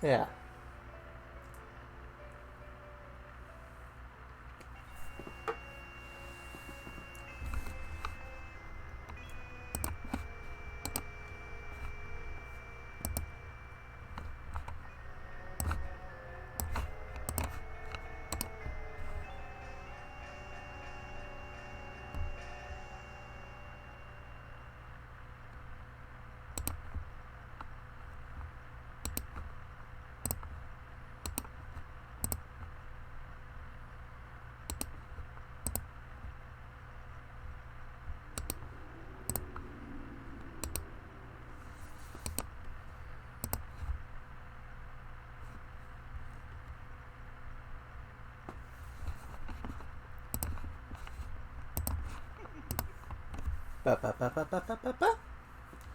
Yeah.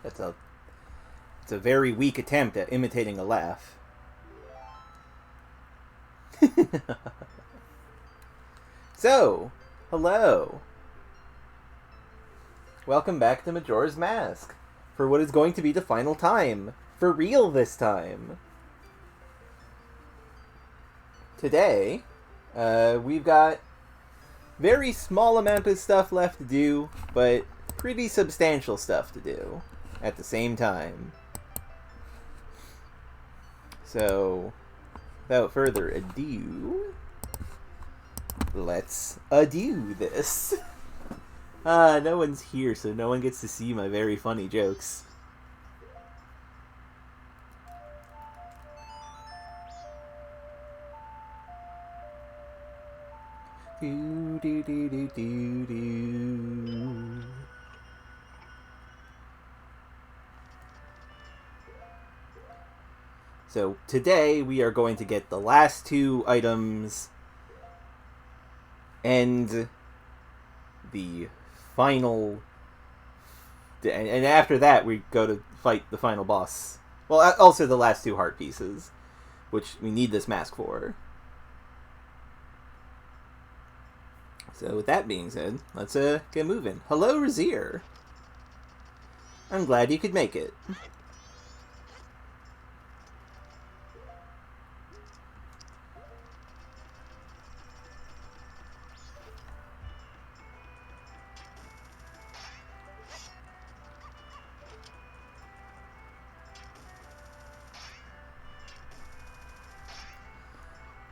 That's it's a very weak attempt at imitating a laugh. So, hello. Welcome back to Majora's Mask for what is going to be the final time. For real this time. Today, we've got very small amount of stuff left to do, but pretty substantial stuff to do at the same time. So, without further ado, let's ado this. No one's here, so no one gets to see my very funny jokes. Do do do do do do. So today we are going to get the last two items and the final, and after that we go to fight the final boss. Well, also the last two heart pieces, which we need this mask for. So with that being said, let's get moving. Hello, Razir. I'm glad you could make it.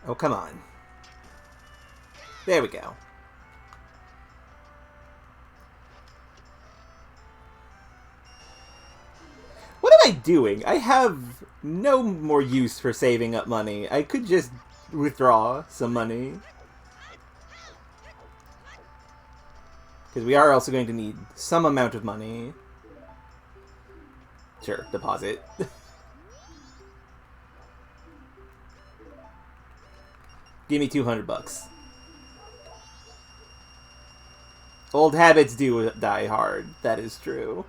Oh, come on. There we go. What am I doing? I have no more use for saving up money. I could just withdraw some money. Because we are also going to need some amount of money. Sure, deposit. Give me $200. Old habits do die hard. That is true.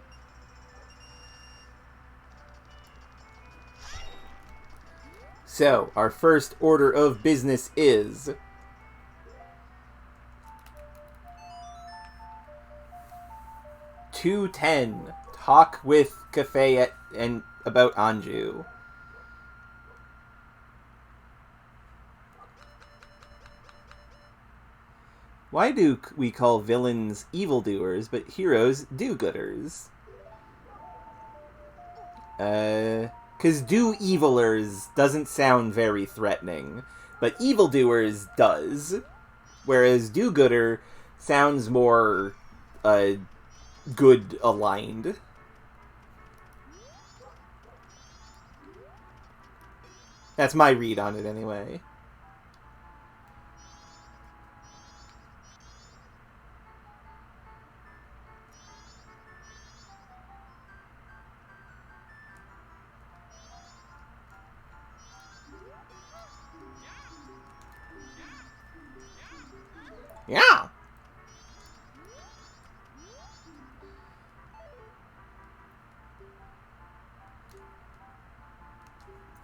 So, our first order of business is $210. Talk with Cafe and about Anju. Why do we call villains evildoers, but heroes do-gooders? Because do-evilers doesn't sound very threatening, but evildoers does. Whereas do-gooder sounds more, good-aligned. That's my read on it, anyway. Yeah!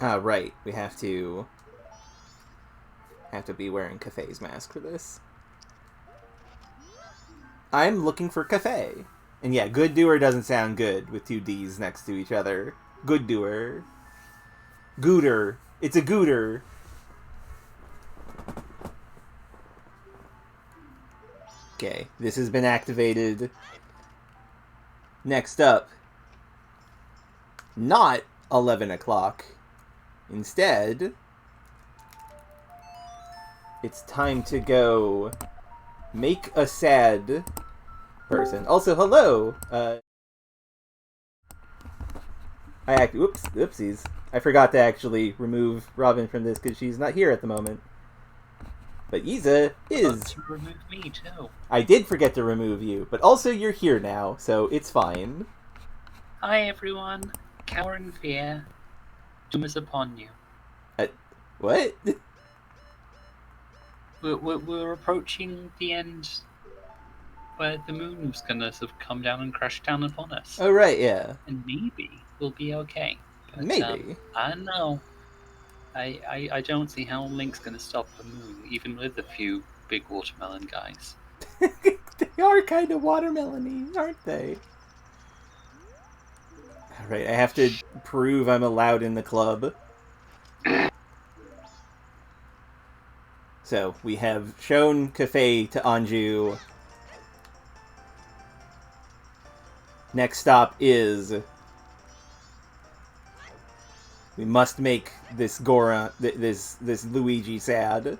Ah, right. We have to be wearing Cafe's mask for this. I'm looking for Cafe. And yeah, good doer doesn't sound good with two D's next to each other. Good doer. Gooter. It's a gooter. Okay, this has been activated. Next up, not 11 o'clock. Instead, it's time to go make a sad person. Also, hello! Oopsies. I forgot to actually remove Robin from this because she's not here at the moment. But Yiza is. You remove me too. I did forget to remove you, but also you're here now, so it's fine. Hi everyone. Cower in fear. Doom is upon you. What? We're approaching the end where the moon was gonna sort of come down and crash down upon us. Oh, right, yeah. And maybe we'll be okay. But, Maybe. I don't know. I don't see how Link's gonna stop the moon, even with a few big watermelon guys. They are kind of watermelon-y, aren't they? Alright, I have to prove I'm allowed in the club. So, we have shown Cafe to Anju. Next stop is... we must make this this Luigi sad.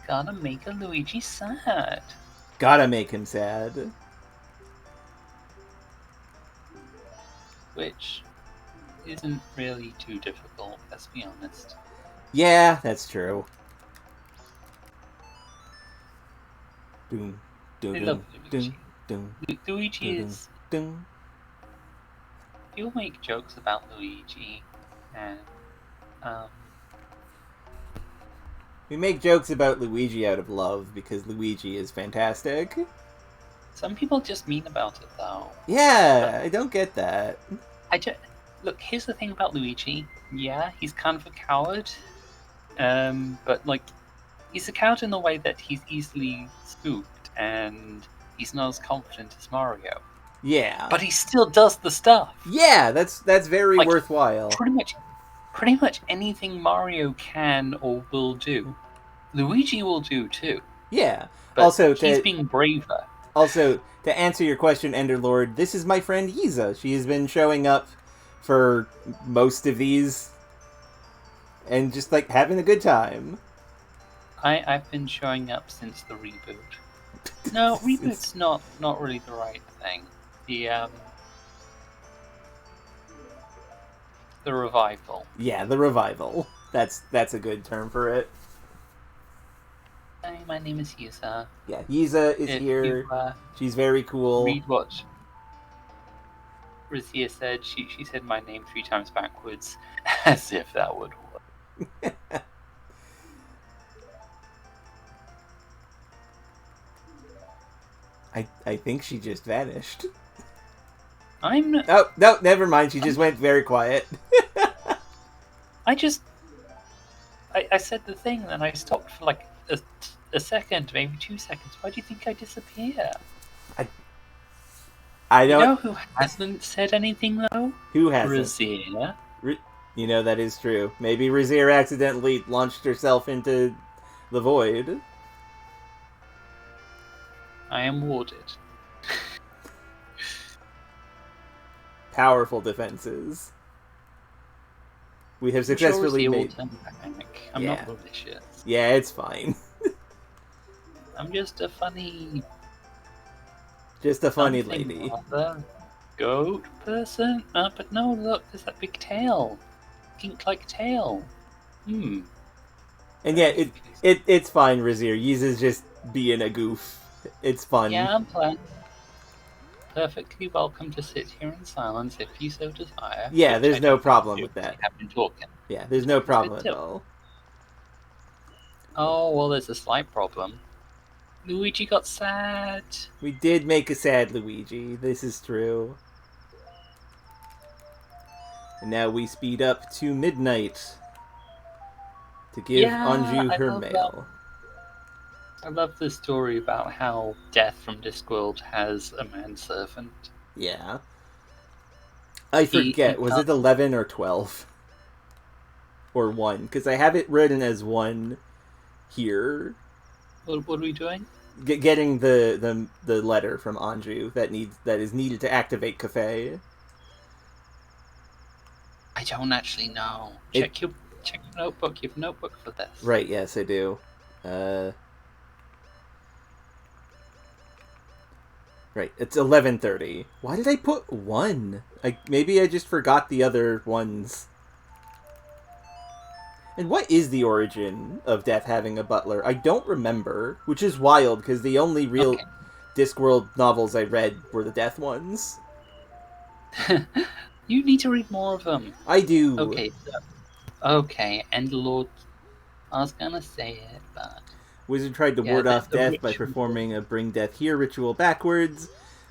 Gotta make a Luigi sad. Gotta make him sad. Which isn't really too difficult, let's be honest. Yeah, that's true. Doom, doom, I doom, love Luigi. doom, doom, Luigi doom, is... doom. People make jokes about Luigi, and We make jokes about Luigi out of love because Luigi is fantastic. some people just mean about it though. Yeah, I don't get that. Look, here's the thing about Luigi. Yeah, he's kind of a coward, but like, he's a coward in the way that he's easily spooked, and he's not as confident as Mario. Yeah. But he still does the stuff. Yeah, that's very Like, worthwhile. Pretty much anything Mario can or will do, Luigi will do too. Yeah. But also, he's being braver. Also, to answer your question, Enderlord, this is my friend Yiza. She has been showing up for most of these and just, like, having a good time. I've been showing up since the reboot. No, reboot's not really the right thing. The revival. Yeah, the revival. That's a good term for it. Hi, my name is Yiza. Yeah, Yiza is here. She's very cool. Read what Razia said. She said my name 3 times backwards, as if that would work. I think she just vanished. Oh, no, never mind. She just went very quiet. I said the thing, then I stopped for like a second, maybe 2 seconds. Why do you think I disappear? I don't... You know who hasn't said anything, though? Who hasn't? Razia. You know, that is true. Maybe Razia accidentally launched herself into the void. I am warded. Powerful defenses. We have I'm sure successfully Azir will made... turn back. I'm Yeah. not malicious. Yeah, it's fine. I'm just a funny Just a funny something lady. other goat person. But no, look, there's that big tail. Skink-like tail. And yeah, Very it's fine, Razir. Yeez is just being a goof. It's fun. Yeah, I'm playing. Perfectly welcome to sit here in silence if you so desire. Yeah, Which there's I no don't plan problem to, with because that. we have been talking. Yeah, there's no It's good problem at too. all. Oh, well, there's a slight problem. Luigi got sad. We did make a sad Luigi. This is true. And now we speed up to midnight to give Yeah, Anju I her love that. mail. I love the story about how Death from Discworld has a manservant. Yeah. I He forget, was can't. it 11 or 12? Or 1? Because I have it written as 1 here. What are we doing? Getting the letter from Anju that is needed to activate Cafe. I don't actually know. It- Check your notebook. You have a notebook for this. Right, yes, I do. Right, it's 11:30. Why did I put 1? Maybe I just forgot the other ones. And what is the origin of Death having a butler? I don't remember, which is wild because the only real Okay. Discworld novels I read were the Death ones. You need to read more of them. I do. Okay, and Lord, I was gonna say it, but Wizard tried to yeah, ward off the Death by ritual. performing a Bring Death Here ritual backwards.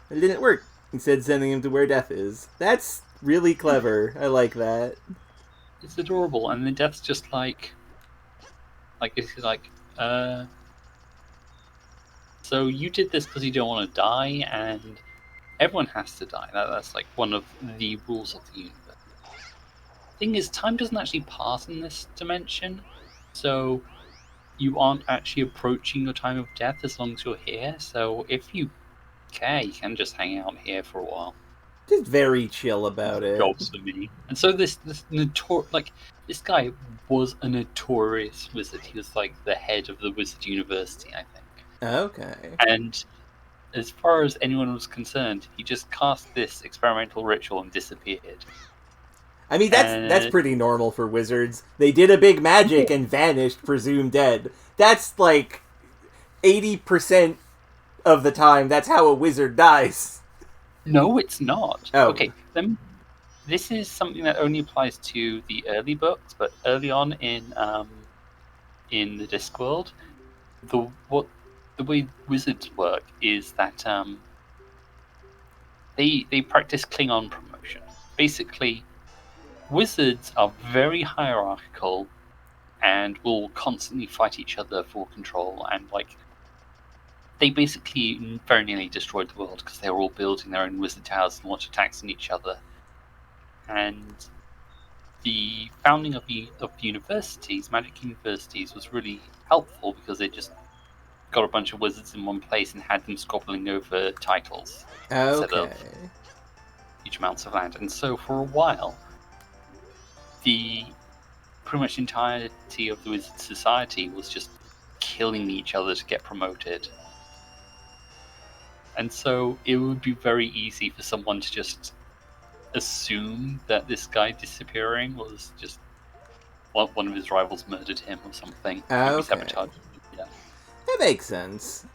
It didn't work. Instead, sending him to where Death is. That's really clever. I like that. It's adorable, and the Death's just it's like, so you did this because you don't want to die, and everyone has to die. That's like one of the rules of the universe. Thing is, time doesn't actually pass in this dimension, so you aren't actually approaching your time of death as long as you're here. So if you care, you can just hang out here for a while. Just very chill about it. Jobs for me. And so this this guy was a notorious wizard. He was like the head of the wizard university, I think. Okay. And as far as anyone was concerned, he just cast this experimental ritual and disappeared. I mean, that's pretty normal for wizards. They did a big magic and vanished, presumed dead. That's like 80% of the time. That's how a wizard dies. No, it's not. Oh. Okay, this is something that only applies to the early books, but early on in the Discworld, the way wizards work is that they practice Klingon promotion. Basically, wizards are very hierarchical and will constantly fight each other for control, and they basically very nearly destroyed the world because they were all building their own wizard towers and launched attacks on each other. And the founding of universities, magic universities, was really helpful because it just got a bunch of wizards in one place and had them squabbling over titles instead of Okay. huge amounts of land. And so for a while, the pretty much entirety of the wizard society was just killing each other to get promoted. And so it would be very easy for someone to just assume that this guy disappearing was just one of his rivals murdered him or something. Maybe Okay. sabotaged him. Yeah. That makes sense.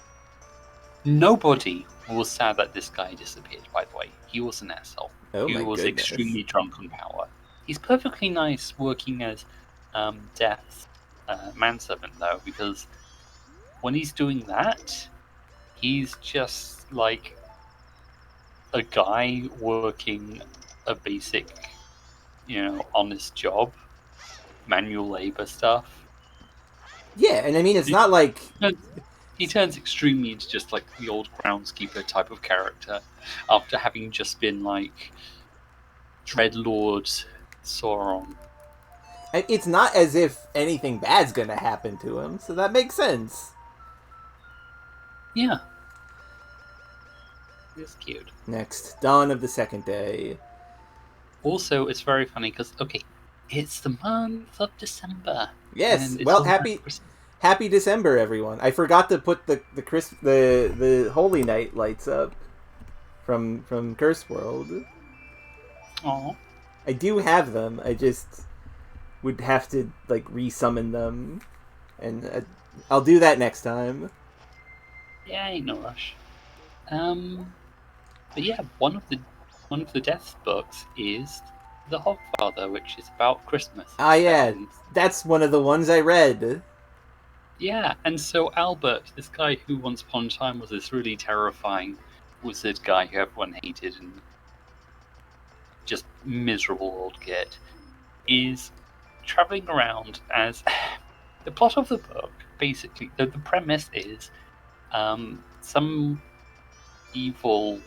Nobody was sad that this guy disappeared, by the way. He was an asshole. Oh He my was goodness. extremely drunk on power. He's perfectly nice working as Death's manservant, though, because when he's doing that, he's just like a guy working a basic, honest job, manual labor stuff. Yeah, and I mean, it's not like... He turns extremely into just like the old groundskeeper type of character after having just been like Dreadlord Sauron. It's not as if anything bad's gonna happen to him, so that makes sense. Yeah. It's cute. Next, dawn of the second day. Also, it's very funny because it's the month of December, Yes, and it's well, all about Christmas. happy December, everyone. I forgot to put the Holy Night lights up from Curse World. Aw. I do have them. I just would have to like resummon them, and I'll do that next time. Yeah, ain't no rush. But yeah, one of the death books is The Hogfather, which is about Christmas. Ah, yeah, And that's one of the ones I read. yeah, and so Albert, this guy who once upon a time was this really terrifying wizard guy who everyone hated and just miserable old git, is traveling around as the plot of the book. Basically, the premise is some evil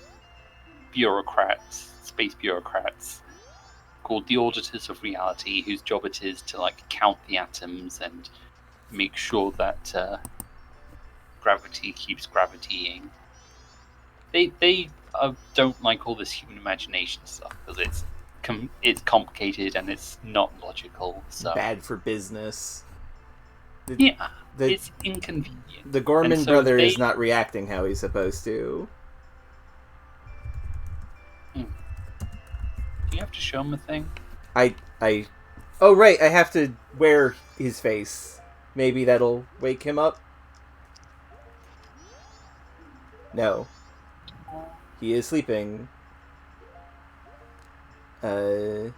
bureaucrats, space bureaucrats, called the Auditors of Reality, whose job it is to like count the atoms and make sure that gravity keeps gravitying. They don't like all this human imagination stuff because it's complicated and it's not logical. So Bad for business. yeah, The it's inconvenient. the Gorman And so brother is not reacting how he's supposed to. Do you have to show him a thing? I oh right, I have to wear his face. Maybe that'll wake him up. No, he is sleeping. From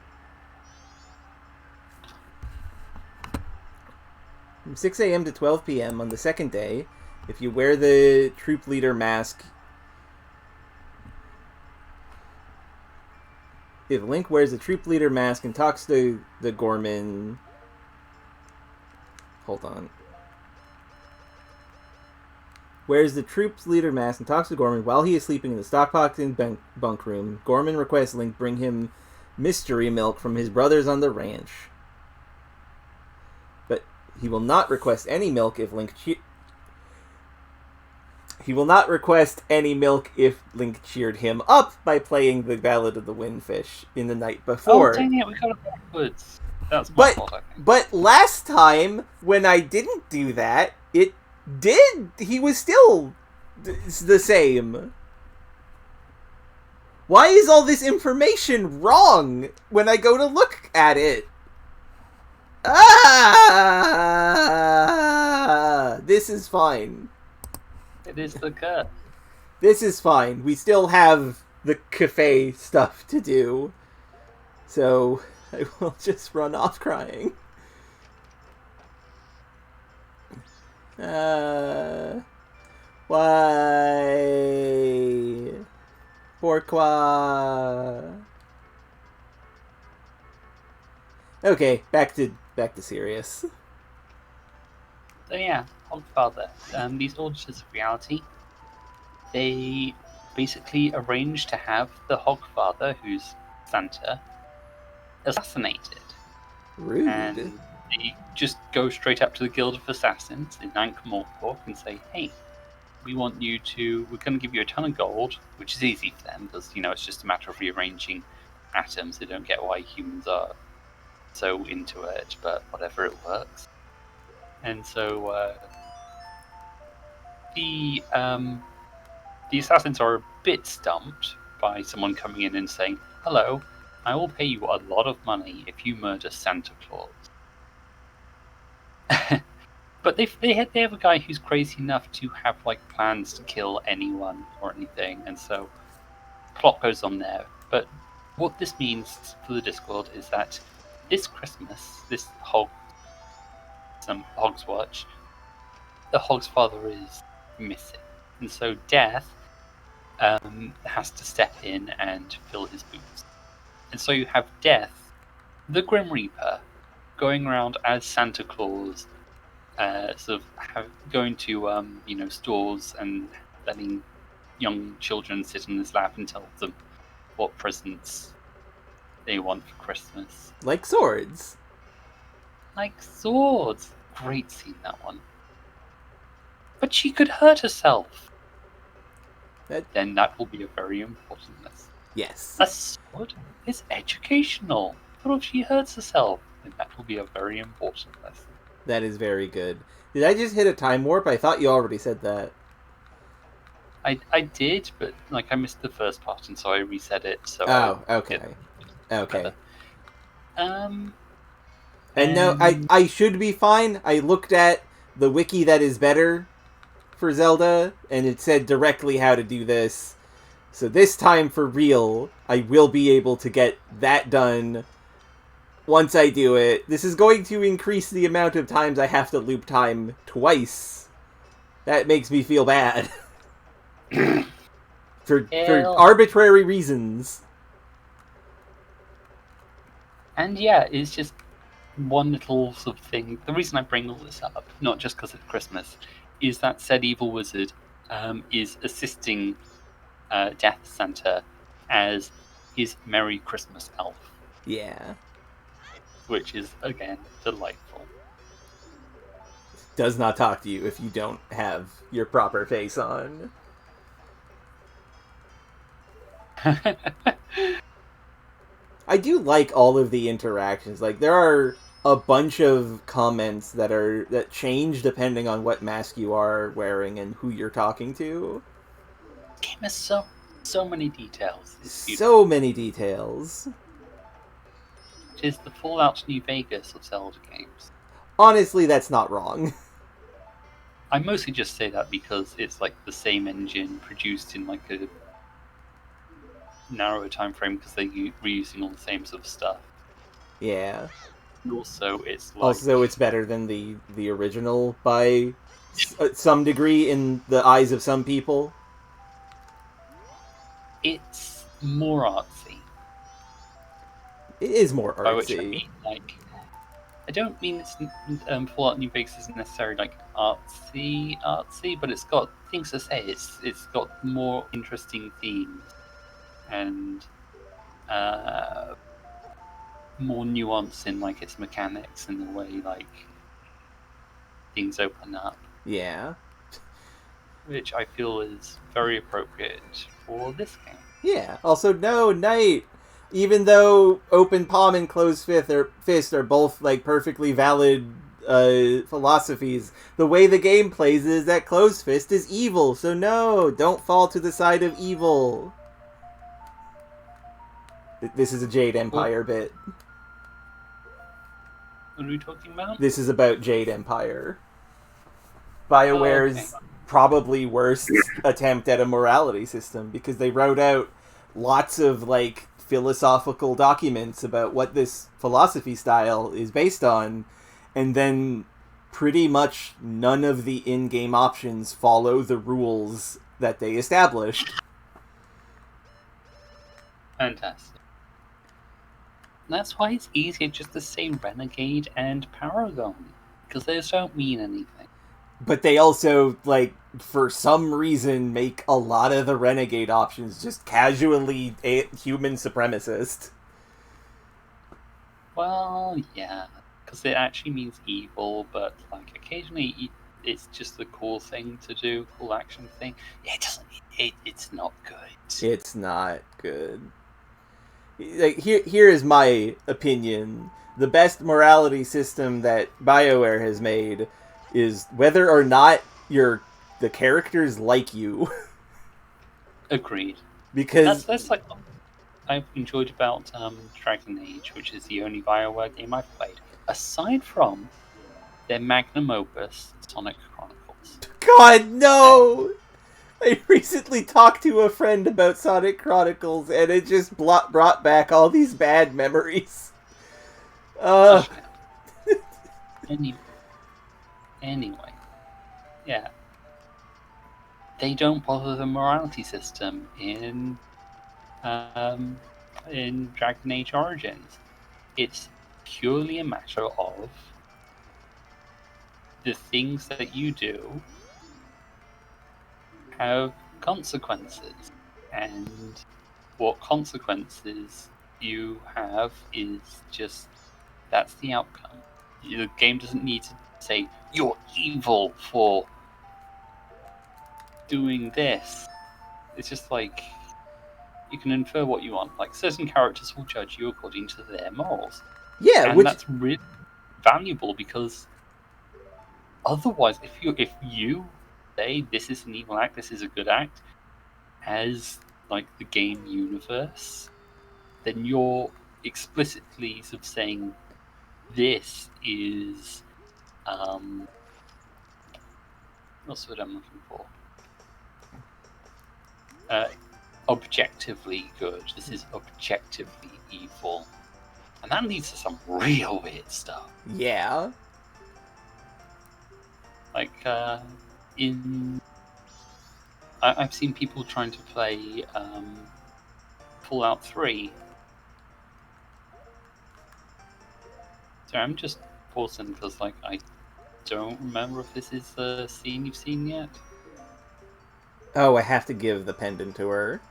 6 a.m. to 12 p.m. on the second day, if you wear the troop leader mask. If Link wears the troop leader mask and talks to the Gorman. Hold on. Wears the troop's leader mask and talks to Gorman while he is sleeping in the stockpiling bunk room. Gorman requests Link bring him mystery milk from his brothers on the ranch. But he will not request any milk if Link cheered him up by playing the Ballad of the Windfish in the night before. Oh, dang it, we got it backwards. That's my fault, I think. But last time, when I didn't do that, it did. He was still the same. Why is all this information wrong when I go to look at it? This is fine. It is the cut. This is fine. We still have the cafe stuff to do. So I will just run off crying. Why? Pourquoi? Okay, back to serious. So yeah, Hogfather. These Auditors of Reality, they basically arrange to have the Hogfather, who's Santa, assassinated. Rude. And they just go straight up to the Guild of Assassins in Ankh-Morpork and say, hey, we're going to give you a ton of gold, which is easy for them because, it's just a matter of rearranging atoms. They don't get why humans are so into it, but whatever, it works. And so the assassins are a bit stumped by someone coming in and saying, hello, I will pay you a lot of money if you murder Santa Claus. But they have a guy who's crazy enough to have plans to kill anyone or anything, and so plot goes on there. But what this means for the Discord is that this Christmas, this Hog's Watch, the Hog's father is missing, and so Death has to step in and fill his boots. And so you have Death, the Grim Reaper, going around as Santa Claus, going to stores and letting young children sit in his lap and tell them what presents they want for Christmas. Like swords. Like swords. Great scene, that one. But she could hurt herself. then that will be a very important lesson. Yes. A sword is educational. What if she hurts herself? Then that will be a very important lesson. That is very good. Did I just hit a time warp? I thought you already said that. I did, but I missed the first part, and so I reset it. So Okay. Okay. Um, And no, I should be fine. I looked at the wiki that is better for Zelda, and it said directly how to do this. So this time, for real, I will be able to get that done once I do it. This is going to increase the amount of times I have to loop time twice. That makes me feel bad. for arbitrary reasons. And yeah, it's just one little sort of thing. The reason I bring all this up, not just because it's Christmas, is that said evil wizard is assisting Death Santa as his Merry Christmas elf. Yeah. Which is, again, delightful. Does not talk to you if you don't have your proper face on. I do like all of the interactions. Like, there are a bunch of comments that change depending on what mask you are wearing and who you're talking to. This game has so many details. So many details. It is the Fallout New Vegas of Zelda games. Honestly, that's not wrong. I mostly just say that because it's the same engine produced in a narrower time frame because they're reusing all the same sort of stuff. Yeah. And also, it's better than the original by some degree in the eyes of some people. It's more artsy. It is more artsy. By which I mean, I don't mean it's Fallout New Vegas isn't necessarily artsy, but it's got things to say. It's got more interesting themes and more nuance in its mechanics and the way things open up. Yeah. Which I feel is very appropriate for this game. Yeah. Also, no, Knight. Even though open palm and closed fist are both perfectly valid philosophies, the way the game plays is that closed fist is evil. So no, don't fall to the side of evil. This is a Jade Empire bit. What are we talking about? This is about Jade Empire. BioWare's probably worst attempt at a morality system, because they wrote out lots of philosophical documents about what this philosophy style is based on, and then pretty much none of the in-game options follow the rules that they established. Fantastic. That's why it's easier just to say Renegade and Paragon, because those don't mean anything. But they also, for some reason, make a lot of the Renegade options just casually human supremacist. Well, yeah, because it actually means evil, but occasionally it's just a cool thing to do, cool action thing. It doesn't. It's not good. It's not good. Here is my opinion. The best morality system that BioWare has made is whether or not the characters like you. Agreed. Because that's what I've enjoyed about Dragon Age, which is the only BioWare game I've played, aside from their magnum opus, Sonic Chronicles. God, no! I recently talked to a friend about Sonic Chronicles, and it just brought back all these bad memories. Anyway, yeah. They don't bother the morality system in Dragon Age Origins. It's purely a matter of the things that you do have consequences, and what consequences you have is just that's the outcome. The game doesn't need to say you're evil for doing this. It's just like you can infer what you want. Like certain characters will judge you according to their morals, Yeah, and which that's really valuable because otherwise, if you say this is an evil act, this is a good act, as like the game universe, then you're explicitly sort of saying this is what's the word I'm looking for? Uh, Objectively good. This is objectively evil. And that leads to some real weird stuff. yeah. Like, I've seen people trying to play Fallout 3. So I'm just pausing because, like, I don't remember if this is the scene you've seen yet. Oh, I have to give the pendant to her.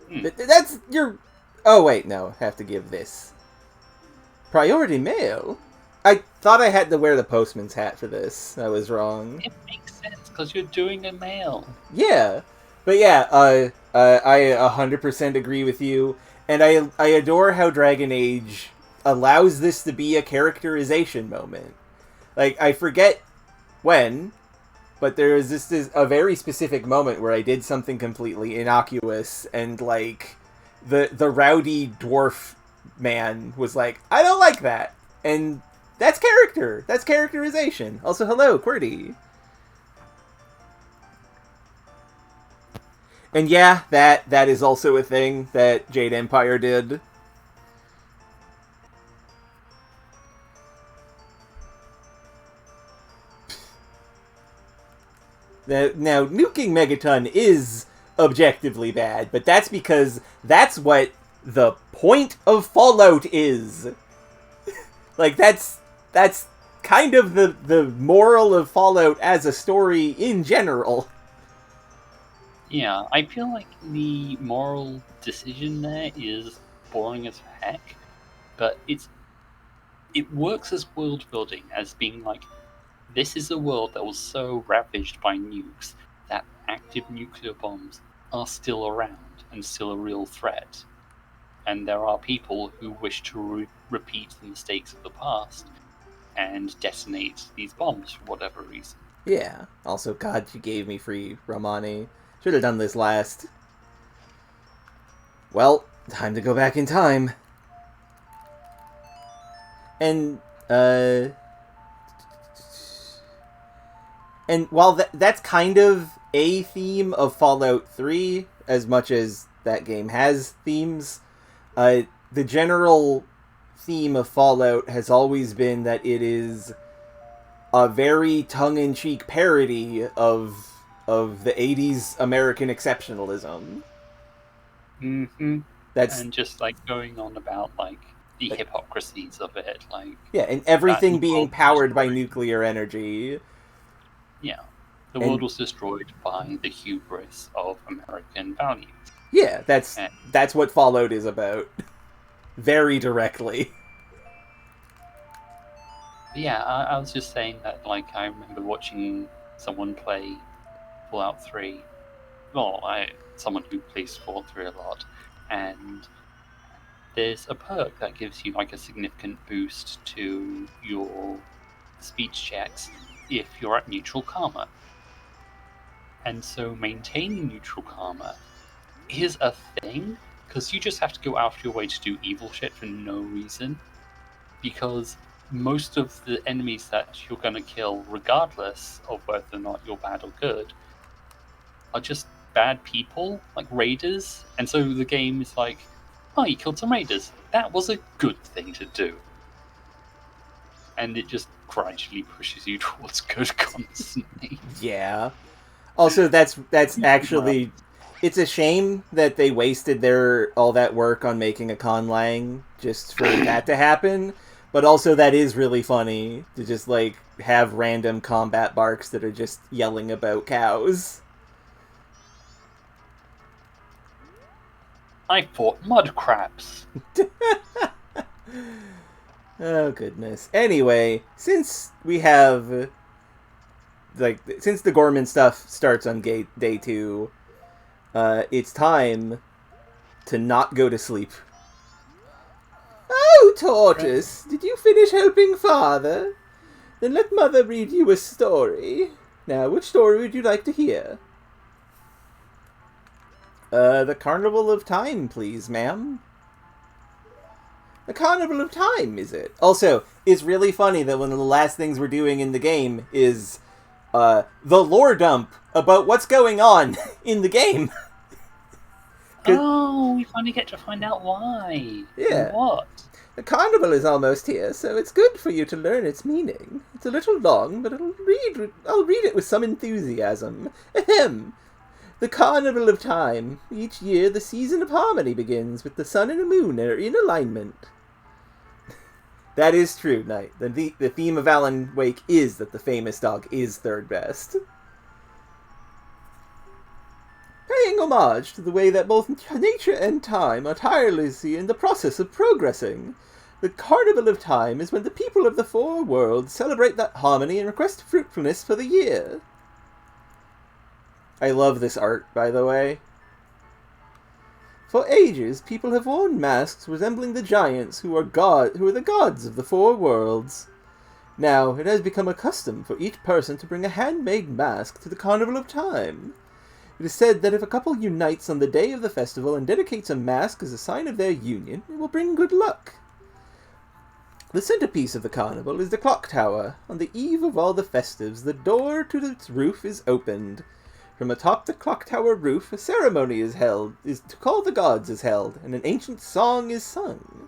Hmm. That's your... Oh, wait, no. Have to give this. Priority mail? I thought I had to wear the postman's hat for this. I was wrong. It makes sense because you're doing a mail. Yeah. But yeah, I 100% agree with you. And I adore how Dragon Age allows this to be a characterization moment. Like, I forget when, but there is this a very specific moment where I did something completely innocuous, and like the rowdy dwarf man was like, I don't like that, and that's character. That's characterization. Also, hello, QWERTY. And yeah, that is also a thing that Jade Empire did. Now, nuking Megaton is objectively bad, but that's because that's what the point of Fallout is. Like, that's kind of the moral of Fallout as a story in general. Yeah, I feel like the moral decision there is boring as heck, but it works as world building, as being like, this is a world that was so ravaged by nukes that active nuclear bombs are still around and still a real threat. And there are people who wish to repeat the mistakes of the past and detonate these bombs for whatever reason. Yeah. Also, God, you gave me free Romani. Should have done this last. Well, time to go back in time. And, and while that's kind of a theme of Fallout 3, as much as that game has themes, the general theme of Fallout has always been that it is a very tongue-in-cheek parody of the 80s American exceptionalism. Mm-hmm. That's and just like going on about like the hypocrisies of it, like yeah, and everything being powered by destroyed. nuclear energy. Yeah, the world was destroyed by the hubris of American values. Yeah, that's what Fallout is about. Very directly. Yeah, I was just saying that, like, I remember watching someone play Fallout 3. Well, someone who plays Fallout 3 a lot, and there's a perk that gives you like a significant boost to your speech checks if you're at neutral karma. And so maintaining neutral karma is a thing, because you just have to go out of your way to do evil shit for no reason. Because most of the enemies that you're going to kill, regardless of whether or not you're bad or good, are just bad people, like raiders. And so the game is like, oh, you killed some raiders. That was a good thing to do. And it just gradually pushes you towards good constantly. Yeah. Also, that's actually... It's a shame that they wasted all that work on making a conlang just for that to happen. But also, that is really funny to just, like, have random combat barks that are just yelling about cows. I fought mud crabs. Oh, goodness. Anyway, since we have... Like, since the Gorman stuff starts on day 2, It's time to not go to sleep. Oh, Tortoise, did you finish helping Father? Then let Mother read you a story. Now, which story would you like to hear? The Carnival of Time, please, ma'am. The Carnival of Time, is it? Also, it's really funny that one of the last things we're doing in the game is, the lore dump about what's going on in the game. Oh, we finally get to find out why. Yeah. And what? The carnival is almost here, so it's good for you to learn its meaning. It's a little long, but I'll read it with some enthusiasm. Ahem. The Carnival of Time. Each year, the season of harmony begins with the sun and the moon are in alignment. That is true, Knight. The theme of Alan Wake is that the famous dog is third best. Paying homage to the way that both nature and time are tirelessly in the process of progressing. The Carnival of Time is when the people of the four worlds celebrate that harmony and request fruitfulness for the year. I love this art, by the way. For ages, people have worn masks resembling the giants who are the gods of the four worlds. Now, it has become a custom for each person to bring a handmade mask to the Carnival of Time. It is said that if a couple unites on the day of the festival and dedicates a mask as a sign of their union, it will bring good luck. The centerpiece of the carnival is the clock tower. On the eve of all the festives, the door to its roof is opened. From atop the clock tower roof, a ceremony to call the gods is held, and an ancient song is sung.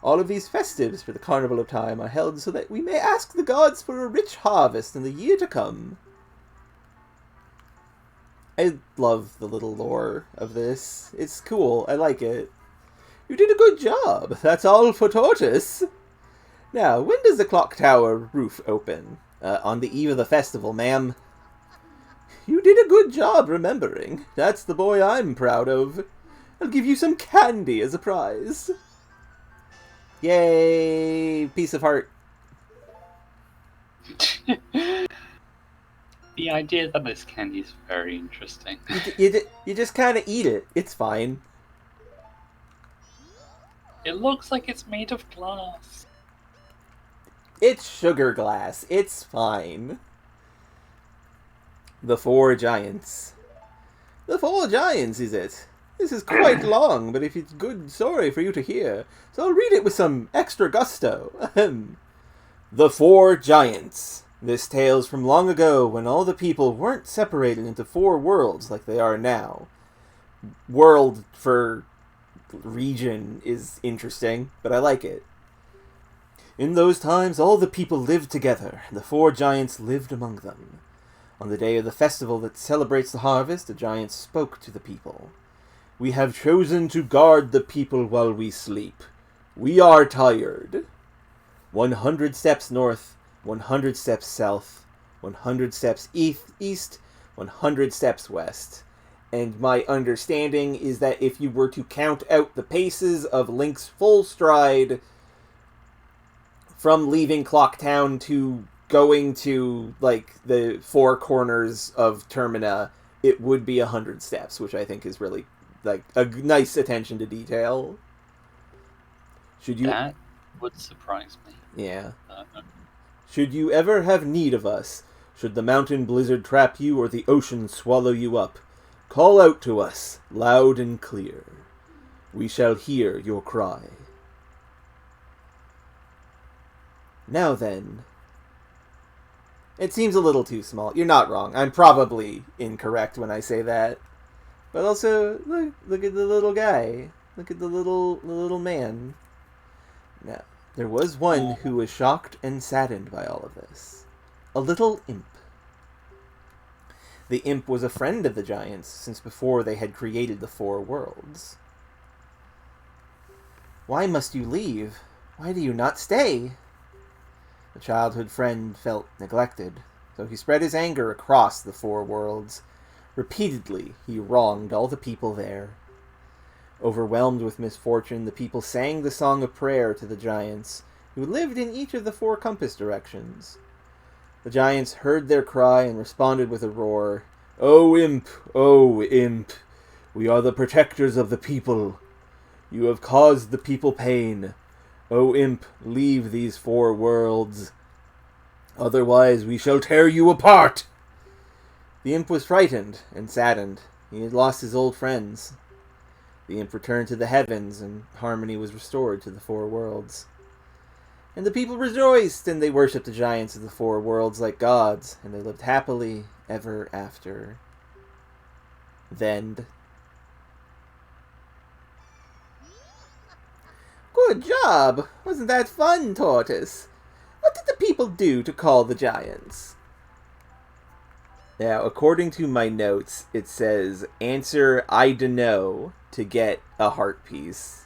All of these festives for the Carnival of Time are held so that we may ask the gods for a rich harvest in the year to come. I love the little lore of this. It's cool. I like it. You did a good job. That's all for Tortoise. Now, when does the clock tower roof open? On the eve of the festival, ma'am. You did a good job remembering. That's the boy I'm proud of. I'll give you some candy as a prize. Yay! Piece of heart. The idea that this candy is very interesting. You just kind of eat it. It's fine. It looks like it's made of glass. It's sugar glass. It's fine. The Four Giants. The Four Giants, is it? This is quite long, but if it's good story for you to hear, so I'll read it with some extra gusto. The Four Giants. This tale's from long ago when all the people weren't separated into four worlds like they are now. World for region is interesting, but I like it. In those times, all the people lived together, and the four giants lived among them. On the day of the festival that celebrates the harvest, the giants spoke to the people. We have chosen to guard the people while we sleep. We are tired. 100 steps north, 100 steps south, 100 steps east, 100 steps west. And my understanding is that if you were to count out the paces of Link's full stride from leaving Clocktown to going to, like, the four corners of Termina, it would be 100 steps, which I think is really, like, a nice attention to detail. That would surprise me. Yeah. Should you ever have need of us, should the mountain blizzard trap you or the ocean swallow you up, call out to us, loud and clear. We shall hear your cry. Now then. It seems a little too small. You're not wrong. I'm probably incorrect when I say that. But also, look at the little guy. Look at the little man. Now, there was one who was shocked and saddened by all of this. A little imp. The imp was a friend of the giants since before they had created the four worlds. Why must you leave? Why do you not stay? The childhood friend felt neglected, so he spread his anger across the four worlds. Repeatedly, he wronged all the people there. Overwhelmed with misfortune, the people sang the song of prayer to the giants, who lived in each of the four compass directions. The giants heard their cry and responded with a roar. "O imp! O imp! We are the protectors of the people. You have caused the people pain. O imp, leave these 4 worlds. Otherwise we shall tear you apart. The imp was frightened and saddened. He had lost his old friends. The imp returned to the heavens, and harmony was restored to the 4 worlds. And the people rejoiced, and they worshipped the giants of the 4 worlds like gods, and they lived happily ever after. Then. Good job! Wasn't that fun, Tortoise? What did the people do to call the giants? Now, according to my notes, it says, answer I dunno to get a heart piece.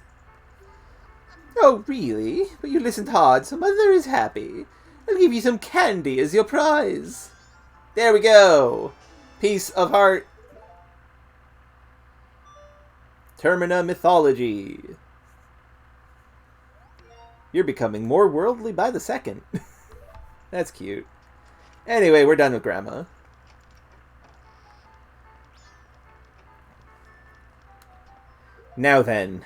Oh, really? But you listened hard, so Mother is happy. I'll give you some candy as your prize. There we go! Piece of heart. Termina Mythology. You're becoming more worldly by the second. That's cute. Anyway, we're done with Grandma. Now then.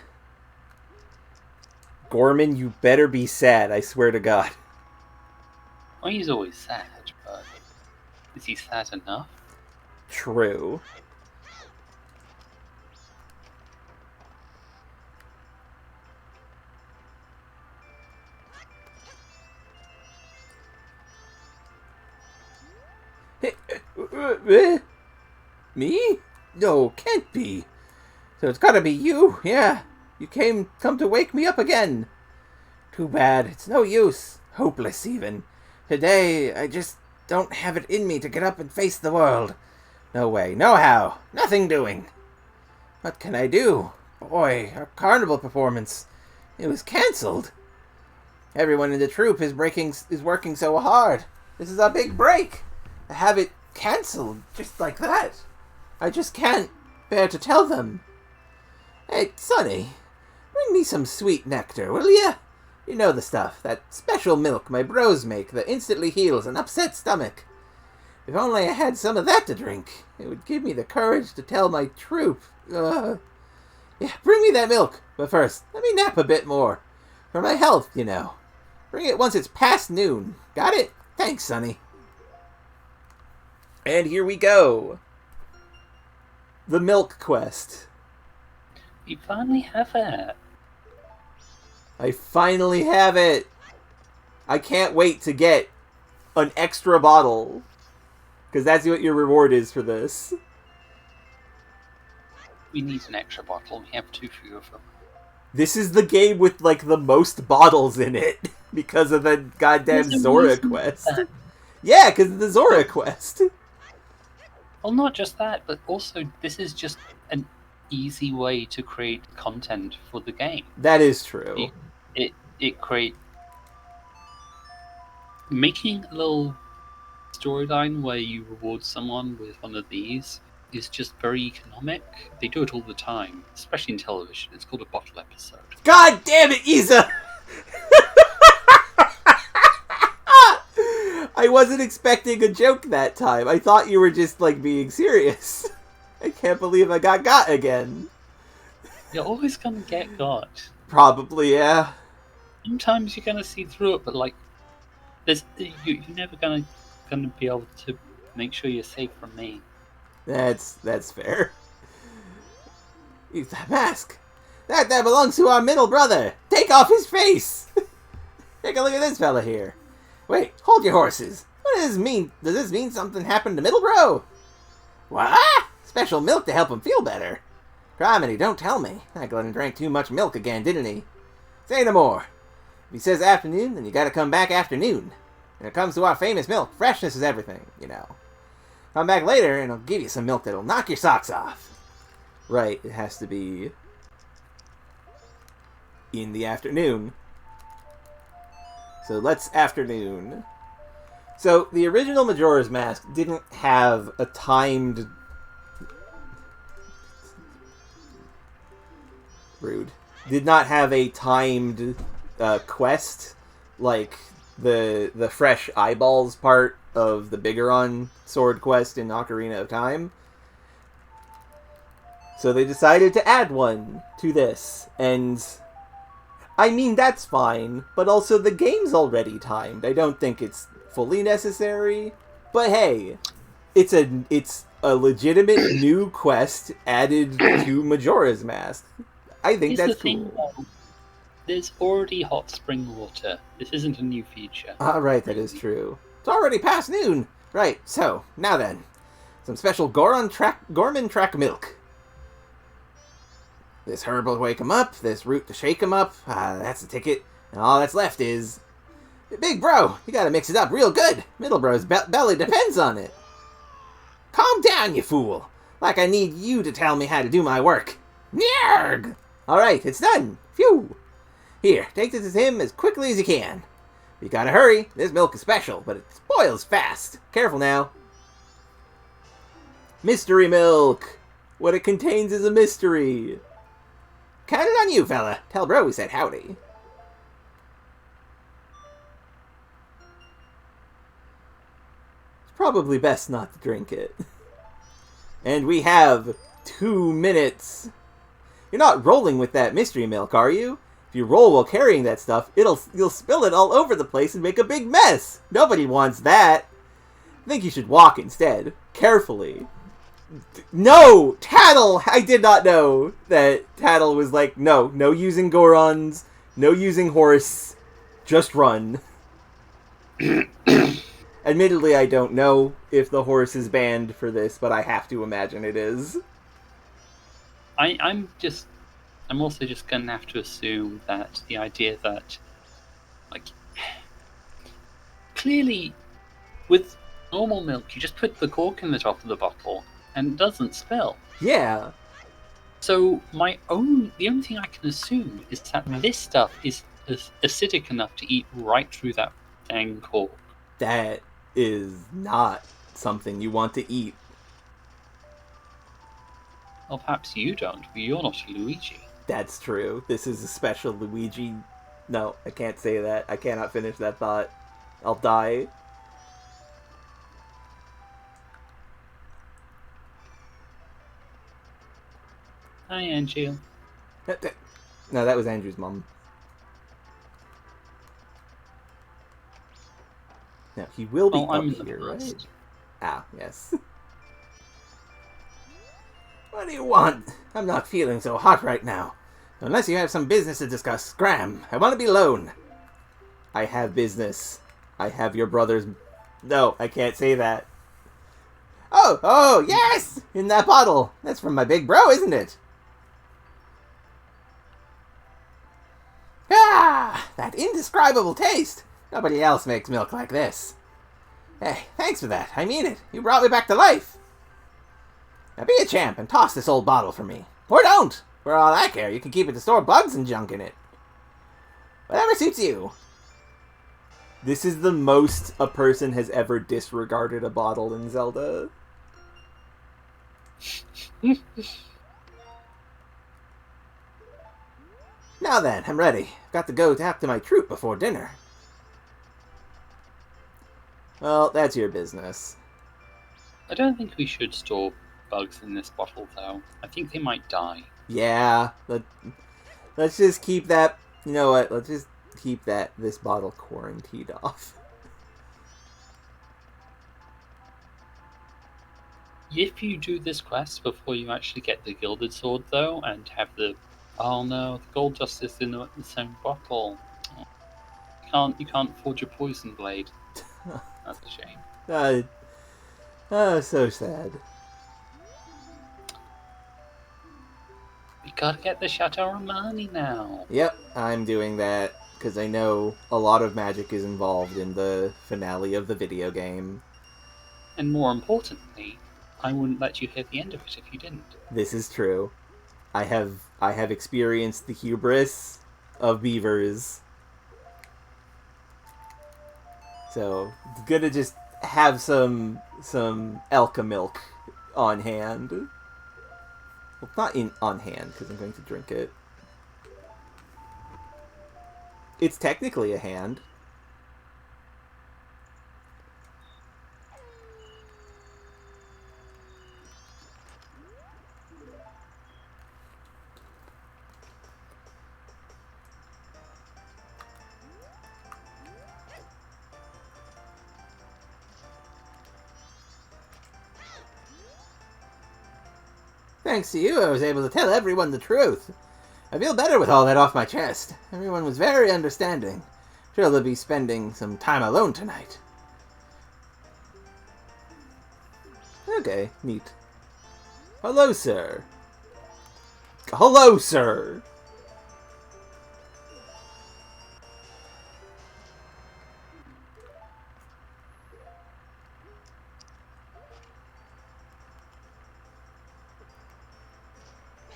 Gorman, you better be sad, I swear to God. Well, he's always sad, but is he sad enough? True. Me? No, can't be. So it's gotta be you, yeah. You come to wake me up again. Too bad, it's no use. Hopeless, even. Today, I just don't have it in me to get up and face the world. No way, no how, nothing doing. What can I do? Boy, our carnival performance, it was cancelled. Everyone in the troupe is working so hard. This is a big break. To have it cancelled just like that. I just can't bear to tell them. Hey, Sonny, bring me some sweet nectar, will ya? You know the stuff, that special milk my bros make that instantly heals an upset stomach. If only I had some of that to drink, it would give me the courage to tell my troupe. Yeah, bring me that milk, but first, let me nap a bit more. For my health, you know. Bring it once it's past noon. Got it? Thanks, Sonny. And here we go. The Milk Quest. We finally have it. I finally have it. I can't wait to get an extra bottle. Because that's what your reward is for this. We need an extra bottle. We have too few of them. This is the game with, like, the most bottles in it. Because of the goddamn Zora quest. Yeah, because of the Zora quest. Well, not just that, but also this is just an easy way to create content for the game. That is true. It create making a little storyline where you reward someone with one of these is just very economic. They do it all the time, especially in television. It's called a bottle episode. God damn it, Isa! I wasn't expecting a joke that time. I thought you were just, like, being serious. I can't believe I got again. You're always gonna get got. Probably, yeah. Sometimes you're gonna see through it, but, like, you're never gonna be able to make sure you're safe from me. That's fair. That mask! That belongs to our middle brother! Take off his face! Take a look at this fella here. Wait, hold your horses. What does this mean? Does this mean something happened to Middle Bro? What? Special milk to help him feel better. Criminy, don't tell me. That Glenn drank too much milk again, didn't he? Say no more. If he says afternoon, then you gotta come back afternoon. When it comes to our famous milk, freshness is everything, you know. Come back later and I'll give you some milk that'll knock your socks off. Right, it has to be in the afternoon. So let's afternoon. So the original Majora's Mask didn't have a timed... Rude. Did not have a timed quest like the fresh eyeballs part of the Bigoron sword quest in Ocarina of Time. So they decided to add one to this, and I mean, that's fine, but also the game's already timed. I don't think it's fully necessary, but hey, it's a legitimate new quest added to Majora's Mask. I think Here's the that's thing, cool. though. There's already hot spring water. This isn't a new feature. Ah, right, that is true. It's already past noon. Right, so, now then. Some special Gorman track milk. This herb will wake him up, this root to shake him up. That's the ticket. And all that's left is... Big bro, you gotta mix it up real good. Middle bro's belly depends on it. Calm down, you fool. Like I need you to tell me how to do my work. Nyarg! Alright, it's done. Phew. Here, take this to him as quickly as you can. You gotta hurry. This milk is special, but it spoils fast. Careful now. Mystery milk. What it contains is a mystery. Counted on you, fella. Tell bro we said howdy. It's probably best not to drink it. And we have 2 minutes. You're not rolling with that mystery milk, are you? If you roll while carrying that stuff, you'll spill it all over the place and make a big mess. Nobody wants that. I think you should walk instead. Carefully. No! Tattle! I did not know that Tattle was like, no using Gorons, no using horse, just run. Admittedly, I don't know if the horse is banned for this, but I have to imagine it is. I'm also just gonna have to assume that the idea that, like, clearly, with normal milk, you just put the cork in the top of the bottle and it doesn't spill. Yeah. So the only thing I can assume is that this stuff is acidic enough to eat right through that dang cork. That is not something you want to eat. Well, perhaps you don't, but you're not a Luigi. That's true. This is a special Luigi. No, I can't say that. I cannot finish that thought. I'll die. Hi, Angel. No, that was Andrew's mom. Now, he will be I'm up here, right? Ah, yes. What do you want? I'm not feeling so hot right now. Unless you have some business to discuss, scram. I want to be alone. I have business. I have your brother's... No, I can't say that. Oh, yes! In that bottle. That's from my big bro, isn't it? Ah, that indescribable taste. Nobody else makes milk like this. Hey, thanks for that. I mean it. You brought me back to life. Now be a champ and toss this old bottle for me. Or don't. For all I care, you can keep it to store bugs and junk in it. Whatever suits you. This is the most a person has ever disregarded a bottle in Zelda. Now then, I'm ready. Got to go talk to my troop before dinner. Well, that's your business. I don't think we should store bugs in this bottle, though. I think they might die. Yeah, let's just keep that... You know what? Let's just keep this bottle quarantined off. If you do this quest before you actually get the Gilded Sword, though, and have the... Oh no, the gold dust is in the same bottle. You can't forge a poison blade. That's a shame. So sad. We gotta get the Chateau Romani now. Yep, I'm doing that, because I know a lot of magic is involved in the finale of the video game. And more importantly, I wouldn't let you hear the end of it if you didn't. This is true. I have experienced the hubris of beavers. So, it's good to just have some Elka milk on hand. Well, not on hand, because I'm going to drink it. It's technically a hand. Thanks to you, I was able to tell everyone the truth. I feel better with all that off my chest. Everyone was very understanding. Sure, they'll be spending some time alone tonight. Okay, neat. Hello, sir. Hello, sir.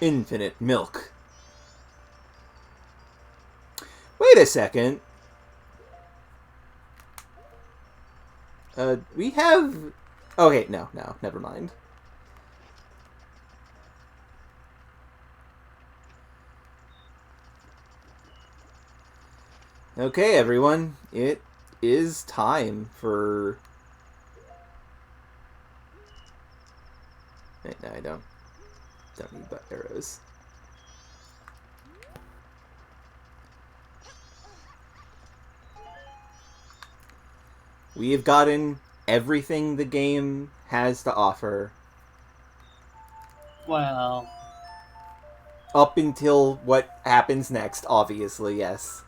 Infinite milk. Wait a second. We have... Okay, no, never mind. Okay, everyone. It is time for... Wait, no, I don't need butt arrows. We have gotten everything the game has to offer. Well, Up until what happens next, obviously, yes.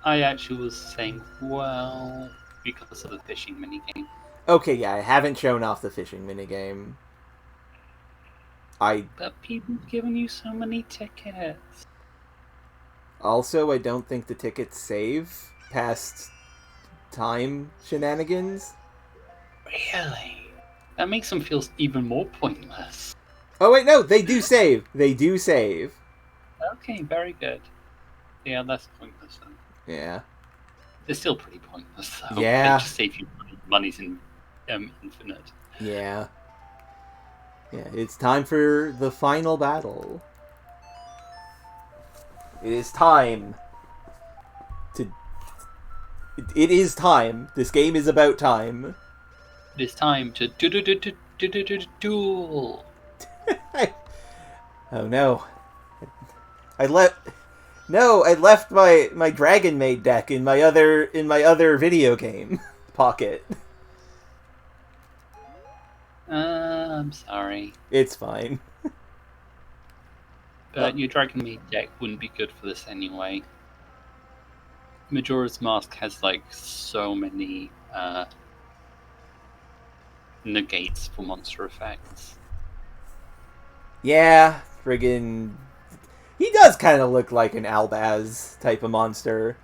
I actually was saying, well, because of the fishing minigame. Okay, yeah, I haven't shown off the fishing minigame. But people have given you so many tickets. Also, I don't think the tickets save past time shenanigans. Really? That makes them feel even more pointless. Oh, wait, no, they do save. They do save. Okay, very good. Yeah, that's pointless then. Yeah. It's still pretty pointless, though. Yeah. They just save you money. Money's infinite. Yeah. Yeah, it's time for the final battle. It is time to... It is time. This game is about time. It is time to duel. Oh no. I left my Dragon Maid deck in my other video game pocket. I'm sorry. It's fine. But your Dragon Maid deck wouldn't be good for this anyway. Majora's Mask has like so many negates for monster effects. Yeah, friggin'... He does kind of look like an Albaz type of monster.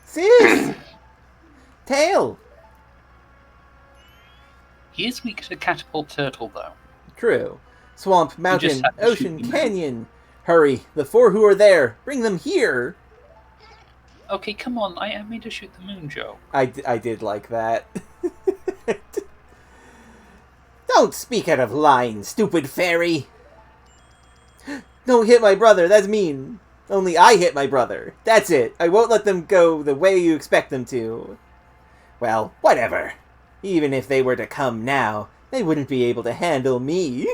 Sis! Tail! He is weak to Catapult Turtle, though. True. Swamp, mountain, have to ocean, shoot them. canyon. Hurry, the 4 who are there. Bring them here. Okay, come on. I made her shoot the moon, Joe. I did like that. Don't speak out of line, stupid fairy. Don't hit my brother, that's mean. Only I hit my brother. That's it. I won't let them go the way you expect them to. Well, whatever. Even if they were to come now, they wouldn't be able to handle me.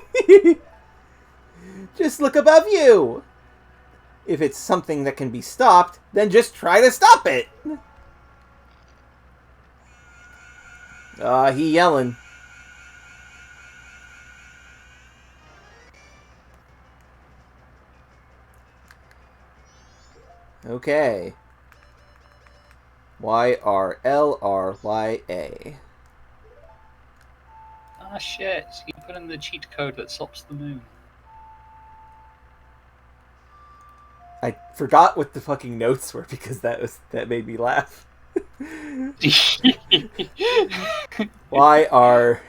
Just look above you. If it's something that can be stopped, then just try to stop it. He yelling. Okay. YRLRYA. Ah, shit. You put in the cheat code that stops the moon. I forgot what the fucking notes were because that made me laugh. YRLRYA.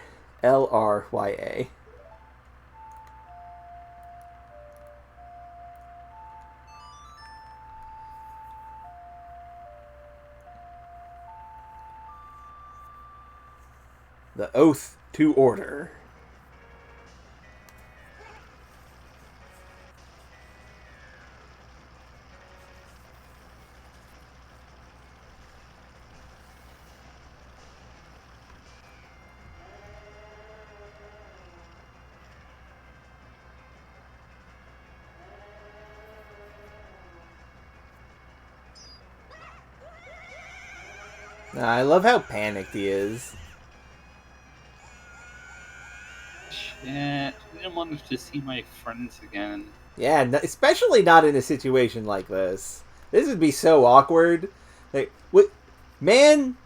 The Oath to Order. I love how panicked he is. Shit. I didn't want to see my friends again. Yeah, especially not in a situation like this. This would be so awkward. Like, what, man?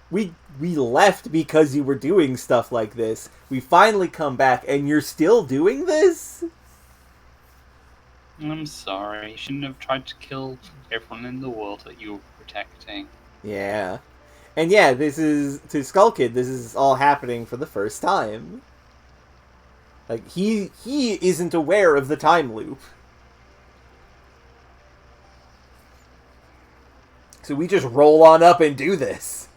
We left because you were doing stuff like this. We finally come back, and you're still doing this? I'm sorry. You shouldn't have tried to kill everyone in the world that you were protecting. Yeah. And yeah, this is, to Skull Kid, this is all happening for the first time. Like, he isn't aware of the time loop. So we just roll on up and do this.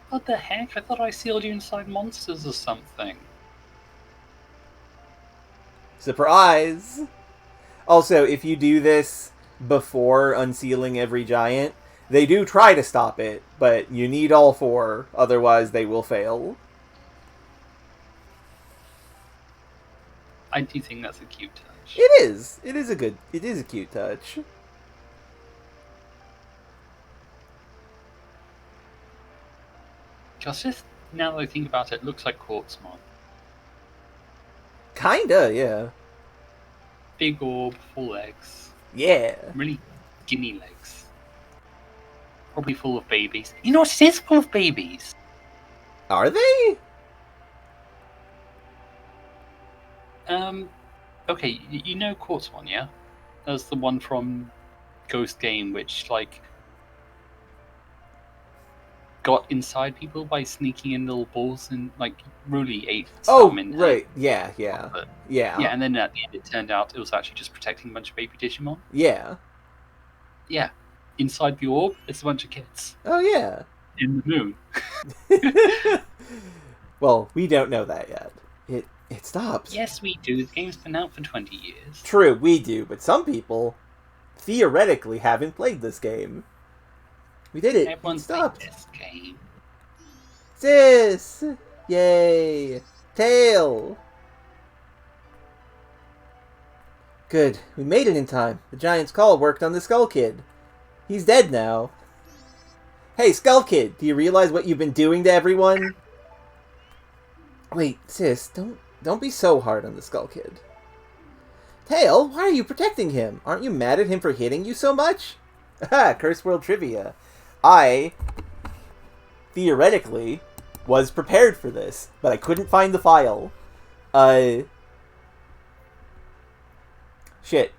What the heck? I thought I sealed you inside monsters or something. Surprise! Also, if you do this before unsealing every giant, they do try to stop it, but you need all 4, otherwise they will fail. I do think that's a cute touch. It is. It is a cute touch. Just now that I think about it, looks like Quartzmon. Kinda, yeah. Big orb, full legs. Yeah. Really skinny legs. Probably full of babies. You know what? It is full of babies. Are they? Okay, you know Quartzmon, yeah? That's the one from Ghost Game, which, like, got inside people by sneaking in little balls and, like, really ate some in right. Yeah. Yeah, and then at the end it turned out it was actually just protecting a bunch of baby Digimon. Yeah. Yeah. Inside the orb, it's a bunch of kids. Oh, yeah. In the moon. Well, we don't know that yet. It stops. Yes, we do. The game's been out for 20 years. True, we do, but some people theoretically haven't played this game. We did it. Everyone's It stopped. played this game. Sis! Yay! Tail! Good. We made it in time. The Giant's Call worked on the Skull Kid. He's dead now. Hey, Skull Kid, do you realize what you've been doing to everyone? Wait, sis, don't be so hard on the Skull Kid. Tail, why are you protecting him? Aren't you mad at him for hitting you so much? Haha, Curse World Trivia. I, theoretically, was prepared for this, but I couldn't find the file. Shit.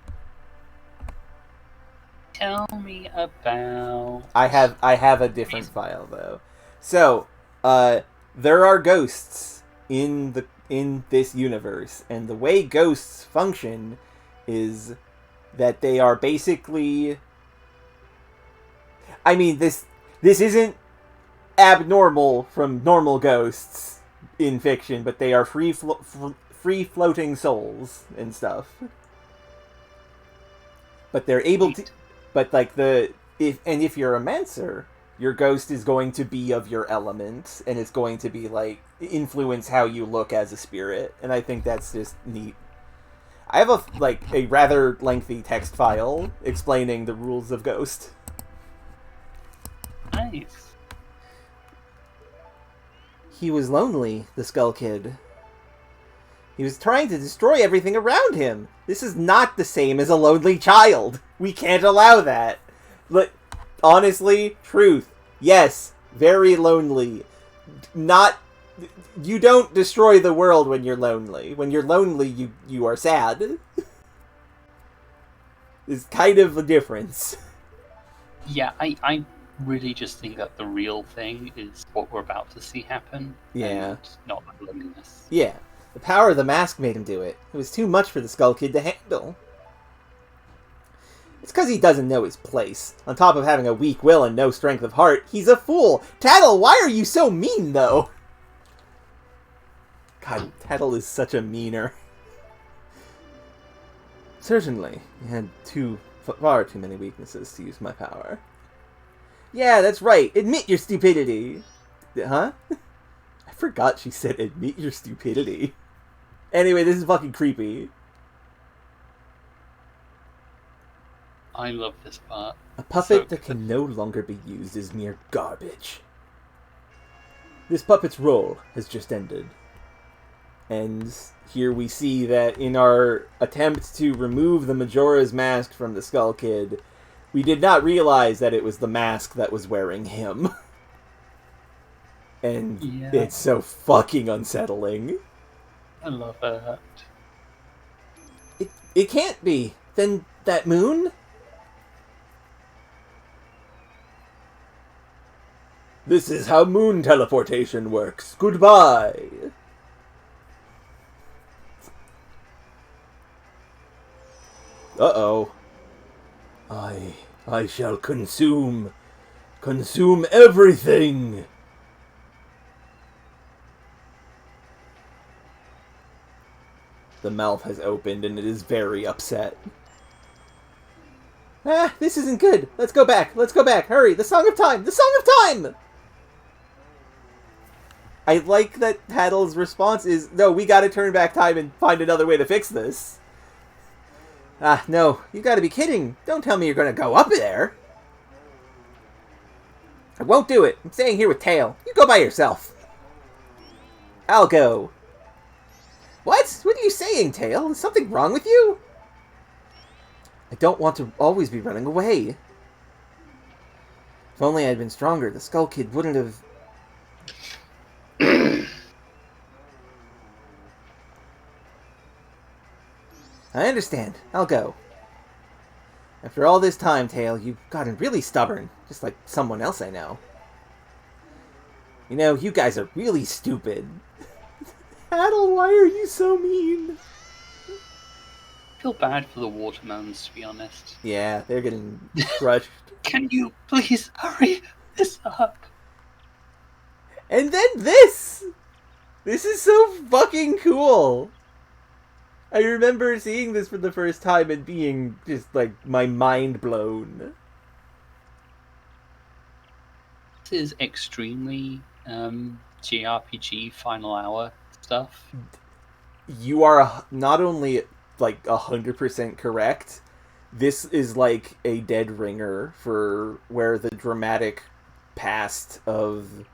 Tell me about... I have a different file, though. So, there are ghosts in this universe, and the way ghosts function is that they are basically... I mean, this isn't abnormal from normal ghosts in fiction, but they are free-floating souls and stuff. But they're able to... But, like, if you're a Mancer, your ghost is going to be of your element, and it's going to be, like, influence how you look as a spirit, and I think that's just neat. I have a rather lengthy text file explaining the rules of Ghost. Nice. He was lonely, the Skull Kid. He was trying to destroy everything around him. This is not the same as a lonely child. We can't allow that. But honestly, truth. Yes, very lonely. You don't destroy the world when you're lonely. When you're lonely, you are sad. It's kind of a difference. Yeah, I really just think that the real thing is what we're about to see happen. Yeah. And not the loneliness. Yeah. The power of the mask made him do it. It was too much for the Skull Kid to handle. It's because he doesn't know his place. On top of having a weak will and no strength of heart, he's a fool! Tattle, why are you so mean, though? God, Tattle is such a meaner. Certainly, you had far too many weaknesses to use my power. Yeah, that's right. Admit your stupidity. Huh? I forgot she said admit your stupidity. Anyway, this is fucking creepy. I love this part. A puppet that can no longer be used as mere garbage. This puppet's role has just ended. And here we see that in our attempt to remove the Majora's mask from the Skull Kid, we did not realize that it was the mask that was wearing him. And it's so fucking unsettling. I love that. It can't be. Then that moon? This is how moon teleportation works. Goodbye. Uh-oh. I shall consume everything. The mouth has opened and it is very upset. Ah, this isn't good. Let's go back. Hurry. The Song of Time. I like that Paddle's response is, no, we gotta turn back time and find another way to fix this. Ah, no, you gotta be kidding. Don't tell me you're gonna go up there. I won't do it. I'm staying here with Tail. You go by yourself. I'll go. What? What are you saying, Tail? Is something wrong with you? I don't want to always be running away. If only I had been stronger, the Skull Kid wouldn't have... I understand. I'll go. After all this time, Tail, you've gotten really stubborn, just like someone else I know. You know, you guys are really stupid. Paddle, why are you so mean? I feel bad for the watermelons, to be honest. Yeah, they're getting crushed. Can you please hurry this up? And then this! This is so fucking cool! I remember seeing this for the first time and being just, like, my mind blown. This is extremely JRPG final hour stuff. You are not only, like, 100% correct, this is, like, a dead ringer for where the dramatic past of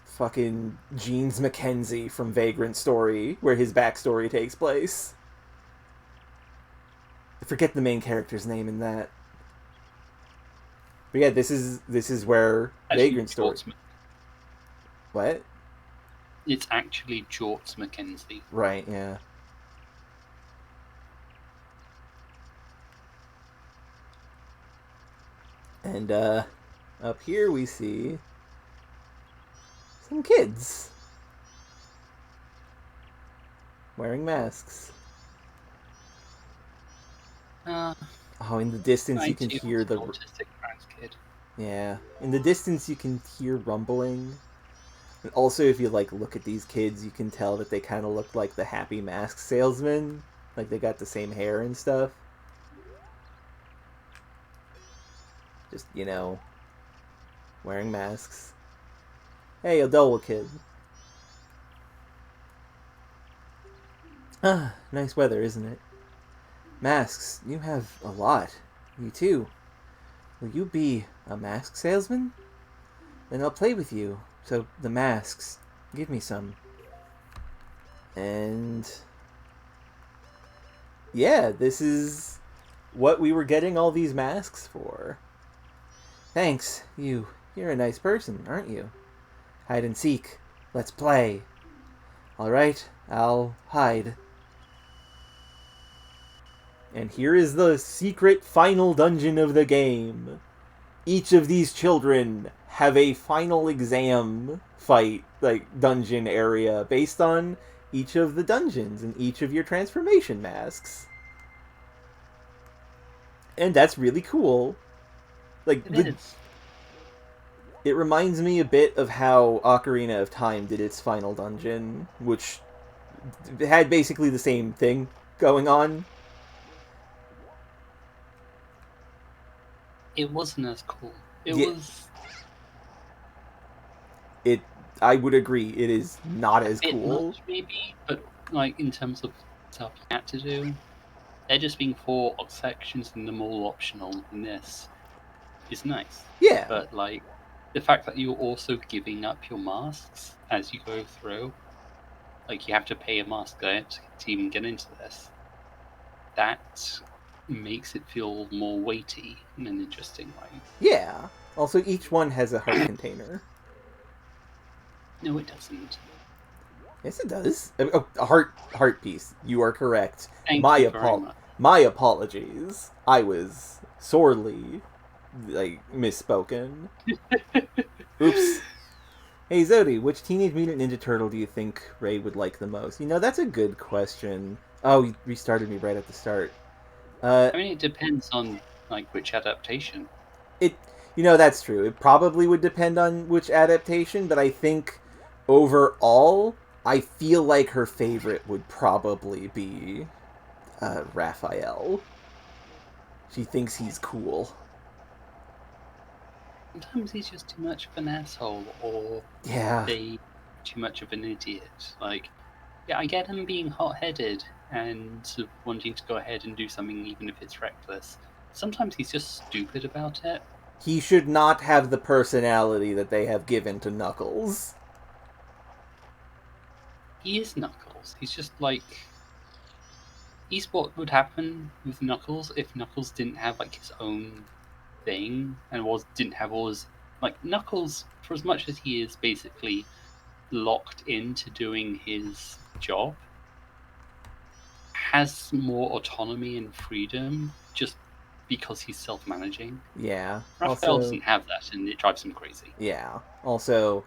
fucking Jeans Mackenzie from Vagrant Story, where his backstory takes place. I forget the main character's name in that. But yeah, this is where Vagrant Story... What? It's actually Jorts Mackenzie. Right, yeah. And, up here we see some kids wearing masks. Oh, in the distance you can hear the... autistic trans kid. Yeah. In the distance you can hear rumbling. And also, if you, like, look at these kids, you can tell that they kind of look like the Happy Mask salesman. Like, they got the same hair and stuff. Just, you know, wearing masks. Hey, Adola kid. Ah, nice weather, isn't it? Masks, you have a lot. You too. Will you be a mask salesman? Then I'll play with you. So, the masks. Give me some. And... yeah, this is what we were getting all these masks for. Thanks. You're a nice person, aren't you? Hide and seek. Let's play. Alright, I'll hide. And here is the secret final dungeon of the game. Each of these children have a final exam fight, like, dungeon area based on each of the dungeons and each of your transformation masks. And that's really cool. Like, it reminds me a bit of how Ocarina of Time did its final dungeon, which had basically the same thing going on. It wasn't as cool. I would agree, it is not as cool. Much, maybe, but, like, in terms of stuff you had to do, there just being 4 sections and them all optional in this is nice. Yeah. But, like, the fact that you're also giving up your masks as you go through, like you have to pay a mask to even get into this, that makes it feel more weighty in an interesting way. Yeah. Also, each one has a heart container. No, it doesn't. Yes, it does. Oh, a heart piece. You are correct. Thank you very much. My apologies. I was sorely misspoken. Oops. Hey Zodi, which Teenage Mutant Ninja Turtle do you think Ray would like the most? That's a good question. Oh, you restarted me right at the start. I mean, it depends on which adaptation. That's true. It probably would depend on which adaptation, but I think overall, I feel like her favorite would probably be Raphael. She thinks he's cool. Sometimes he's just too much of an asshole, or too much of an idiot. Yeah, I get him being hot-headed and sort of wanting to go ahead and do something even if it's reckless. Sometimes he's just stupid about it. He should not have the personality that they have given to Knuckles. He is Knuckles. He's just he's what would happen with Knuckles if Knuckles didn't have his own thing and didn't have all his Knuckles, for as much as he is basically locked into doing his job, has more autonomy and freedom just because he's self-managing. Yeah. Raphael doesn't have that, and it drives him crazy. Yeah. Also,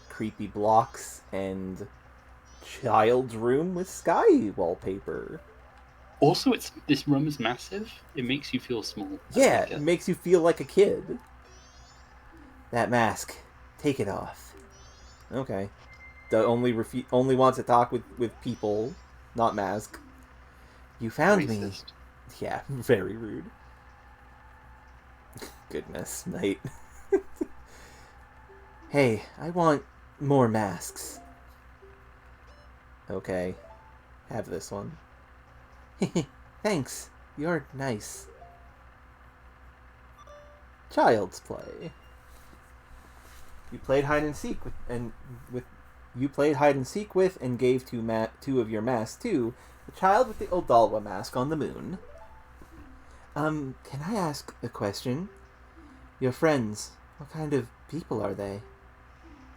creepy blocks and child's room with sky wallpaper. Also, this room is massive. It makes you feel small. Yeah, it makes you feel like a kid. That mask. Take it off. Okay. Only wants to talk with people, not mask. You found Racist. me. Yeah, very rude. Goodness, Knight. Hey, I want more masks. Okay. Have this one. Thanks. You're nice. Child's play. You played hide and seek with and gave two of your masks to the child with the Odalwa mask on the moon. Can I ask a question? Your friends, what kind of people are they?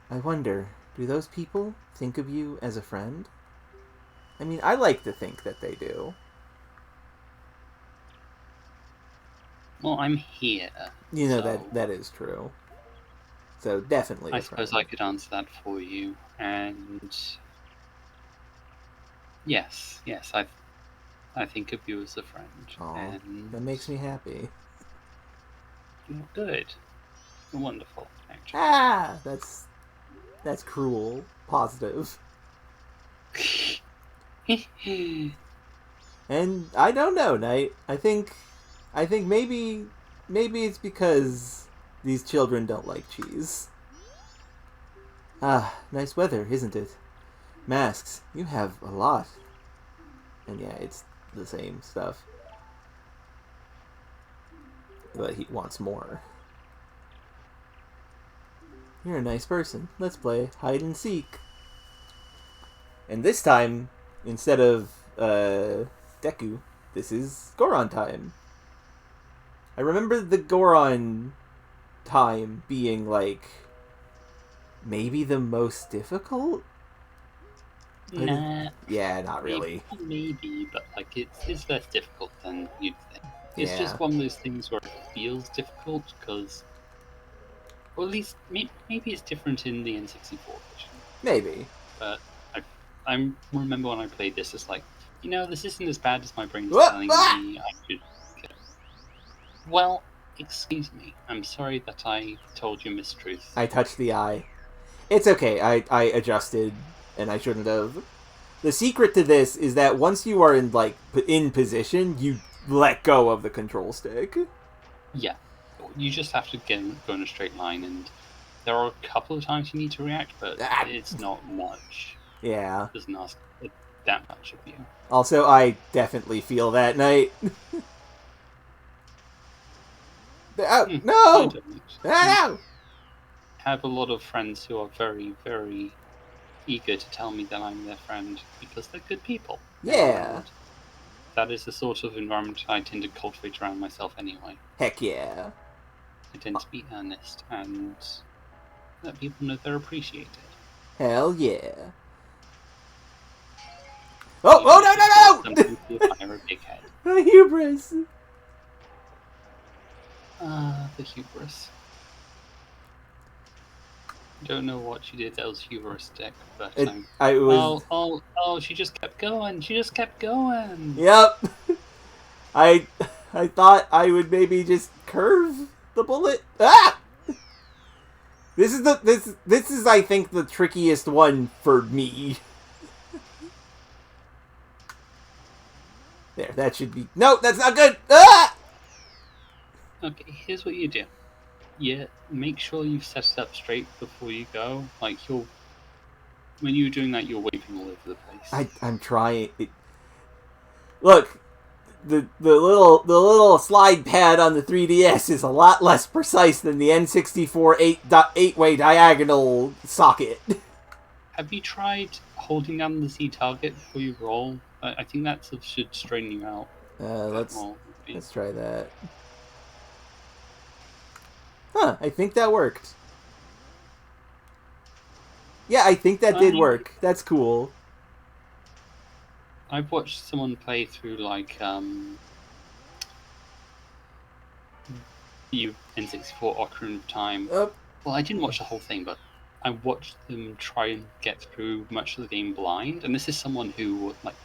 I wonder, do those people think of you as a friend? I mean, I like to think that they do. Well, I'm here. That is true. So definitely. I suppose I could answer that for you. And yes, I think of you as a friend. Aww, and that makes me happy. Good. Wonderful, actually. Ah, that's cruel. Positive. And I don't know, Knight. I think maybe it's because these children don't like cheese. Ah, nice weather, isn't it? Masks, you have a lot. And yeah, it's the same stuff. But he wants more. You're a nice person. Let's play hide and seek. And this time, instead of Deku, this is Goron time. I remember the Goron time being maybe the most difficult? Nah. Yeah, not really. Maybe, but it's less difficult than you'd think. It's just one of those things where it feels difficult because, or at least maybe it's different in the N64 version. Maybe. But I remember when I played this, it's this isn't as bad as my brain's telling me I should. Well, excuse me. I'm sorry that I told you mistruth. I touched the eye. It's okay. I adjusted, and I shouldn't have. The secret to this is that once you are in position, you let go of the control stick. Yeah. You just have to go in a straight line, and there are a couple of times you need to react, but it's not much. Yeah. It doesn't ask that much of you. Also, I definitely feel that, Knight. No! No! have a lot of friends who are very, very eager to tell me that I'm their friend because they're good people. Yeah. And that is the sort of environment I tend to cultivate around myself anyway. Heck yeah. I tend to be earnest and let people know they're appreciated. Hell yeah. Oh, no, no, no! Sometimes you hire a big head. The hubris. The hubris. Don't know what she did that was hubristic, but I was. oh, she just kept going. She just kept going. Yep. I thought I would maybe just curve the bullet. Ah! This is I think the trickiest one for me. There, that should be. No, that's not good. Ah! Okay, here's what you do. Yeah, make sure you've set it up straight before you go. Like when you're doing that, you're waving all over the place. I'm trying. Look, the little slide pad on the 3DS is a lot less precise than the N64 8-way diagonal socket. Have you tried holding down the Z target before you roll? I think that should straighten you out. Let's try that. Huh, I think that worked. Yeah, I think that did work. That's cool. I've watched someone play through like the N64 Ocarina of Time. Well, I didn't watch the whole thing, but I watched them try and get through much of the game blind, and this is someone who, like,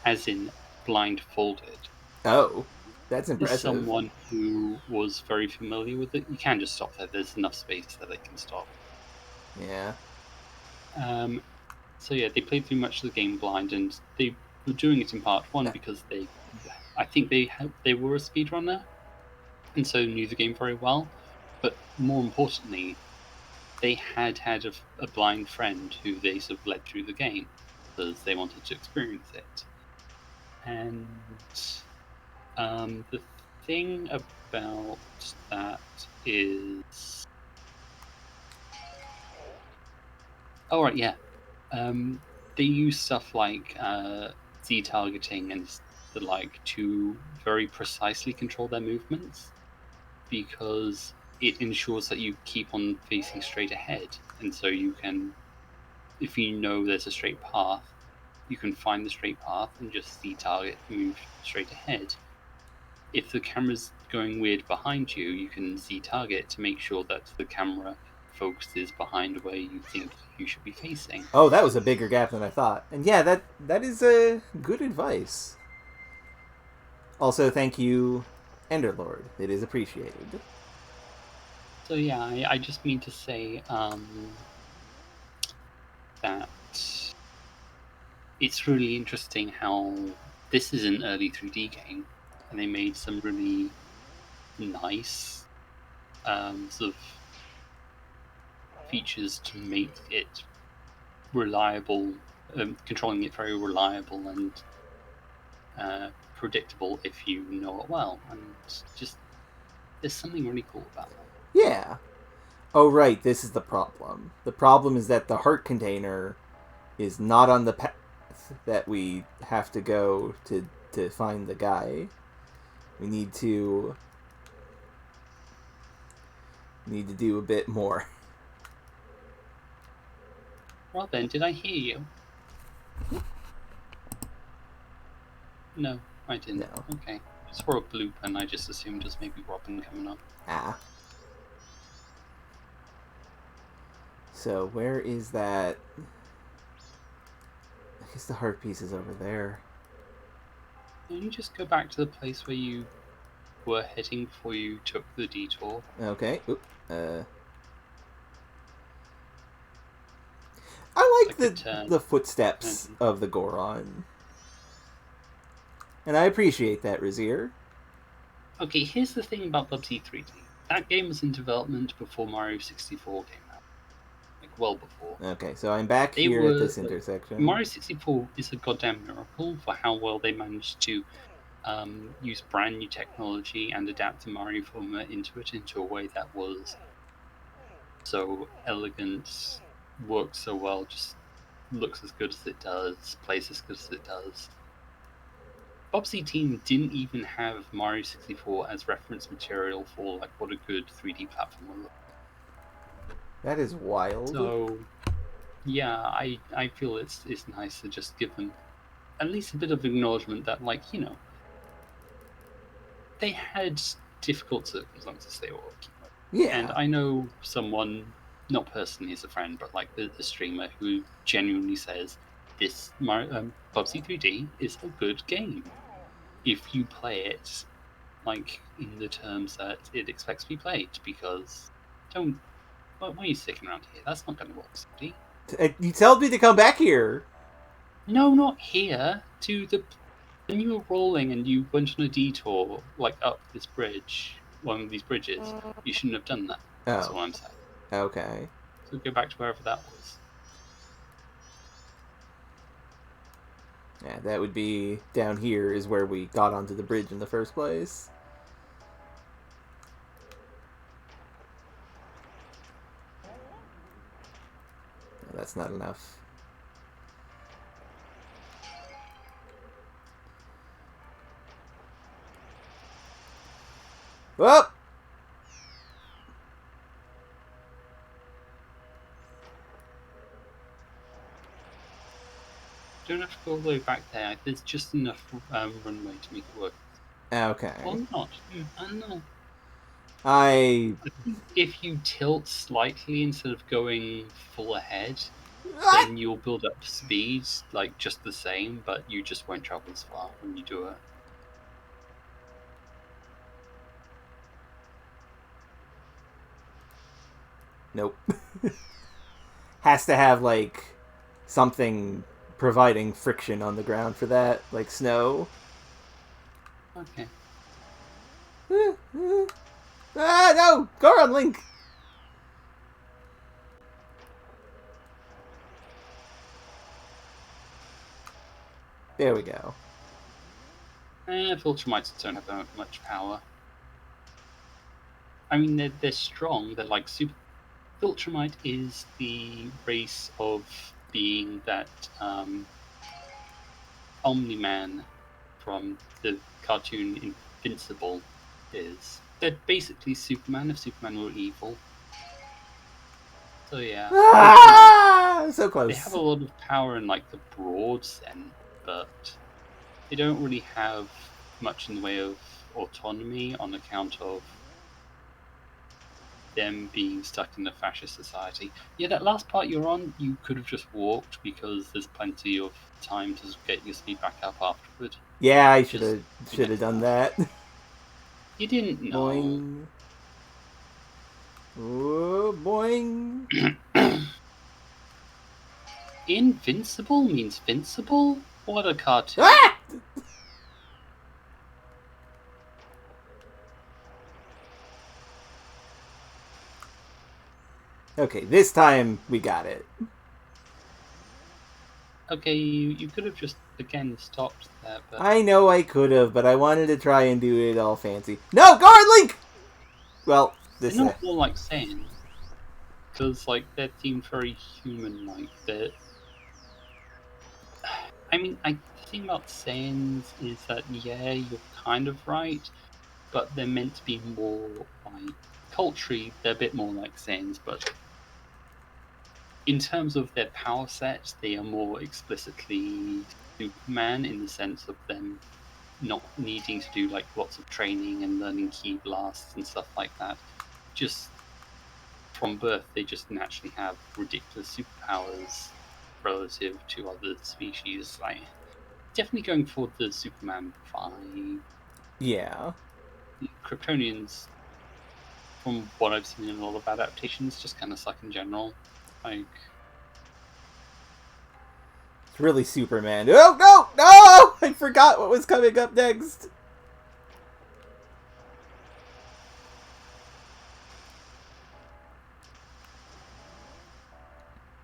as in blindfolded. Oh, that's impressive. This is someone who was very familiar with it. You can just stop there. There's enough space that they can stop. Yeah. So yeah, they played through much of the game blind, and they were doing it in part one because I think they were a speedrunner, and so knew the game very well. But more importantly, they had a blind friend who they sort of led through the game because they wanted to experience it. And the thing about that is, oh right, yeah, they use stuff like Z targeting and the like to very precisely control their movements because it ensures that you keep on facing straight ahead, and so you can, if you know there's a straight path, you can find the straight path and just Z target, move straight ahead. If the camera's going weird behind you, you can Z target to make sure that the camera focuses behind where you think you should be facing. Oh, that was a bigger gap than I thought. And yeah, that is good advice. Also, thank you, Enderlord. It is appreciated. So yeah, I just mean to say that it's really interesting how this is an early 3D game, and they made some really nice sort of features to make it reliable, controlling it very reliable and predictable if you know it well. And just there's something really cool about that. Yeah. Oh, right, this is the problem. The problem is that the heart container is not on the path that we have to go to find the guy. We need to do a bit more. Robin, did I hear you? No, I didn't. No. Okay. I saw a bloop and I just assumed it was maybe Robin coming up. Ah. So, where is that? I guess the heart piece is over there. Can you just go back to the place where you were heading before you took the detour? Okay. Oop. I like the footsteps of the Goron. And I appreciate that, Razir. Okay, here's the thing about Bubsy 3D. That game was in development before Mario 64 came out. Like, well before. Okay, so I'm back here at this intersection. Mario 64 is a goddamn miracle for how well they managed to use brand new technology and adapt the Mario formula into a way that was so elegant, works so well, just looks as good as it does, plays as good as it does. Bobsy Team didn't even have Mario 64 as reference material for like what a good 3D platform would look. That is wild. So yeah, I feel it's nice to just give them at least a bit of acknowledgement that, like, you know, they had difficult circumstances they were working with. Yeah. And I know someone, not personally as a friend, but like the streamer who genuinely says this Bubsy 3D is a good game if you play it like in the terms that it expects to be played. Because don't, why are you sticking around here? That's not going to work, Zodi. You told me to come back here. No, not here. To the when you were rolling and you went on a detour like up this bridge, one of these bridges, you shouldn't have done that. That's Oh, all I'm saying. okay. So go back to wherever that was. Yeah, that would be down here is where we got onto the bridge in the first place. No, that's not enough. Whoop! Don't have to go all the way back there. There's just enough runway to make it work. Okay. Or not. I don't know. I If you tilt slightly instead of going full ahead, Ah! then you'll build up speed like just the same, but you just won't travel as far when you do it. Nope. Has to have like something providing friction on the ground for that, like snow. Okay. Ah, no! Goron Link! There we go. Viltrumites don't have that much power. I mean, they're strong. They're like super. Viltrumite is the race of being that Omni-Man from the cartoon Invincible is. They're basically Superman if Superman were evil. So yeah, Ah! So close. they have a lot of power in like the broad sense, but they don't really have much in the way of autonomy on account of them being stuck in a fascist society. Yeah, that last part you're on, you could have just walked because there's plenty of time to get your speed back up afterward. Yeah, I Just should have done that. You didn't know. Boing. Oh, boing. Invincible means vincible? What a cartoon. Ah! Okay, this time we got it. Okay, you could have just, again, stopped there, but... I know I could have, but I wanted to try and do it all fancy. No, Goron Link! Well, this They're not more like Saiyans. Because, like, they're themed very human-like. They're... I mean, the thing about Saiyans is that, yeah, you're kind of right, but they're meant to be more, like... Culturally, they're a bit more like Saiyans, but... In terms of their power set, they are more explicitly Superman in the sense of them not needing to do like lots of training and learning ki blasts and stuff like that. Just from birth, they just naturally have ridiculous superpowers relative to other species. Like definitely going for the Superman vibe. Yeah. Kryptonians, from what I've seen in a lot of adaptations, just kind of suck in general. Like It's really Superman. Oh, no! No! I forgot what was coming up next.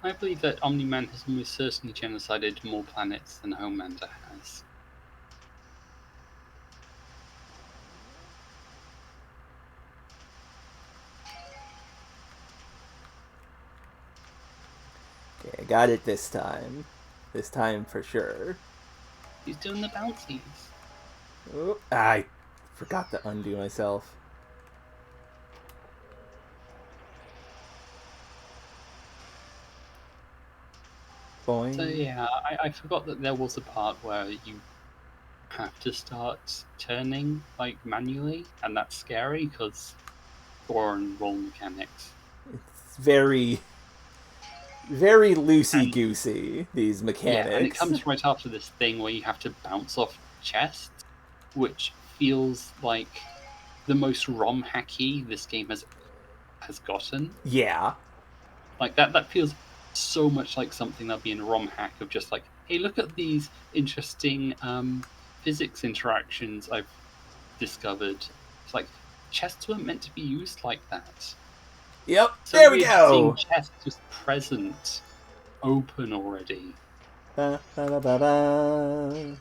I believe that Omni-Man has almost certainly genocided more planets than Homelander has. Okay, I got it this time. This time for sure. He's doing the bouncies. Oh, I forgot to undo myself. Boing. So yeah, I forgot that there was a part where you have to start turning like manually, and that's scary because foreign roll mechanics. It's very, very loosey And goosey, these yeah, and it mechanics. comes right after this thing where you have to bounce off chests, which feels like the most ROM hacky this game has gotten. Yeah. Like that feels so much like something that'd be in a ROM hack of just like, hey, look at these interesting physics interactions I've discovered. It's like chests weren't meant to be used like that. Yep. So There we weird seeing go. chests just present, open already. Ba, ba, ba, ba, ba.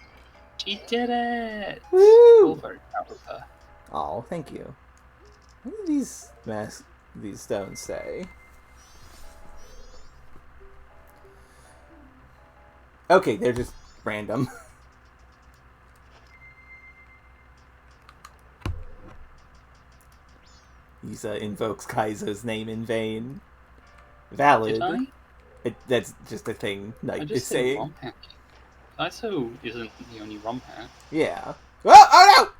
She did it! We're all Woo! very proud of her. Oh, thank you. What do these stones say? Okay, they're just random. He invokes Kaizo's name in vain. Did Valid. I? That's just a thing I Knight is just said saying. ROM hacking. ISO isn't the only ROM hack. Yeah. Oh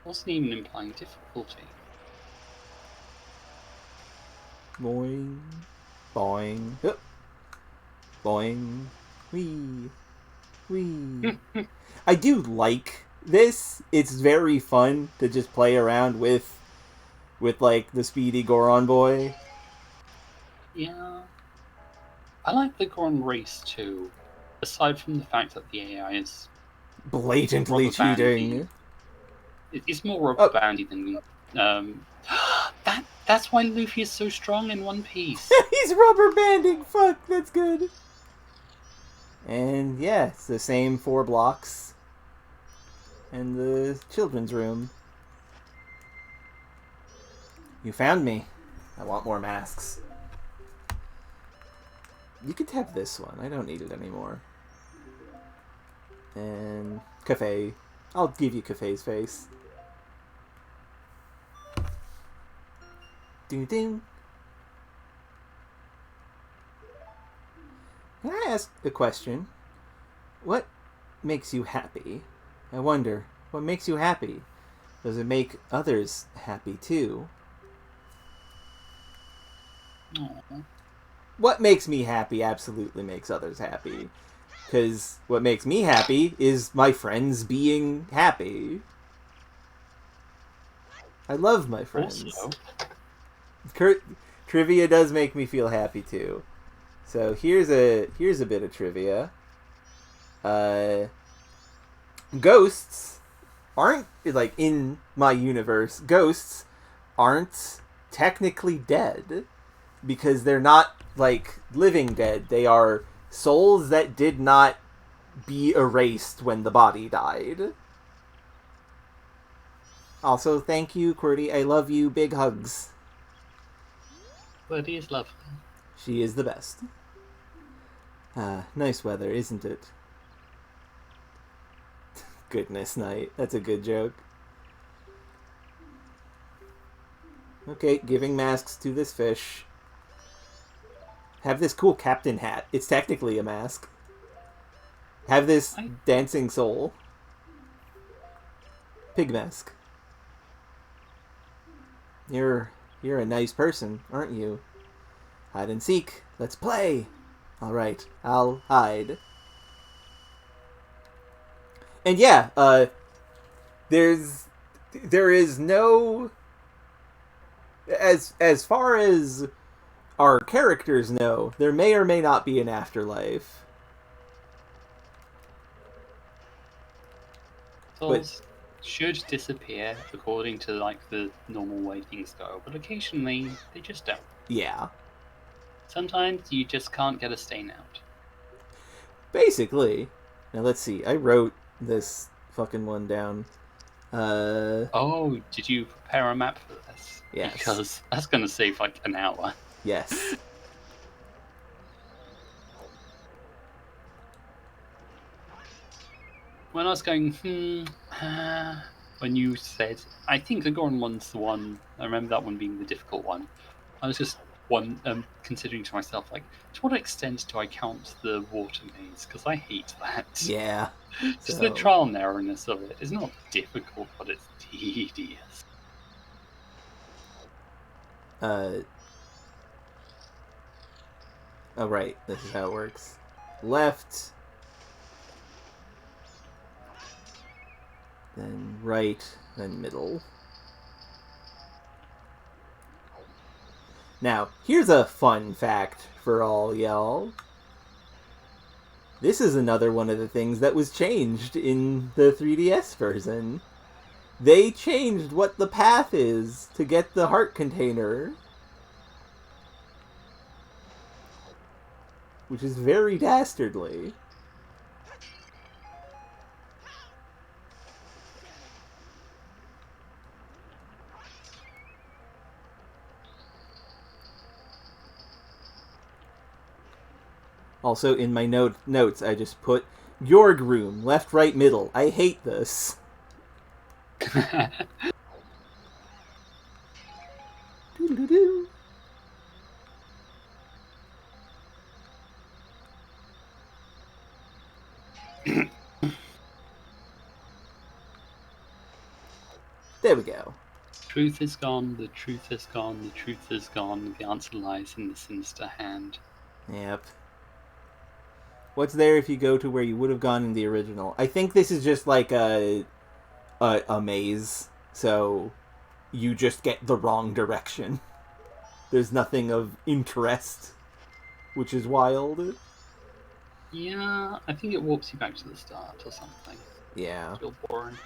Wasn't even implying difficulty. no! Boing. Boing. Hup. Boing. Wee. Wee. I do like this. It's very fun to just play around with like the speedy Goron boy. Yeah. I like the Goron race too, aside from the fact that the AI is Blatantly rubber bandy. cheating. It's more rubber Oh, bandy than that's why Luffy is so strong in One Piece. he's rubber banding. Fuck, that's good. And yeah, it's the same 4 blocks. And the children's room. You found me. I want more masks. You could have this one. I don't need it anymore. And Cafe. I'll give you Cafe's face. Ding ding. Can I ask a question? What makes you happy? I wonder, what makes you happy? Does it make others happy too? Aww. What makes me happy absolutely makes others happy. Because what makes me happy is my friends being happy. I love my friends. Also, Trivia does make me feel happy too. So here's a bit of trivia. Ghosts aren't, like, in my universe. Ghosts aren't technically dead because they're not like living dead. They are souls that did not be erased when the body died. Also, thank you, QWERTY. I love you. Big hugs. Birdie is lovely. She is the best. Nice weather, isn't it? Goodness night. That's a good joke. Okay, giving masks to this fish. Have this cool captain hat. It's technically a mask. Have this dancing soul. Pig mask. You're a nice person, aren't you? Hide and seek. Let's play. All right, I'll hide. And yeah, there is no, as far as our characters know, there may or may not be an afterlife. Souls should disappear according to like the normal way things go, but occasionally they just don't. Yeah. Sometimes you just can't get a stain out. Basically. Now let's see. I wrote this fucking one down. Oh, did you prepare a map for this? Yes. Because that's going to save like an hour. Yes. when I was going, when you said, I think the Goron one's the one, I remember that one being the difficult one. I was just considering to myself, like, to what extent do I count the water maze? Because I hate that. Yeah. Just the trial and errorness of it. It's not difficult, but it's tedious. Oh, right. This is how it works. Left. Then right. Then middle. Now, here's a fun fact for all y'all. This is another one of the things that was changed in the 3DS version. They changed what the path is to get the heart container. Which is very dastardly. Also, in my notes, I just put Yorg room, left, right, middle. I hate this. Doo-doo-doo. There we go. Truth is gone, the truth is gone, the truth is gone, the answer lies in the sinister hand. Yep. What's there if you go to where you would have gone in the original? I think this is just like a maze, so you just get the wrong direction. There's nothing of interest, which is wild. Yeah, I think it warps you back to the start or something. Yeah. It's real boring.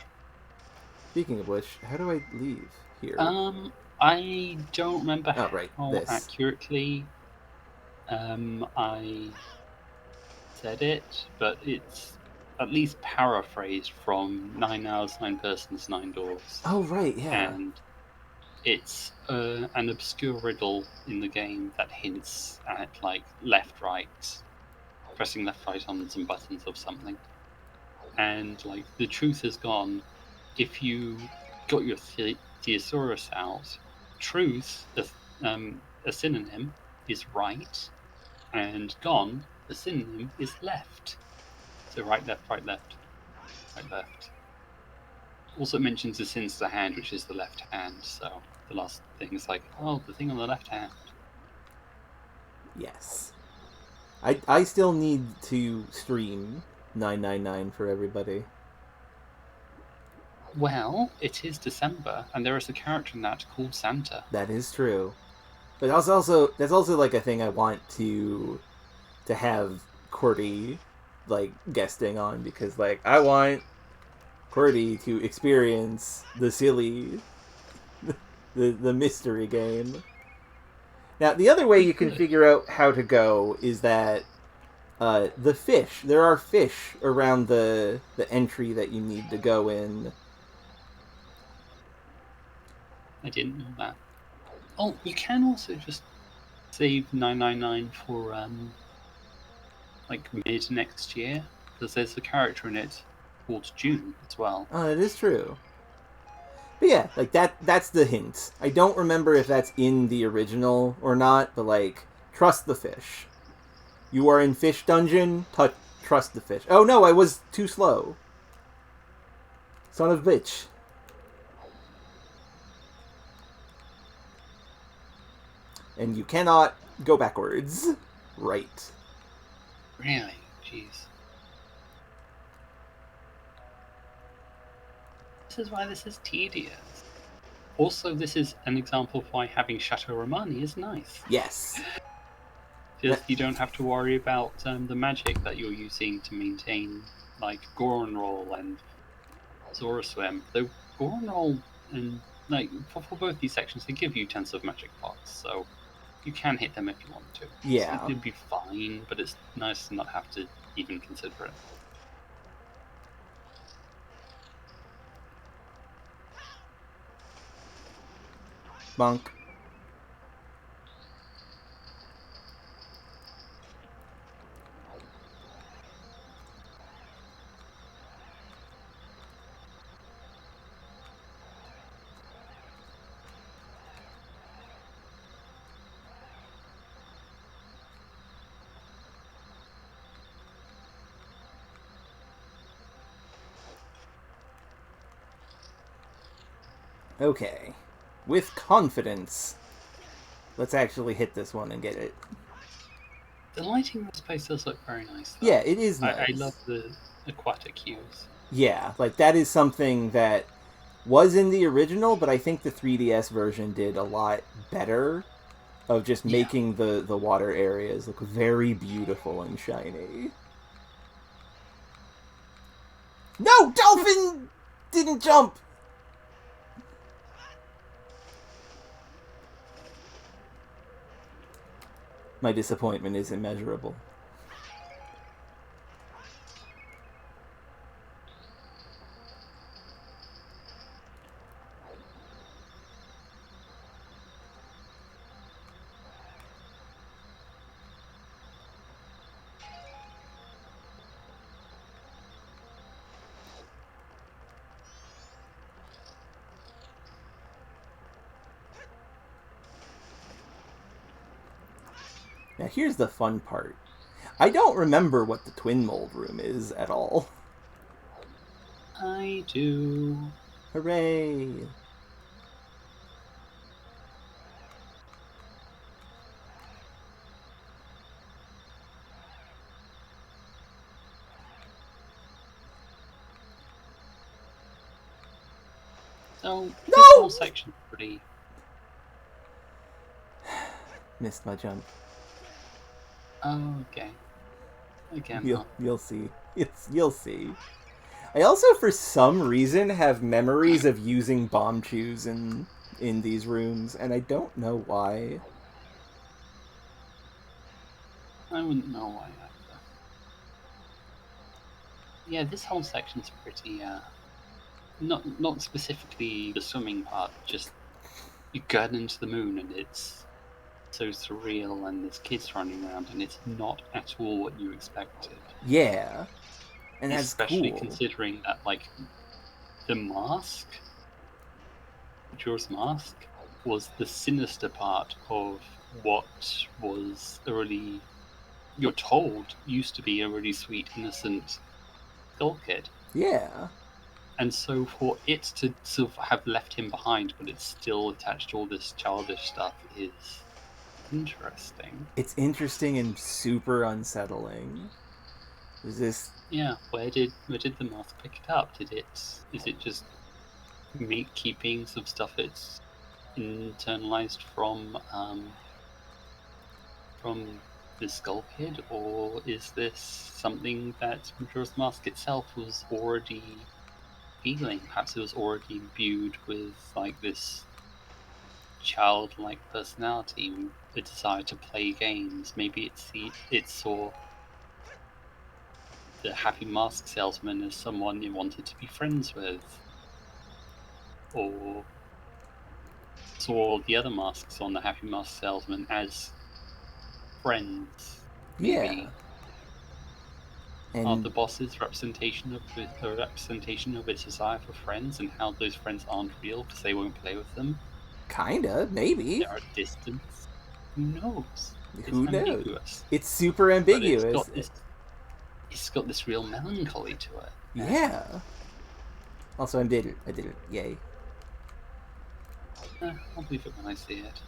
Speaking of which, how do I leave here? I don't remember Oh, right, how this. accurately I said it, but it's at least paraphrased from 9 Hours, 9 Persons, 9 Doors. Oh, right, yeah. And it's an obscure riddle in the game that hints at, like, left, right, pressing left, right on some buttons or something. And, like, the truth is gone. If you got your thesaurus out, truth, a synonym, is right, and gone, the synonym is left. So right, left, right, left, right, left. Also, it mentions the sinister hand, which is the left hand. So the last thing is like, oh, the thing on the left hand. Yes. I still need to stream 999 for everybody. Well, it is December, and there is a character in that called Santa. That is true. But that's also like a thing I want to have Cordy like guesting on, because like I want Cordy to experience the silly the mystery game. Now, the other way you can figure out how to go is that the fish. There are fish around the entry that you need to go in. I didn't know that. Oh, you can also just save 999 for like mid next year, because there's a character in it called June as well. Oh, it is true. But yeah, like that's the hint. I don't remember if that's in the original or not, but like, trust the fish. You are in fish dungeon, trust the fish. Oh no, I was too slow. Son of a bitch. And you cannot go backwards. Right. Really? Jeez. This is why this is tedious. Also, this is an example of why having Chateau Romani is nice. Yes. Because you don't have to worry about the magic that you're using to maintain, like, Goron Roll and Zora Swim. Though Goron Roll and, like, for both these sections, they give you tons of magic pots, so you can hit them if you want to. Yeah. So it'd be fine, but it's nice to not have to even consider it. Monk. Okay. With confidence. Let's actually hit this one and get it. The lighting in this place does look very nice, though. Yeah, it is I love nice. the aquatic hues. Yeah, like that is something that was in the original, but I think the 3DS version did a lot better of just Yeah. making the water areas look very beautiful and shiny. No, dolphin didn't jump. My disappointment is immeasurable. Now here's the fun part. I don't remember what the twin mold room is at all. I do. Hooray! So, this whole No! section's pretty... Missed my jump. Oh, okay. Again, You'll huh? you'll see. You'll see. I also, for some reason, have memories of using bomb chews in these rooms, and I don't know why. I wouldn't know why either. Yeah, this whole section's pretty, not specifically the swimming part, just you get into the moon and it's so surreal and there's kids running around and it's not at all what you expected. Yeah, and that's Especially cool. considering that, like, the mask, Majora's Mask, was the sinister part of what was a really, you're told, used to be a really sweet, innocent Skull Kid. Yeah, And so for it to sort of have left him behind, but it's still attached to all this childish stuff, is interesting. it's interesting and super unsettling. Is this? Yeah, where did the mask pick it up? Is it just me keeping some stuff it's internalized from the Skull Kid, or is this something that Majora's Mask itself was already feeling? Perhaps it was already imbued with like this childlike personality, a desire to play games. Maybe it saw the Happy Mask salesman as someone it wanted to be friends with, or saw the other masks on the Happy Mask salesman as friends. Yeah, Maybe are and the bosses a representation of its desire for friends and how those friends aren't real because they won't play with them. kinda, maybe. There are distance. Who knows? It's Who knows? ambiguous, It's super but it's ambiguous. got this. It's got this real melancholy to it. Yeah. Also, I did it. I did it. Yay. I'll believe it when I see it.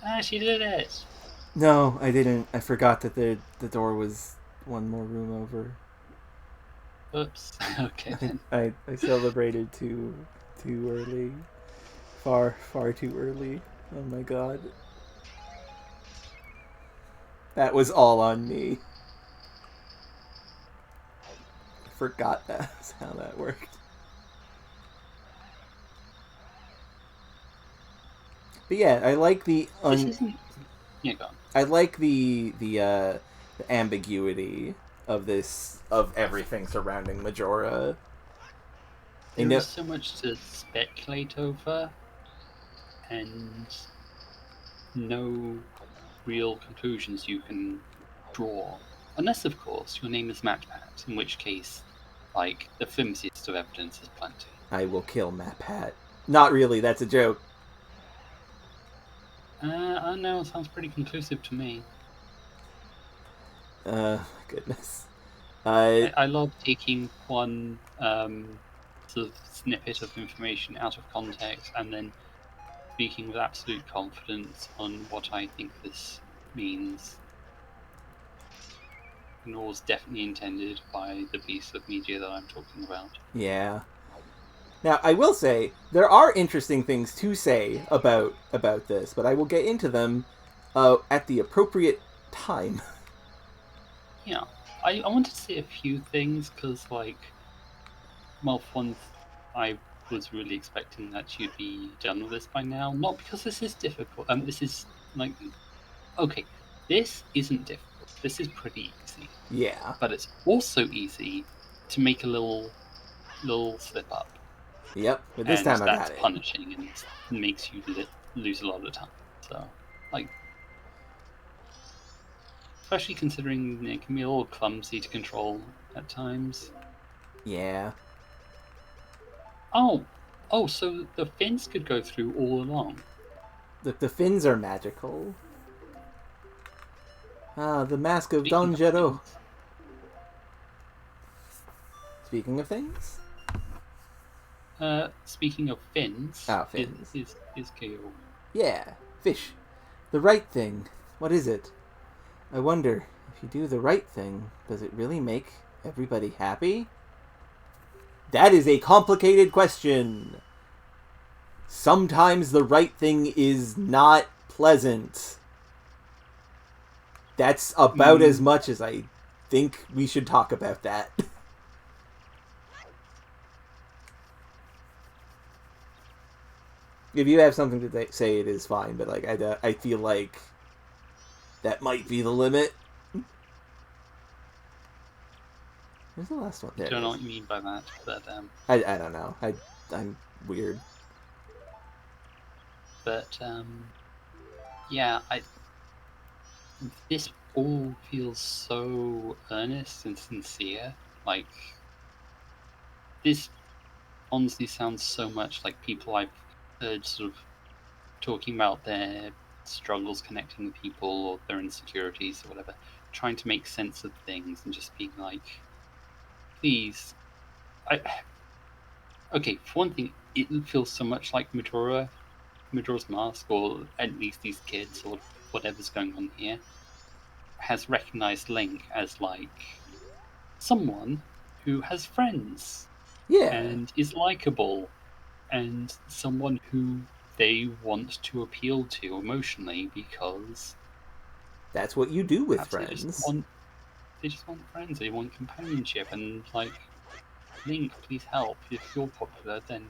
Ah, she did it! No, I didn't. I forgot that the door was one more room over. Oops. Okay then. I celebrated too early. Far too early. Oh my god. That was all on me. I forgot that's how that worked. But yeah, I like This isn't. Yeah, go on. I like the ambiguity of this of everything surrounding Majora. There is so much to speculate over, and no real conclusions you can draw. Unless, of course, your name is MatPat, in which case, like, the flimsiest of evidence is plenty. I will kill MatPat. Not really. That's a joke. I don't know, it sounds pretty conclusive to me. Goodness. I love taking one sort of snippet of information out of context and then speaking with absolute confidence on what I think this means. And was definitely intended by the piece of media that I'm talking about. Yeah. Now, I will say there are interesting things to say about this, but I will get into them at the appropriate time. Yeah, I wanted to say a few things because, like, well, for one, I was really expecting that you'd be done with this by now. Not because this is difficult. This is like, okay, this isn't difficult. This is pretty easy, Yeah. but it's also easy to make a little slip up, Yep. But this and time I that's got it. punishing and makes you lose a lot of time. So, like, especially considering it can be a little clumsy to control at times. Yeah. Oh, so the fins could go through all along. The fins are magical. Ah, the Mask of Speaking Don of Jero. fins, Speaking of things? speaking of fins, Ah, fins. is KO. Yeah. Fish. The right thing. What is it? I wonder, if you do the right thing, does it really make everybody happy? That is a complicated question. Sometimes the right thing is not pleasant. That's about as much as I think we should talk about that. If you have something to say, it is fine, but like I feel like that might be the limit. Where's the last one? I There it don't know is. what you mean by that, but I don't know. I'm weird. but yeah, I this all feels so earnest and sincere. Like, this honestly sounds so much like people I've heard sort of talking about their struggles connecting with people or their insecurities or whatever, trying to make sense of things and just being like, please, I. Okay, for one thing, it feels so much like Majora's Mask, or at least these kids, or whatever's going on here, has recognized Link as like someone who has friends Yeah, and is likable and someone who they want to appeal to emotionally because that's what you do with perhaps friends. they just want friends, they want companionship, and like, Link, please help. If you're popular, then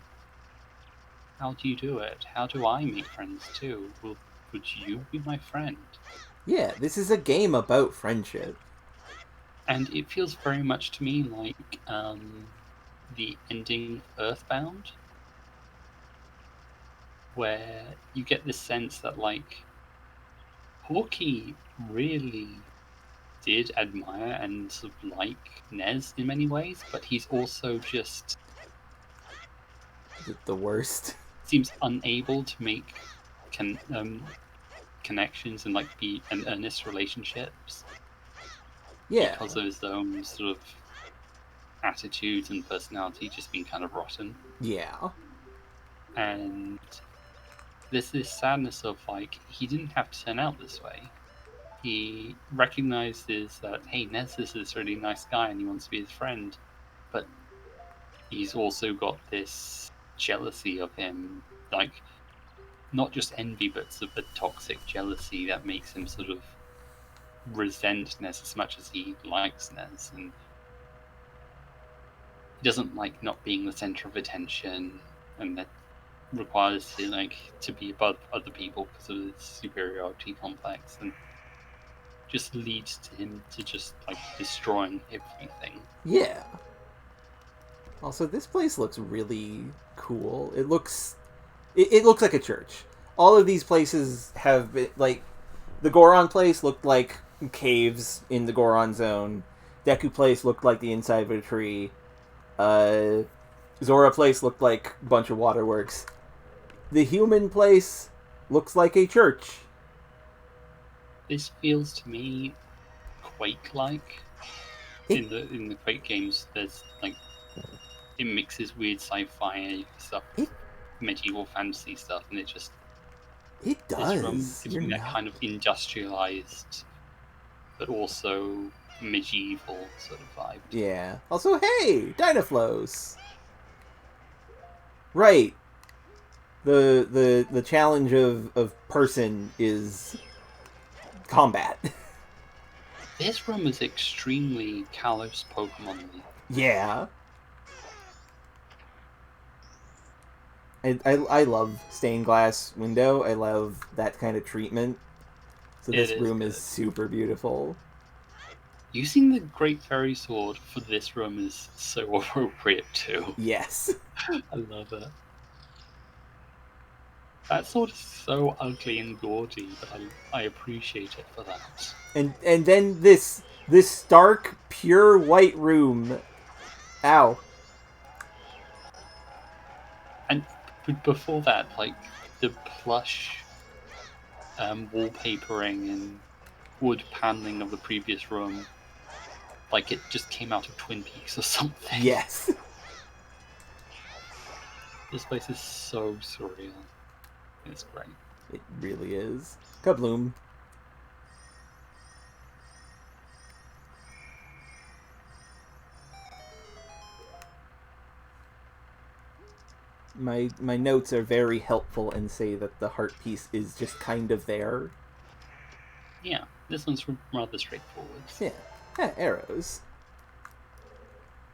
how do you do it? How do I make friends too? Would you be my friend? Yeah, this is a game about friendship. And it feels very much to me like the ending Earthbound, where you get this sense that like Porky really did admire and sort of like Nez in many ways, but he's also just The worst. seems unable to make con- um, connections and like be in earnest relationships Yeah, because of his own sort of attitudes and personality just being kind of rotten. yeah, And there's this sadness of like, he didn't have to turn out this way. He recognizes that, hey, Nez is this really nice guy and he wants to be his friend, but he's also got this jealousy of him, like, not just envy, but sort of a toxic jealousy that makes him sort of resent Nez as much as he likes Nez, and he doesn't like not being the center of attention, and that requires him like to be above other people because of his superiority complex, and just leads to him to just like destroying everything. yeah. Also, this place looks really cool. It looks like a church. All of these places have been, like, the Goron place looked like caves in the Goron zone. Deku place looked like the inside of a tree. Uh, Zora place looked like a bunch of waterworks. The human place looks like a church. This feels to me Quake like. It In the Quake games, there's like it mixes weird sci-fi stuff, It medieval fantasy stuff, and it just this room does. gives You're me that not. kind of industrialized, but also medieval sort of vibe. Yeah. Also, hey, Dynaflows. Right. The challenge of person is combat. This room is extremely Kalos Pokemon-y. Yeah. I love stained glass window. I love that kind of treatment. So It this is room is good. super beautiful. Using the Great Fairy Sword for this room is so appropriate too. Yes. I love it. That sword is so ugly and gaudy, but I appreciate it for that. And then this stark pure white room. Ow. And before that, like the plush wallpapering and wood paneling of the previous room, like it just came out of Twin Peaks or something. Yes. This place is so surreal. It's great. It really is. Kabloom. My notes are very helpful and say that the heart piece is just kind of there. Yeah, this one's rather straightforward. Yeah. Arrows.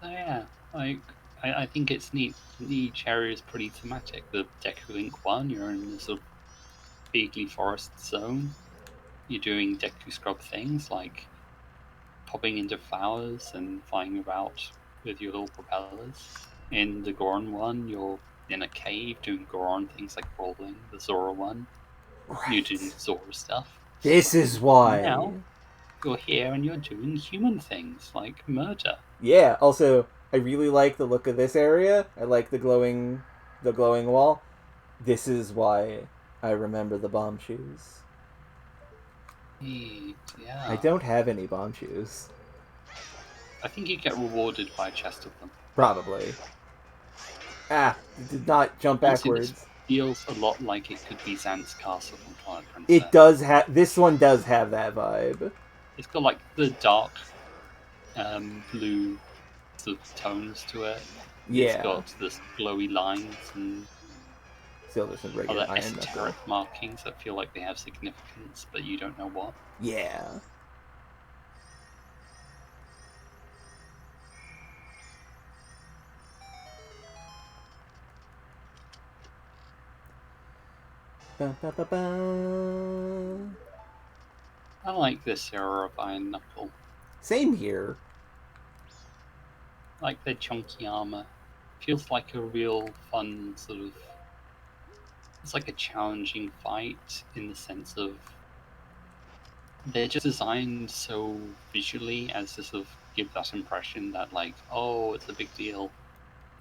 So yeah, like I think it's neat. Each area is pretty thematic. The Deku Link one, you're in this sort of vaguely forest zone. You're doing Deku Scrub things like popping into flowers and flying about with your little propellers. In the Goron one, you're in a cave doing Goron things like rolling. The Zora one, you're doing Right. Zora stuff. This is why. Now you're here and you're doing human things like murder. Yeah, also I really like the look of this area. I like the glowing wall. This is why I remember the bomb shoes. Yeah. I don't have any bomb shoes. I think you get rewarded by a chest of them. Probably. Ah, did not jump Honestly, backwards. this feels a lot like it could be Zant's castle from Twilight Princess. It does have. This one does have that vibe. It's got like the dark blue sort of tones to it. Yeah. It's got this glowy lines and Still, there's some regular other iron esoteric knuckle. markings that feel like they have significance, but you don't know what. Yeah. Ba, ba, ba, ba. I like this era of Iron Knuckle. Same here. I like their chunky armor. Feels like a real fun sort of. It's like a challenging fight in the sense of they're just designed so visually as to sort of give that impression that like, oh, it's a big deal.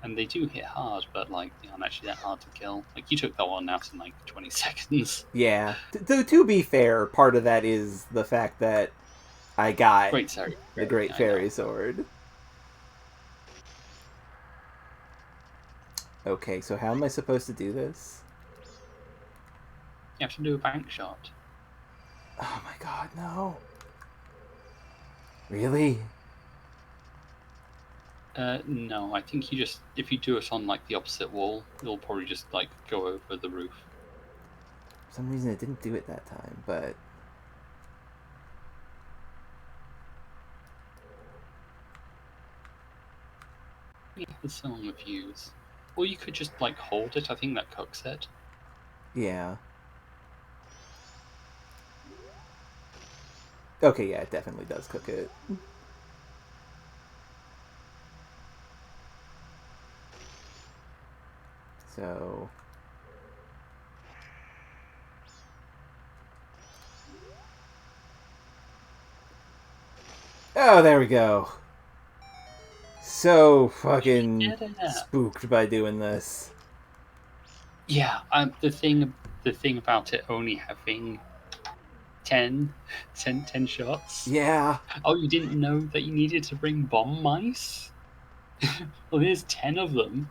And they do hit hard, but like they aren't actually that hard to kill. Like you took that one out in like 20 seconds. Yeah. To be fair, part of that is the fact that I got Great Fairy. the Great Fairy Sword. Okay, so how am I supposed to do this? You have to do a bank shot. Oh my god, no. Really? No, I think you just if you do it on like the opposite wall, it'll probably just like go over the roof. For some reason it didn't do it that time, but Yeah, there's some views. Or you could just like hold it. I think that cooks it. yeah. Okay, yeah, it definitely does cook it. So oh, there we go. So fucking spooked by doing this. Yeah, the thing about it only having 10 shots. Yeah. Oh, you didn't know that you needed to bring bomb mice? Well, there's 10 of them.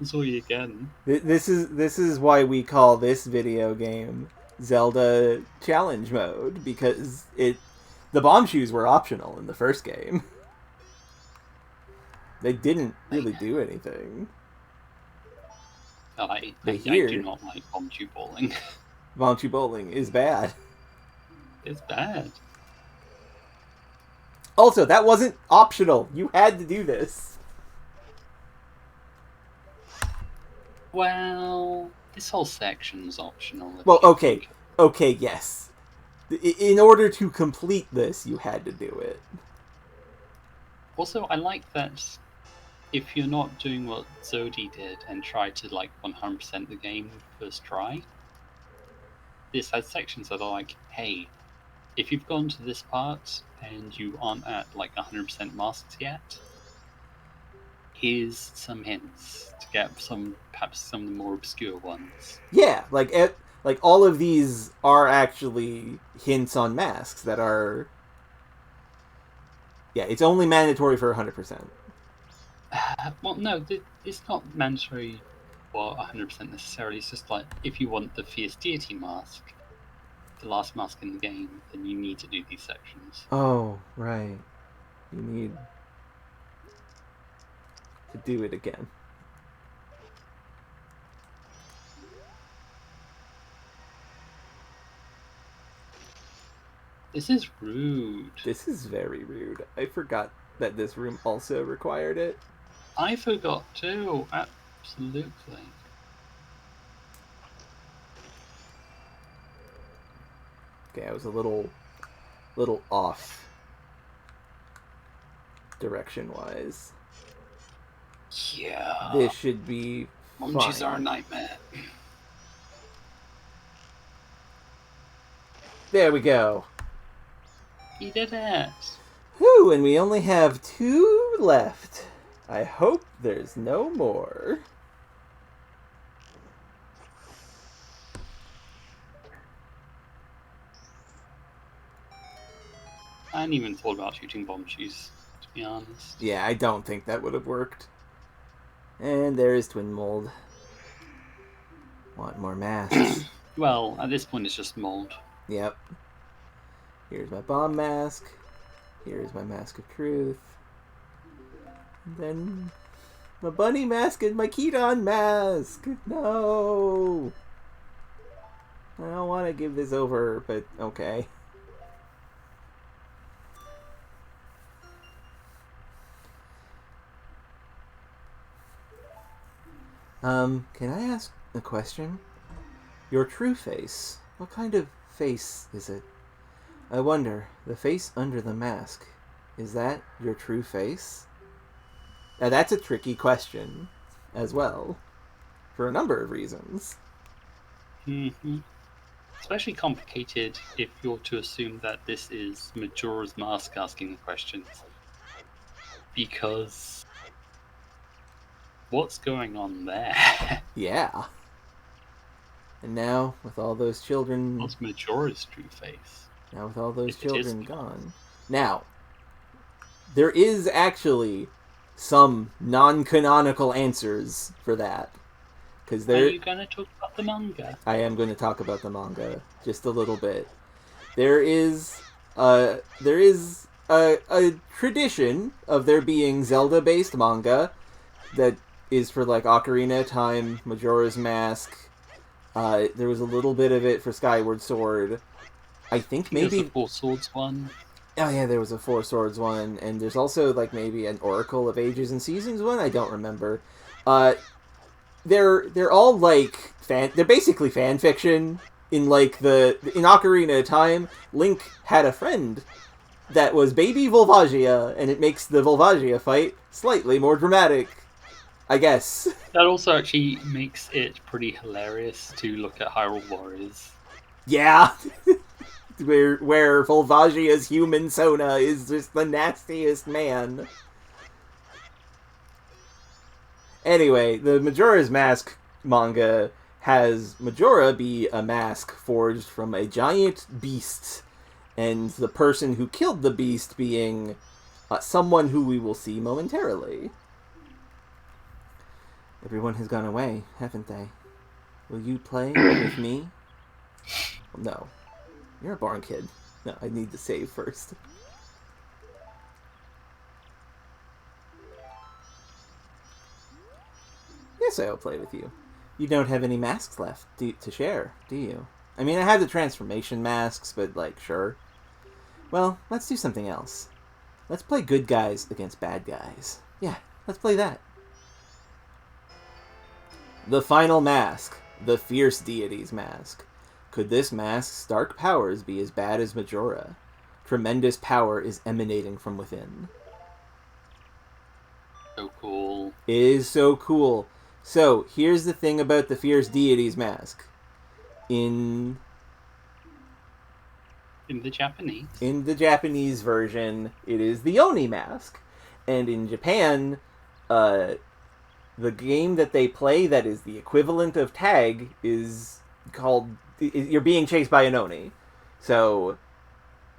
Zodi again. This is why we call this video game Zelda Challenge Mode, because the bomb shoes were optional in the first game. They didn't really do anything. I But do here, not like bomb tube bowling. bomb shoe bowling is bad. It's bad. Also, that wasn't optional. You had to do this. Well, this whole section's optional. Well, okay, yes. In order to complete this, you had to do it. Also, I like that if you're not doing what Zodi did and try to like 100% the game first try, this has sections that are like, hey, if you've gone to this part and you aren't at like 100% masks yet, here's some hints to get perhaps some of the more obscure ones. Yeah, like all of these are actually hints on masks that are. Yeah, it's only mandatory for 100%. Well, no, it's not mandatory for 100% necessarily. It's just like if you want the Fierce Deity mask, the last mask in the game, then you need to do these sections. Oh, right. You need to do it again. This is rude. This is very rude. I forgot that this room also required it. I forgot too. Absolutely. Okay, I was a little off direction-wise. Yeah. This should be Munchies fine. are a nightmare. There we go. He did it. Whew, and we only have 2 left. I hope there's no more. I hadn't even thought about shooting bomb shoes, to be honest. Yeah, I don't think that would have worked. And there is Twin Mold. Want more masks. Well, at this point it's just mold. Yep. Here's my bomb mask. Here's my mask of truth. And then my bunny mask and my Keaton mask. No. I don't want to give this over, but okay. Can I ask a question? Your true face. What kind of face is it? I wonder, the face under the mask, is that your true face? Now that's a tricky question, as well, for a number of reasons. Mm-hmm. Especially complicated if you're to assume that this is Majora's Mask asking the questions. Because what's going on there? Yeah. And now, with all those children... What's Majora's true face? Now, with all those children gone... Now, there is actually some non-canonical answers for that. Because Are you going to talk about the manga? I am going to talk about the manga just a little bit. There is a tradition of there being Zelda-based manga that is for like Ocarina of Time, Majora's Mask. There was a little bit of it for Skyward Sword. I think maybe there's a Four Swords one. Oh yeah, there was a Four Swords one, and there's also like maybe an Oracle of Ages and Seasons one. I don't remember. They're all like they're basically fan fiction. In like in Ocarina of Time, Link had a friend that was baby Volvagia, and it makes the Volvagia fight slightly more dramatic, I guess. That also actually makes it pretty hilarious to look at Hyrule Warriors. Yeah. where Volvagia's human Sona is just the nastiest man. Anyway, the Majora's Mask manga has Majora be a mask forged from a giant beast, and the person who killed the beast being someone who we will see momentarily. Everyone has gone away, haven't they? Will you play with me? Well, no. You're a barn kid. No, I need to save first. Yes, I will play with you. You don't have any masks left to share, do you? I mean, I have the transformation masks, but, like, sure. Well, let's do something else. Let's play good guys against bad guys. Yeah, let's play that. The final mask. The Fierce Deity's mask. Could this mask's dark powers be as bad as Majora? Tremendous power is emanating from within. So cool. It is so cool. So, here's the thing about the Fierce Deity's mask. In the Japanese version, it is the Oni mask. And in Japan, the game that they play that is the equivalent of tag is called... You're being chased by an Oni. So,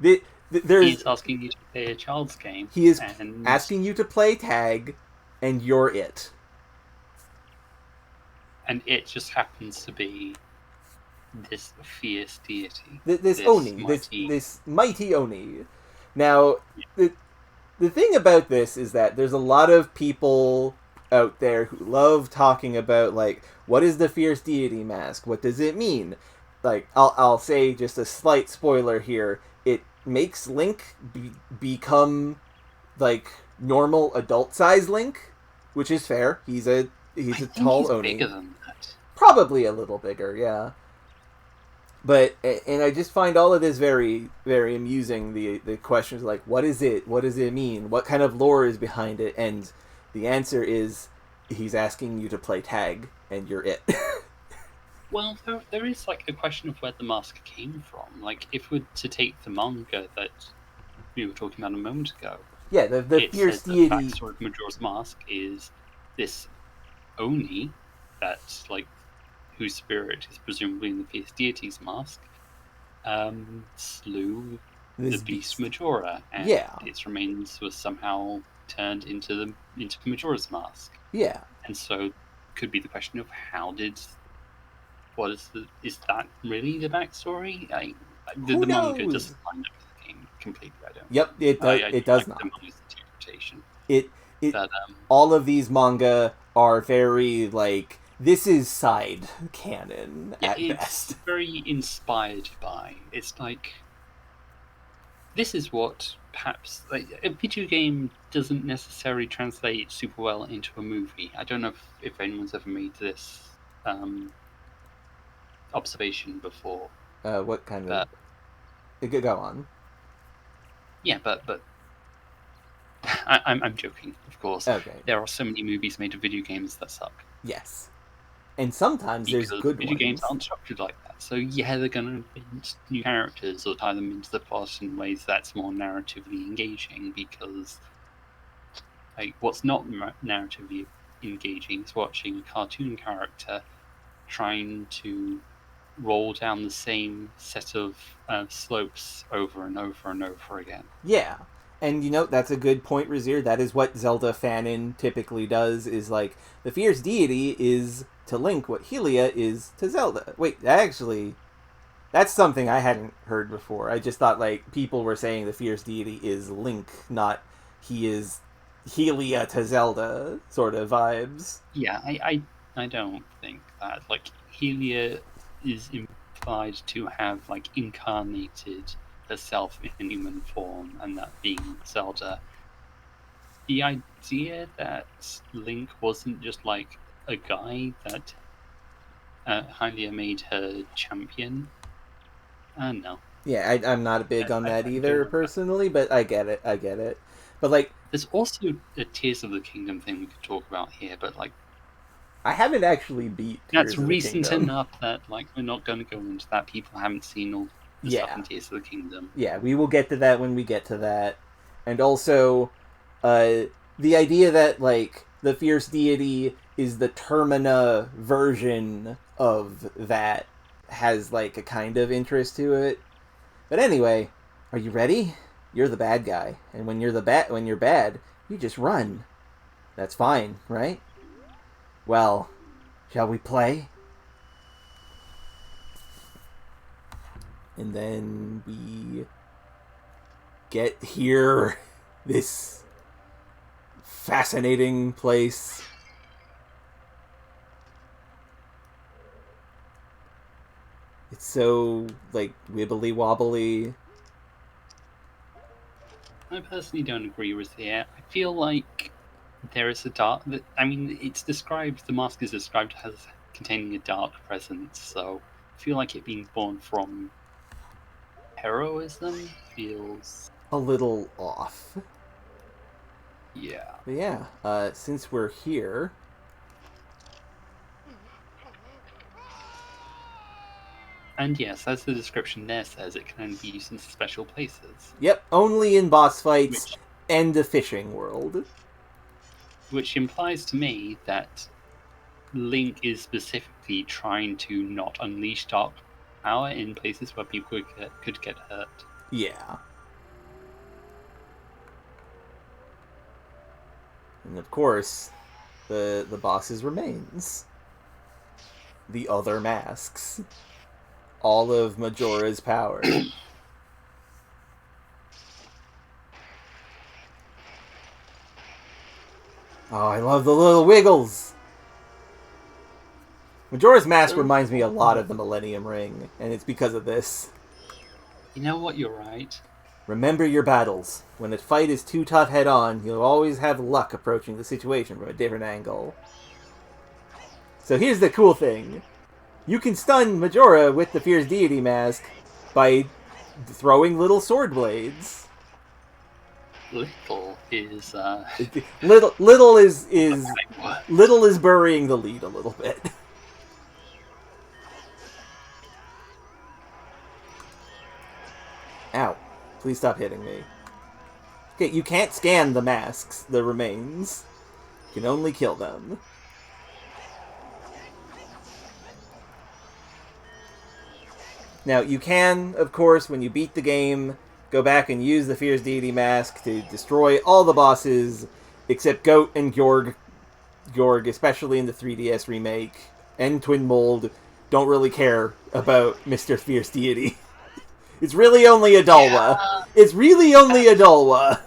there's... He's asking you to play a child's game. He is asking you to play tag, and you're it. And it just happens to be this fierce deity. This Oni. This mighty Oni. Now, the thing about this is that there's a lot of people out there who love talking about, like, what is the Fierce Deity mask? What does it mean? Like, I'll say just a slight spoiler here. It makes Link become, like, normal adult-size Link, which is fair. He's a tall Oni. Bigger than that. Probably a little bigger, yeah. But, and I just find all of this very, very amusing. The questions like, what is it? What does it mean? What kind of lore is behind it? And the answer is, he's asking you to play tag, and you're it. Well, there is, like, a question of where the mask came from. Like, if we're to take the manga that we were talking about a moment ago. Yeah, the Fierce Deity... The backstory of Majora's Mask is this Oni that's, like, whose spirit is presumably in the Fierce Deity's mask, slew the beast Majora, and its remains was somehow turned into Majora's mask. Yeah. And so, could be the question of is that really the backstory? The manga doesn't line up with the game completely. I don't. Yep, it does not. The manga's interpretation. But, all of these manga are very, like, this is side canon at best. It's very inspired by. It's like, this is what perhaps, like, a video game doesn't necessarily translate super well into a movie. I don't know if anyone's ever made this observation before. What kind of... Go on. Yeah, but I'm joking, of course. Okay. There are so many movies made of video games that suck. Yes. And sometimes there's good video games aren't structured like that. So yeah, they're going to invent new characters or tie them into the plot in ways that's more narratively engaging, because, like, what's not narratively engaging is watching a cartoon character trying to roll down the same set of slopes over and over and over again. Yeah. And, that's a good point, Razir. That is what Zelda fanon typically does, is, like, the Fierce Deity is to Link what Hylia is to Zelda. Wait, that's something I hadn't heard before. I just thought, like, people were saying the Fierce Deity is Link, not he is Hylia to Zelda sort of vibes. Yeah, I don't think that. Like, Hylia is implied to have, like, incarnated herself in human form, and that being Zelda. The idea that Link wasn't just, like, a guy that Hylia made her champion, no. Yeah, I'm not big on that either, personally, but I get it. But, like... There's also a Tears of the Kingdom thing we could talk about here, but, like... I haven't actually beat Tears That's of the recent Kingdom. enough that, like, we're not going to go into that. People haven't seen all the stuff in Tears of the Kingdom. Yeah, we will get to that when we get to that. And also, the idea that, like, the Fierce Deity is the Termina version of that has, like, a kind of interest to it. But anyway, are you ready? You're the bad guy, and when you're bad, you just run. That's fine, right? Well, shall we play? And then we get here, this fascinating place. It's so, like, wibbly wobbly. I personally don't agree with it. I feel like there is a dark. I mean, it's described. The mask is described as containing a dark presence. So I feel like it being born from heroism feels A little off. yeah. But yeah, since we're here, And yes, as the description there says, it can only be used in special places. yep, only in boss fights Which and the fishing world. which implies to me that Link is specifically trying to not unleash dark power in places where people could get hurt. Yeah. And of course, the boss's remains. The other masks. All of Majora's power. Oh, I love the little wiggles! Majora's Mask reminds me a lot of the Millennium Ring, and it's because of this. You know what? You're right. Remember your battles. When a fight is too tough head-on, you'll always have luck approaching the situation from a different angle. So here's the cool thing. You can stun Majora with the Fierce Deity Mask by throwing little sword blades. Little is Little is burying the lead a little bit. Ow. Please stop hitting me. Okay, you can't scan the masks, the remains. You can only kill them. Now, you can, of course, when you beat the game, go back and use the Fierce Deity Mask to destroy all the bosses, except Goat and Gyorg, especially in the 3DS remake, and Twin Mold, don't really care about Mr. Fierce Deity. It's really only Adalwa. Yeah. It's really only Adalwa.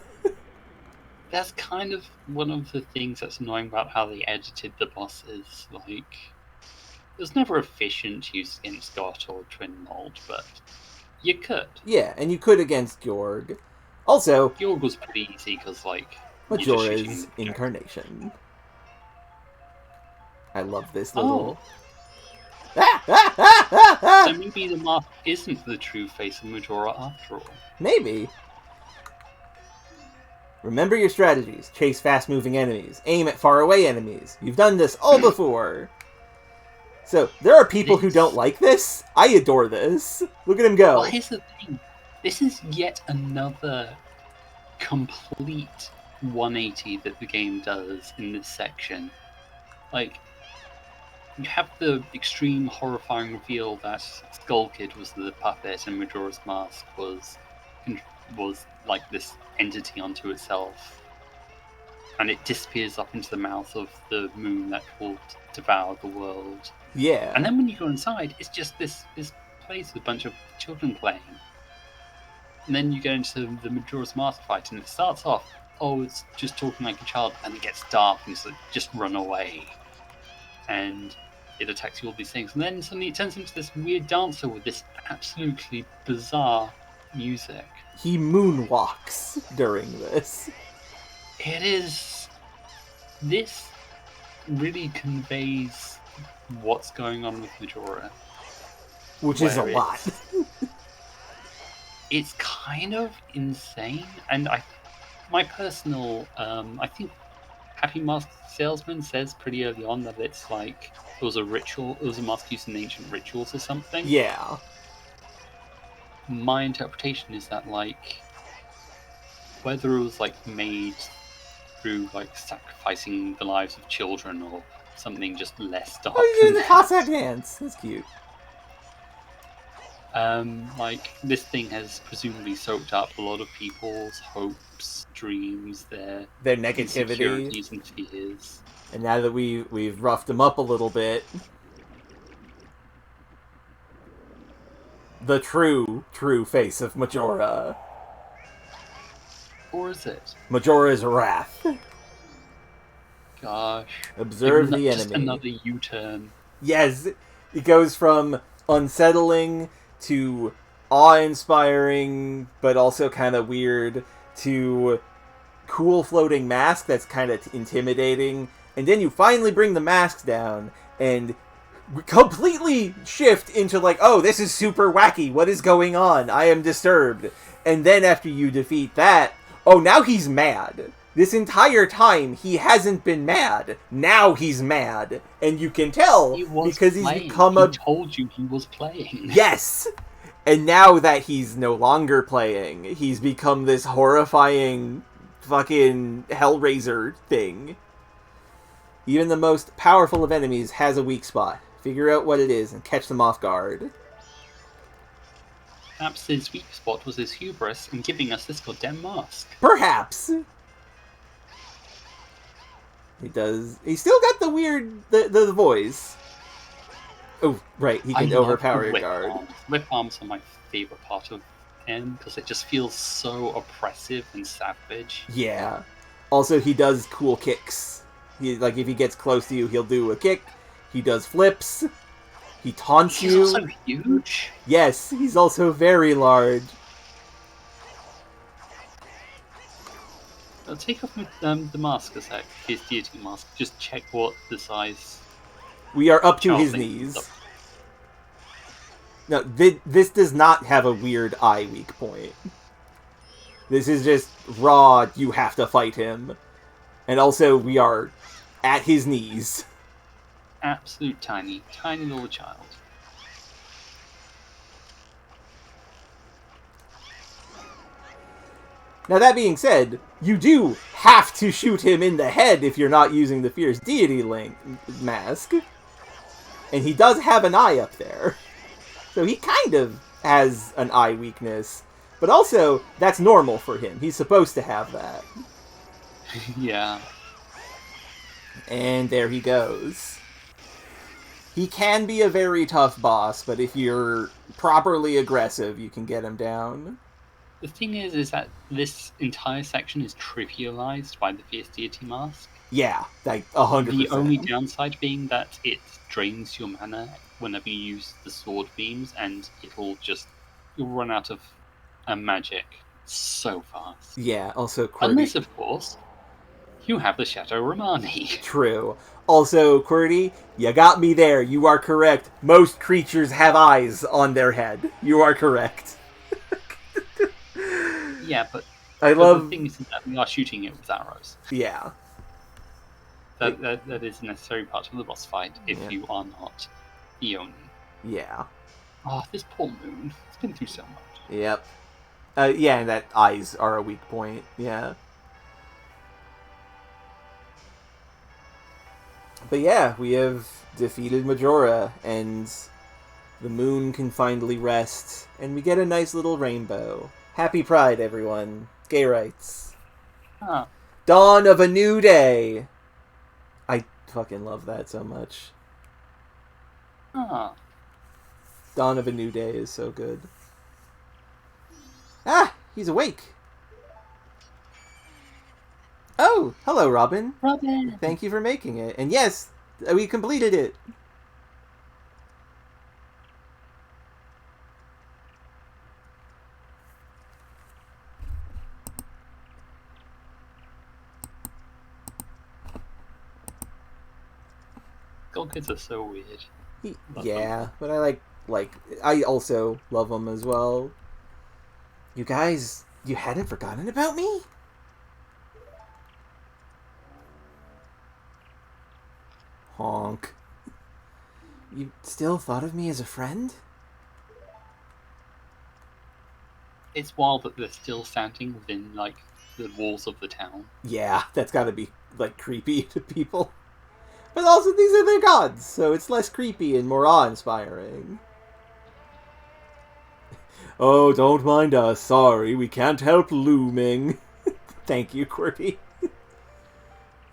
That's kind of one of the things that's annoying about how they edited the bosses. Like, it was never efficient used against Got or Twin Mold, but you could. Yeah, and you could against Gyorg. Also, Gyorg was pretty easy because, like, Majora's Incarnation. I love this little... So maybe the mask isn't the true face of Majora after all. Maybe. Remember your strategies. Chase fast-moving enemies. Aim at far-away enemies. You've done this all before. So, there are people who don't like this. I adore this. Look at him go. Well, here's the thing. This is yet another complete 180 that the game does in this section. Like, you have the extreme horrifying reveal that Skull Kid was the puppet and Majora's Mask was like this entity unto itself. And it disappears up into the mouth of the moon that will devour the world. Yeah. And then when you go inside, it's just this place with a bunch of children playing. And then you go into the Majora's Mask fight, and it starts off, oh, it's just talking like a child, and it gets dark, and it's like, just run away. And it attacks you all these things. And then suddenly it turns into this weird dancer with this absolutely bizarre music. He moonwalks during this. It is... This really conveys what's going on with Majora. Which is a lot. It's kind of insane, and my personal, I think Happy Mask Salesman says pretty early on that it's like it was a ritual, it was a mask used in ancient rituals or something. Yeah. My interpretation is that, like, whether it was like made through like sacrificing the lives of children or something just less dark. Oh, you did the Cossack dance. That's cute. Like, this thing has presumably soaked up a lot of people's hopes, dreams, their negativity. insecurities and fears. And now that we've roughed him up a little bit, the true face of Majora. Or is it? Majora's Wrath. Gosh. Observe the just enemy. another U-turn. Yes, it goes from unsettling to awe-inspiring, but also kind of weird, to cool floating mask that's kind of intimidating, and then you finally bring the masks down and completely shift into like, oh, this is super wacky, what is going on, I am disturbed. And then after you defeat that, oh, now he's mad. This entire time, he hasn't been mad. Now he's mad. And you can tell because he's become He told you he was playing. Yes! And now that he's no longer playing, he's become this horrifying fucking Hellraiser thing. Even the most powerful of enemies has a weak spot. Figure out what it is and catch them off guard. Perhaps his weak spot was his hubris in giving us this goddamn mask. Perhaps! He does. He's still got the weird, the voice. Oh, right. He can overpower your guard. Whip arms are my favorite part of him because it just feels so oppressive and savage. Yeah. Also, he does cool kicks. Like if he gets close to you, he'll do a kick. He does flips. He taunts you. He's also huge. Yes, he's also very large. I'll take off the mask a sec, his deity mask. Just check what the size. We are up to his knees. No, this does not have a weird eye weak point. This is just raw, you have to fight him. And also, we are at his knees. Absolute tiny little child. Now that being said, you do have to shoot him in the head if you're not using the Fierce Deity mask. And he does have an eye up there. So he kind of has an eye weakness. But also, that's normal for him. He's supposed to have that. Yeah. And there he goes. He can be a very tough boss, but if you're properly aggressive, you can get him down. The thing is that this entire section is trivialized by the Fierce Deity mask. Yeah, like 100%. The only downside being that it drains your mana whenever you use the sword beams, and you'll run out of magic so fast. Yeah, also QWERTY. Unless, of course, you have the Shadow Romani. True. Also, QWERTY, you got me there. You are correct. Most creatures have eyes on their head. You are correct. Yeah, but the thing is that we are shooting it with arrows. Yeah. That is a necessary part of the boss fight if you are not Ioni. Yeah. Oh, this poor moon. It's been through so much. Yep. Yeah, and that eyes are a weak point. Yeah. But yeah, we have defeated Majora, and the moon can finally rest, and we get a nice little rainbow. Happy Pride, everyone. Gay rights. Huh. Dawn of a new day. I fucking love that so much. Huh. Dawn of a new day is so good. Ah, he's awake. Oh, hello, Robin. Robin. Thank you for making it. And yes, we completed it. Gold kids are so weird. Yeah, but I I also love them as well. You guys, you hadn't forgotten about me? Honk. You still thought of me as a friend? It's wild that they're still standing within, like, the walls of the town. Yeah, that's gotta be, like, creepy to people. But also, these are their gods, so it's less creepy and more awe-inspiring. Oh, don't mind us. Sorry, we can't help looming. Thank you, Quirky.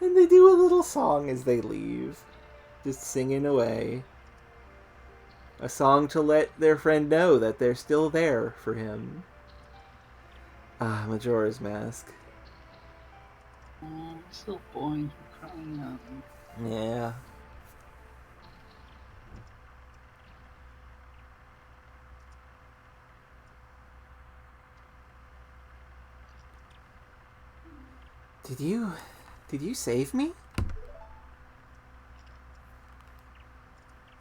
And they do a little song as they leave. Just singing away. A song to let their friend know that they're still there for him. Ah, Majora's Mask. Oh, this little boy crying out. Yeah. Did you save me? I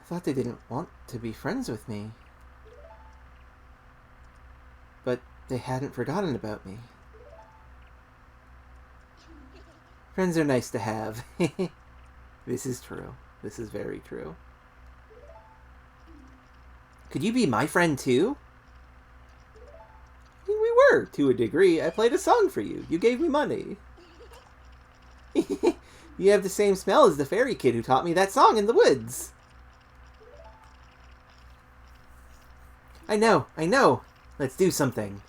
thought they didn't want to be friends with me. But they hadn't forgotten about me. Friends are nice to have. This is true. This is very true. Could you be my friend too? I mean, we were, to a degree. I played a song for you. You gave me money. You have the same smell as the fairy kid who taught me that song in the woods. I know. Let's do something.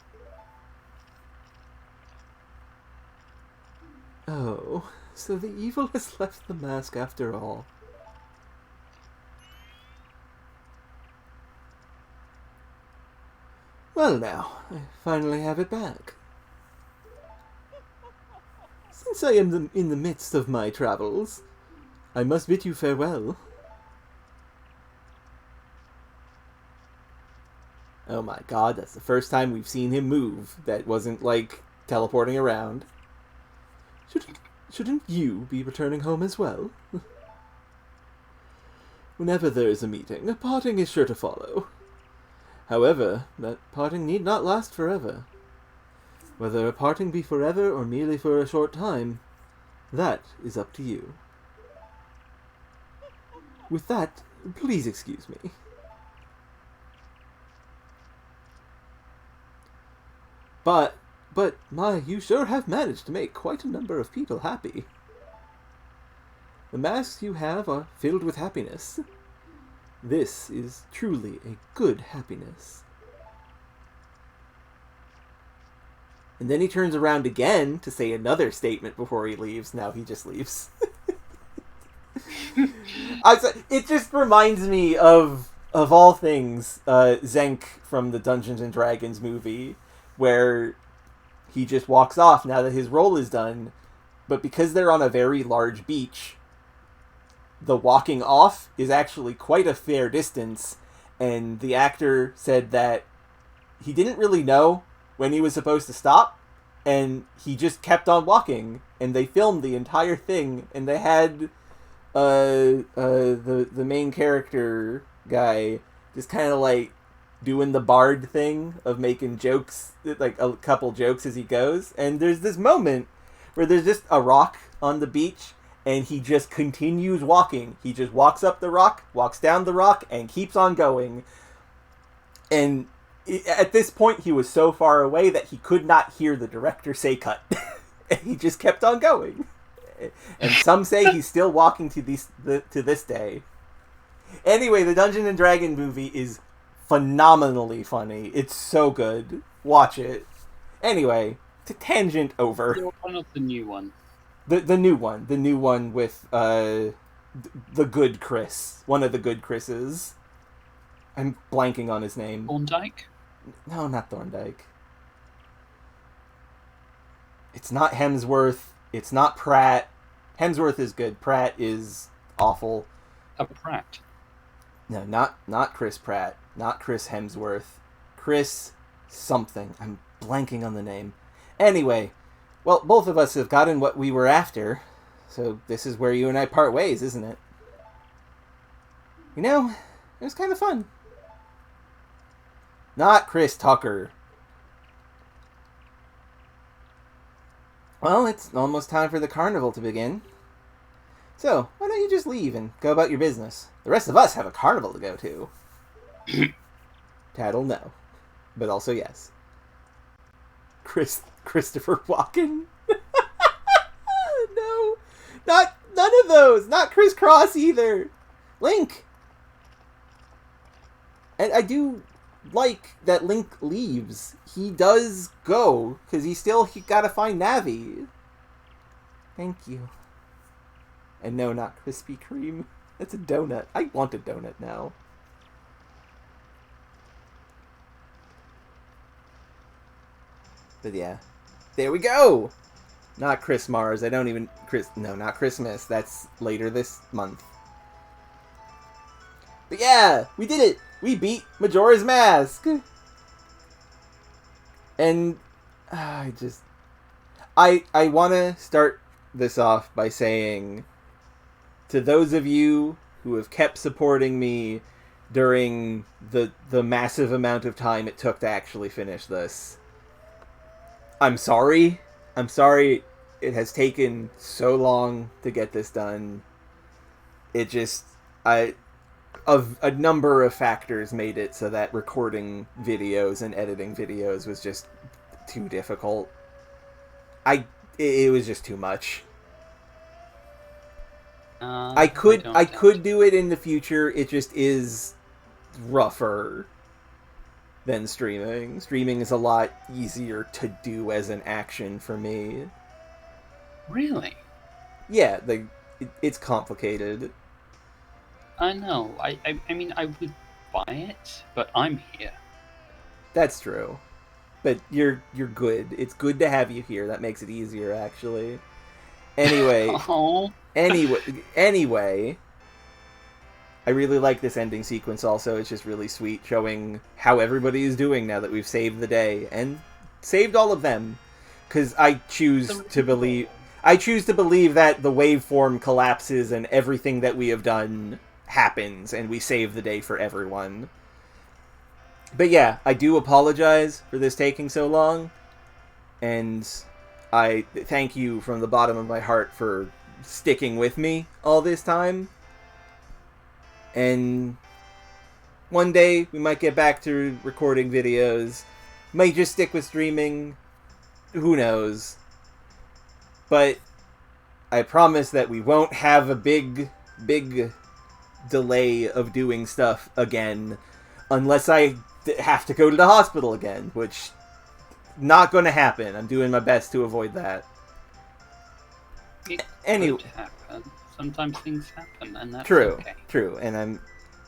Oh, so the evil has left the mask after all. Well now, I finally have it back. Since I am in the midst of my travels, I must bid you farewell. Oh my god, that's the first time we've seen him move that wasn't, like, teleporting around. Shouldn't you be returning home as well? Whenever there is a meeting, a parting is sure to follow. However, that parting need not last forever. Whether a parting be forever or merely for a short time, that is up to you. With that, please excuse me. But, you sure have managed to make quite a number of people happy. The masks you have are filled with happiness. This is truly a good happiness. And then he turns around again to say another statement before he leaves. Now he just leaves. It just reminds me of all things, Zenk from the Dungeons and Dragons movie, where he just walks off now that his role is done. But because they're on a very large beach, the walking off is actually quite a fair distance, and the actor said that he didn't really know when he was supposed to stop, and he just kept on walking, and they filmed the entire thing, and they had the main character guy just kind of like doing the bard thing of making jokes, like a couple jokes as he goes, and there's this moment where there's just a rock on the beach, and he just continues walking. He just walks up the rock, walks down the rock, and keeps on going. And at this point, he was so far away that he could not hear the director say cut. And he just kept on going. And some say he's still walking to this day. Anyway, the Dungeon and Dragon movie is phenomenally funny. It's so good. Watch it. Anyway, to tangent over. One of the new one. The new one with the good Chris, one of the good Chris's. I'm blanking on his name. Thorndyke? No, not Thorndyke. It's not Hemsworth. It's not Pratt. Hemsworth is good. Pratt is awful. A Pratt. No, not Chris Pratt. Not Chris Hemsworth. Chris something. I'm blanking on the name. Anyway. Well, both of us have gotten what we were after, so this is where you and I part ways, isn't it? You know, it was kind of fun. Not Chris Tucker. Well, it's almost time for the carnival to begin. So, why don't you just leave and go about your business? The rest of us have a carnival to go to. Tattle, no. But also yes. Christopher Walken? No. None of those. Not Chris Cross either. Link. And I do like that Link leaves. He does go, because he gotta find Navi. Thank you. And no, not Krispy Kreme. That's a donut. I want a donut now. But yeah. There we go! Not Chris Mars. I don't even... No, not Christmas. That's later this month. But yeah! We did it! We beat Majora's Mask! And... I want to start this off by saying... To those of you who have kept supporting me during the massive amount of time it took to actually finish this... I'm sorry. I'm sorry it has taken so long to get this done. It just... a number of factors made it so that recording videos and editing videos was just too difficult. It was just too much. I could do it in the future. It just is rougher than streaming. Streaming is a lot easier to do as an action for me. Really? Yeah, it's complicated. I know. I mean, I would buy it, but I'm here. That's true. But you're good. It's good to have you here. That makes it easier, actually. Anyway. Oh. Anyway. I really like this ending sequence also. It's just really sweet, showing how everybody is doing now that we've saved the day. And saved all of them. Because I choose to believe that the waveform collapses and everything that we have done happens, and we save the day for everyone. But yeah, I do apologize for this taking so long. And I thank you from the bottom of my heart for sticking with me all this time. And one day we might get back to recording videos. Might just stick with streaming. Who knows? But I promise that we won't have a big delay of doing stuff again unless I have to go to the hospital again, which not going to happen. I'm doing my best to avoid that. Anyway, happen. Sometimes things happen, and that's true, okay. True,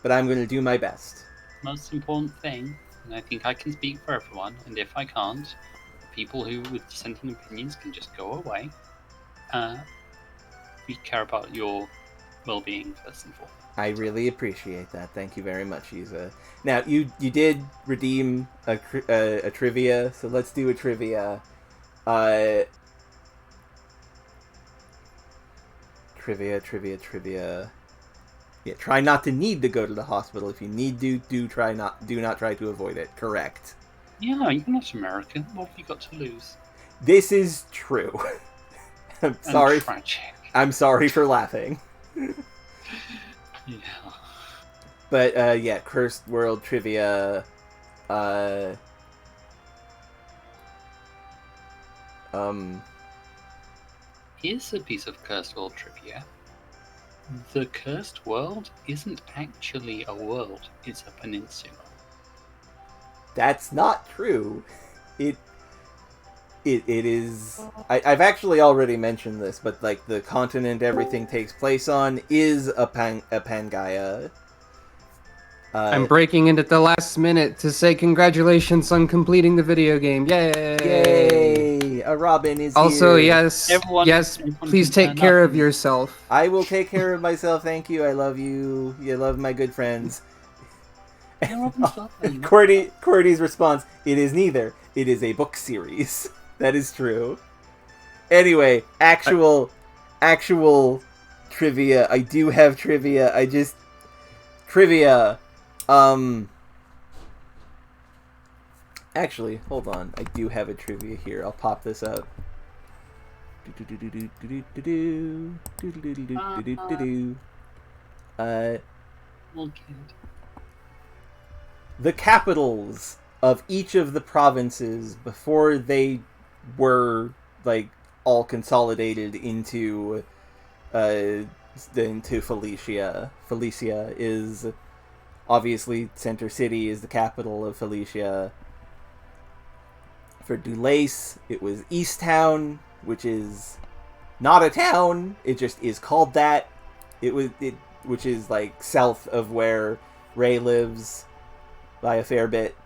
but I'm going to do my best. Most important thing, and I think I can speak for everyone, and if I can't, people who with dissenting opinions can just go away. We care about your well-being first and foremost. I really appreciate that. Thank you very much, Isa. Now, you did redeem a trivia, so let's do a trivia. Trivia. Yeah, try not to need to go to the hospital. If you need to, do not try to avoid it. Correct. Yeah, you're not American. What have you got to lose? This is true. I'm sorry. Tragic. I'm sorry for laughing. Yeah. But yeah, Cursed World trivia. Here's a piece of Cursed World trivia. The Cursed World isn't actually a world, it's a peninsula. That's not true. It is... I've actually already mentioned this, but like the continent everything takes place on is a Pangaea. I'm breaking in at the last minute to say congratulations on completing the video game. Yay! Yay! A Robin is also, here. yes, please take care of yourself. I will take care of myself, thank you. I love you. You love my good friends. Cordy's response, it is neither. It is a book series. That is true. Anyway, actual trivia. I do have trivia. Trivia. Actually, hold on. I do have a trivia here. I'll pop this up. The capitals of each of the provinces before they were like all consolidated into Felicia. Felicia is Obviously, Center City is the capital of Felicia. For Dulace, it was Easttown, which is not a town. It just is called that. Which is like south of where Ray lives by a fair bit.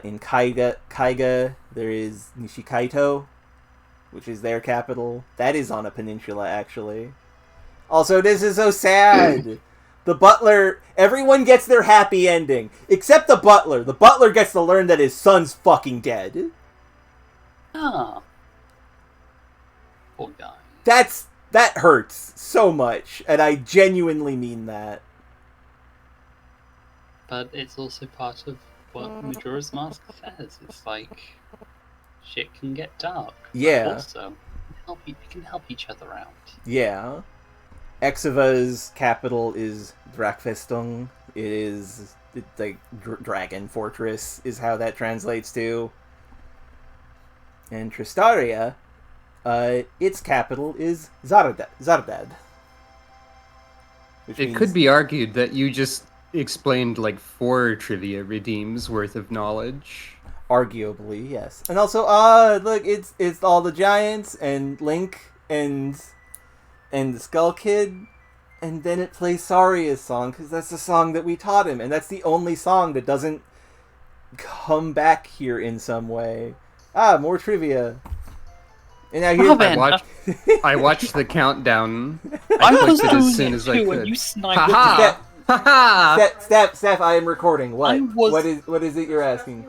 In Kaiga, there is Nishikaito, which is their capital. That is on a peninsula, actually. Also, this is so sad. The butler, everyone gets their happy ending, except the butler. The butler gets to learn that his son's fucking dead. Ah. Poor guy. That hurts so much, and I genuinely mean that. But it's also part of what Majora's Mask says. It's like, shit can get dark. Yeah. But also, we can help each other out. Yeah. Exava's capital is Drakfestung. It is like Dragon Fortress is how that translates to. And Tristaria, its capital is Zardad. It could be argued that you just explained like 4 trivia redeems worth of knowledge. Arguably, yes. And also, look, it's all the giants and Link and the Skull Kid, and then it plays Saria's song because that's the song that we taught him, and that's the only song that doesn't come back here in some way. More trivia. And now here's I watched the countdown. I clicked was it as doing soon it as I too, could. and you sniped Ha ha! Steph, I am recording. What? I was- What is it you're asking?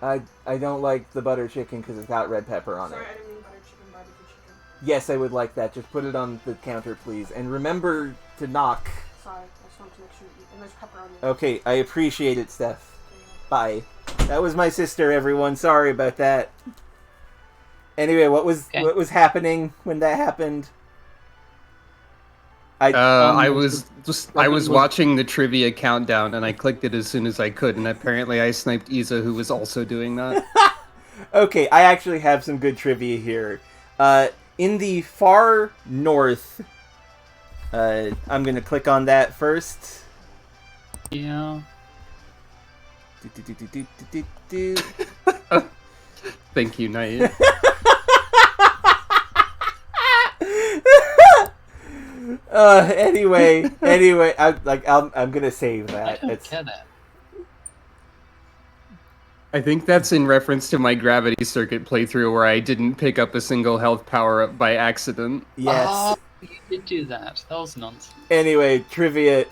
I don't like the butter chicken because it's got red pepper on it. Sorry, I didn't mean butter chicken, barbecue chicken. Yes, I would like that. Just put it on the counter, please. And remember to knock. Sorry, I just wanted to make sure you eat. And there's pepper on it. Okay, I appreciate it, Steph. Bye. That was my sister, everyone. Sorry about that. Anyway, what was happening when that happened? I was watching the trivia countdown, and I clicked it as soon as I could, and apparently I sniped Isa, who was also doing that. Okay, I actually have some good trivia here. In the far north, I'm gonna click on that first. Yeah. Thank you, Knight. Anyway, I'm gonna save that. I don't get it. I think that's in reference to my Gravity Circuit playthrough where I didn't pick up a single health power-up by accident. Yes. Oh, you did do that. That was nonsense. Anyway, trivia.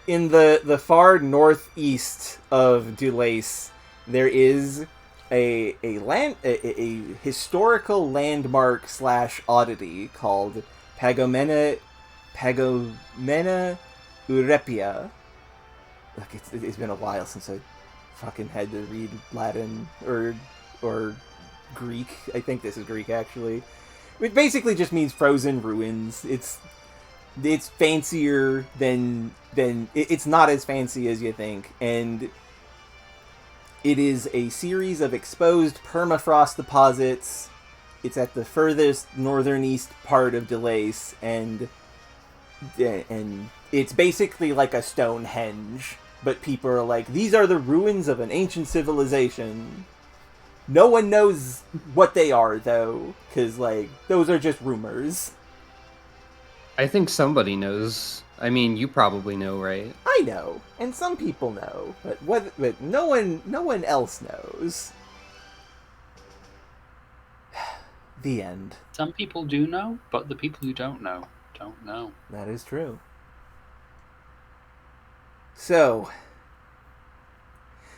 In the far northeast of Dulace, there is a historical landmark / oddity called Pagomena Urepia. Look, it's been a while since I fucking had to read Latin or Greek. I think this is Greek, actually. It basically just means frozen ruins. It's fancier than it's not as fancy as you think, and it is a series of exposed permafrost deposits. It's at the furthest northern east part of Delace, and it's basically like a Stonehenge, but people are like, these are the ruins of an ancient civilization. No one knows what they are, though, because, like, those are just rumors. I think somebody knows. I mean, you probably know, right? I know, and some people know, but no one else knows. The end. Some people do know, but the people who don't know. That is true. So,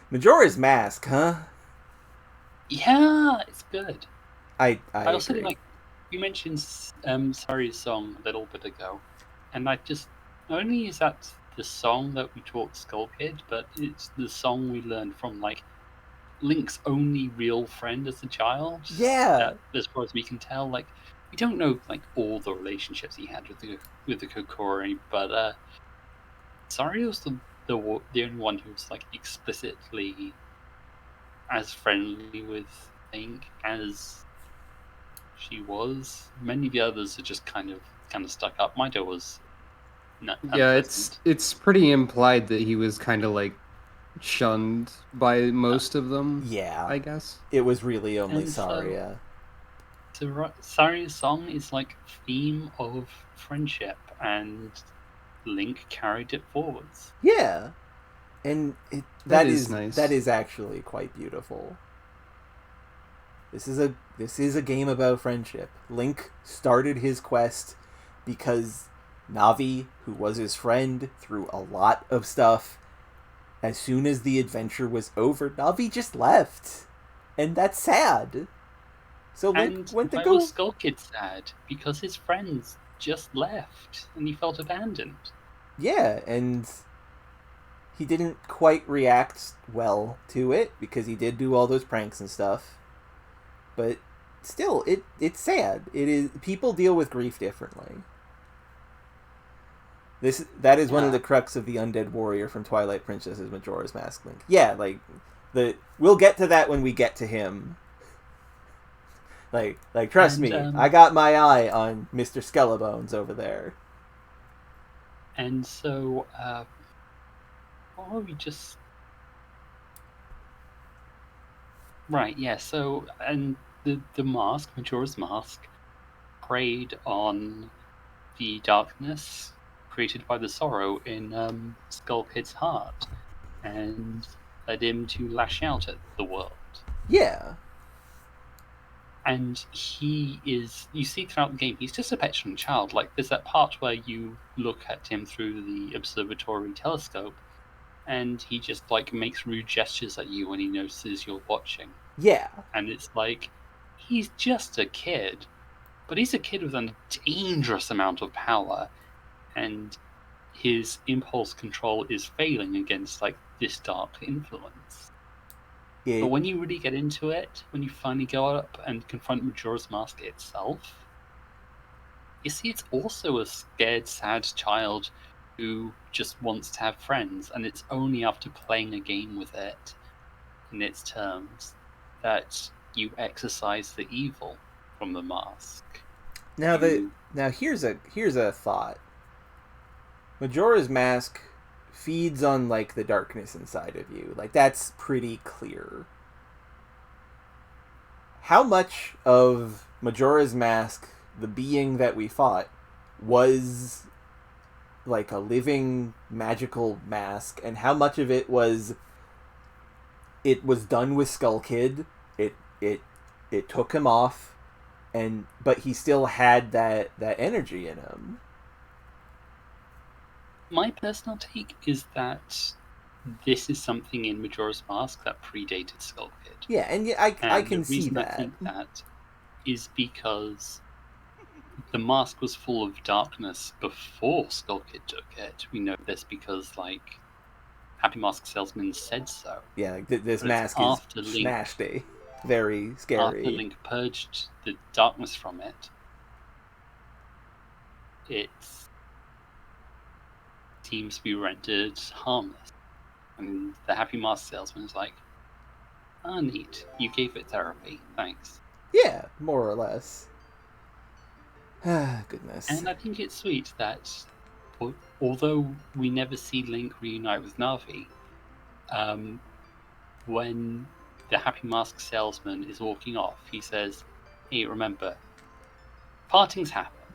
Majora's Mask, huh? Yeah, it's good. I also agree. like you mentioned Sari's song a little bit ago, and I just not only is that the song that we taught Skull Kid, but it's the song we learned from like Link's only real friend as a child. Yeah. That, as far as we can tell, like we don't know like all the relationships he had with the Kokori, but Sari was the only one who was like explicitly as friendly with Link as she was. Many of the others are just kind of stuck up. Maito was Yeah, it's pretty implied that he was kind of like shunned by most of them. Yeah. I guess. It was really only And so- Saria. Saria's song is like theme of friendship, and Link carried it forwards. Yeah. And That is nice. That is actually quite beautiful. This is a game about friendship. Link started his quest because Navi, who was his friend through a lot of stuff, as soon as the adventure was over, Navi just left. And that's sad. So Link went to why go... was Skull Kid sad? Because his friends just left, and he felt abandoned. Yeah, and he didn't quite react well to it, because he did do all those pranks and stuff. But still, it's sad. It is, people deal with grief differently. That is one of the crux of the Undead Warrior from Twilight Princess's Majora's Mask Link. Yeah, like we'll get to that when we get to him. Like trust me, I got my eye on Mr. Skellebones over there. And so, what were we just? Right, yeah. So, and the mask, Majora's Mask, preyed on the darkness created by the sorrow in Skull Kid's heart, and led him to lash out at the world. Yeah. And you see throughout the game, he's just a petulant child. Like, there's that part where you look at him through the observatory telescope, and he just, like, makes rude gestures at you when he notices you're watching. Yeah. And it's like, he's just a kid, but he's a kid with a dangerous amount of power, and his impulse control is failing against, like, this dark influence. But when you really get into it, when you finally go up and confront Majora's Mask itself, you see it's also a scared, sad child who just wants to have friends, and it's only after playing a game with it in its terms that you exorcise the evil from the mask. Now here's a thought. Majora's Mask feeds on, like, the darkness inside of you. Like, that's pretty clear. How much of Majora's Mask, the being that we fought, was like a living magical mask, and how much of it was done with Skull Kid? It took him off, but he still had that energy in him. My personal take is that this is something in Majora's Mask that predated Skull Kid. Yeah, and I can see that. I think that is because the mask was full of darkness before Skull Kid took it. We know this because, like, Happy Mask Salesman said so. Yeah, like this mask is nasty, very scary. After Link purged the darkness from it, it seems to be rendered harmless. And the Happy Mask Salesman is like, "Ah, neat. You gave it therapy. Thanks." Yeah, more or less. Goodness. And I think it's sweet that, although we never see Link reunite with Navi, when the Happy Mask Salesman is walking off, he says, "Hey, remember, partings happen,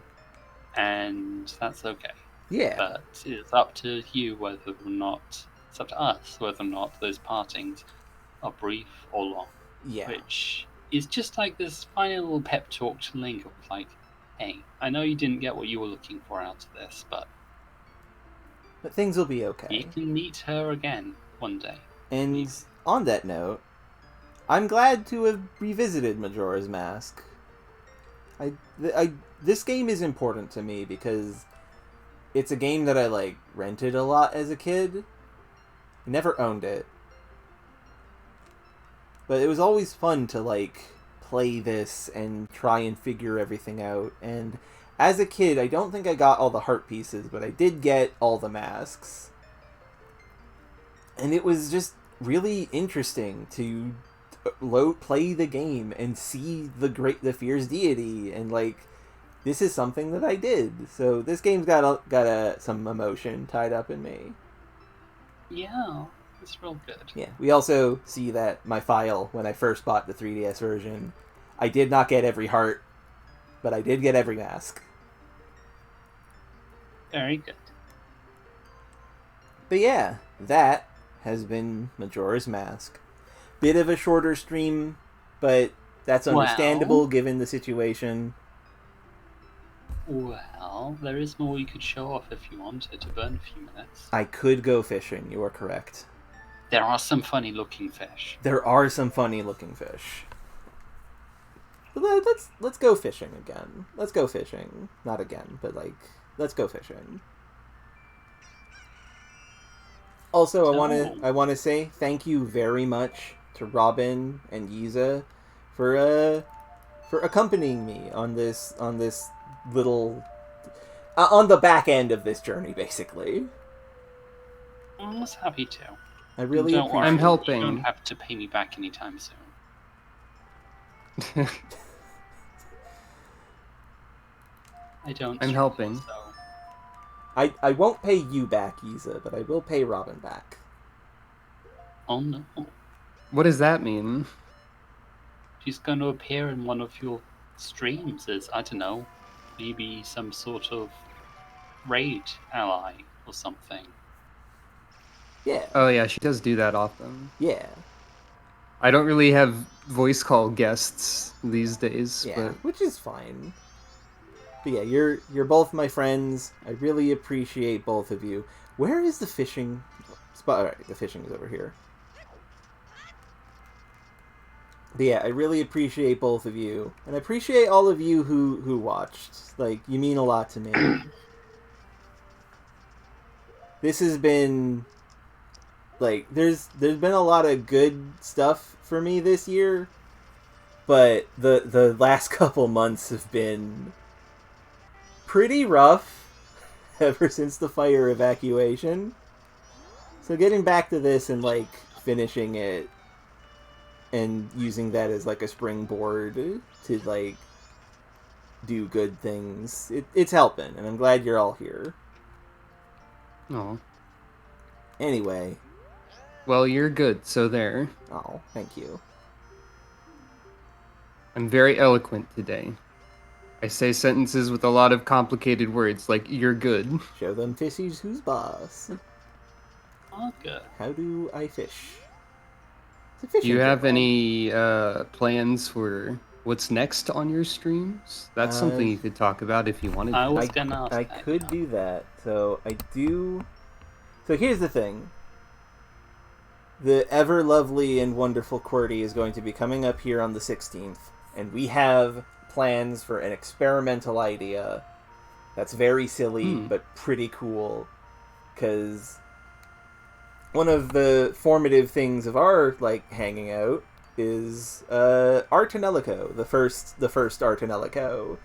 and that's okay. Yeah. But it's up to you whether or not, it's up to us whether or not those partings are brief or long." Yeah. Which is just like this final little pep talk to Link of like, hey, I know you didn't get what you were looking for out of this, but things will be okay. You can meet her again one day. And on that note, I'm glad to have revisited Majora's Mask. This game is important to me because it's a game that I, like, rented a lot as a kid. I never owned it. But it was always fun to, like, play this and try and figure everything out. And as a kid, I don't think I got all the heart pieces, but I did get all the masks. And it was just really interesting to play the game and see the fierce deity and, like, this is something that I did. So this game's got some emotion tied up in me. Yeah, it's real good. Yeah, we also see that my file, when I first bought the 3DS version, I did not get every heart, but I did get every mask. Very good. But yeah, that has been Majora's Mask. Bit of a shorter stream, but that's understandable Well. given the situation. Well, there is more you could show off if you wanted to burn a few minutes. I could go fishing, you are correct. There are some funny looking fish. There are some funny looking fish. But let's go fishing again. Let's go fishing. Not again, but let's go fishing. Also, I want to say thank you very much to Robin and Yiza for accompanying me on this little on the back end of this journey, basically. I was happy to. I really Don't appreciate worry, I'm helping. You don't have to pay me back anytime soon. I don't. I'm helping. So. I won't pay you back, Yiza, but I will pay Robin back. Oh no. What does that mean? She's going to appear in one of your streams as, I don't know, maybe some sort of raid ally or something. Yeah. Oh yeah, she does do that often. Yeah. I don't really have voice call guests these days, Yeah, but which is fine. But yeah, you're both my friends. I really appreciate both of you. Where is the fishing spot? Alright, the fishing is over here. But yeah, I really appreciate both of you. And I appreciate all of you who watched. Like, you mean a lot to me. This has been... Like, there's been a lot of good stuff for me this year. But the last couple months have been pretty rough ever since the fire evacuation. So getting back to this and, like, finishing it and using that as, like, a springboard to, like, do good things, it's helping, and I'm glad you're all here. oh, Anyway. well, you're good. So there. Oh, thank you. I'm very eloquent today. I say sentences with a lot of complicated words, like "you're good." Show them fishies who's boss. Oh, good. How do I fish? Do you have any plans for what's next on your streams? That's something you could talk about if you wanted to. I was gonna ask I that, could yeah. do that. So I do. So here's the thing. The ever lovely and wonderful QWERTY is going to be coming up here on the 16th, and we have plans for an experimental idea that's very silly but pretty cool. Because one of the formative things of our hanging out is Art and Elico, the first Art and Elico,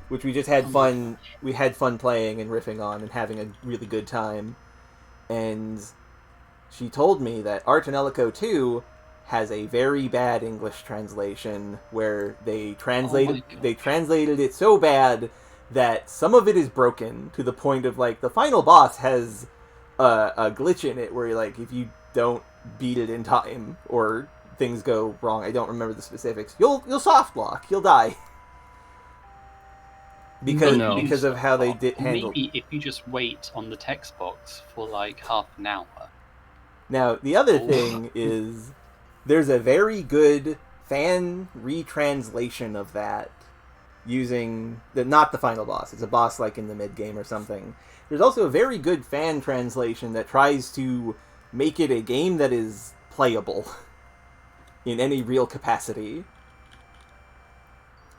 which we just had fun. We had fun playing and riffing on and having a really good time. And she told me that Art and Elico 2 has a very bad English translation where they translated it so bad that some of it is broken to the point of the final boss has a glitch in it where if you don't beat it in time or things go wrong, I don't remember the specifics, you'll soft lock, you'll die. Because of how they did handle. Maybe if you just wait on the text box for half an hour. Now, the other thing is there's a very good fan retranslation of that using not the final boss. It's a boss in the mid-game or something. There's also a very good fan translation that tries to make it a game that is playable in any real capacity.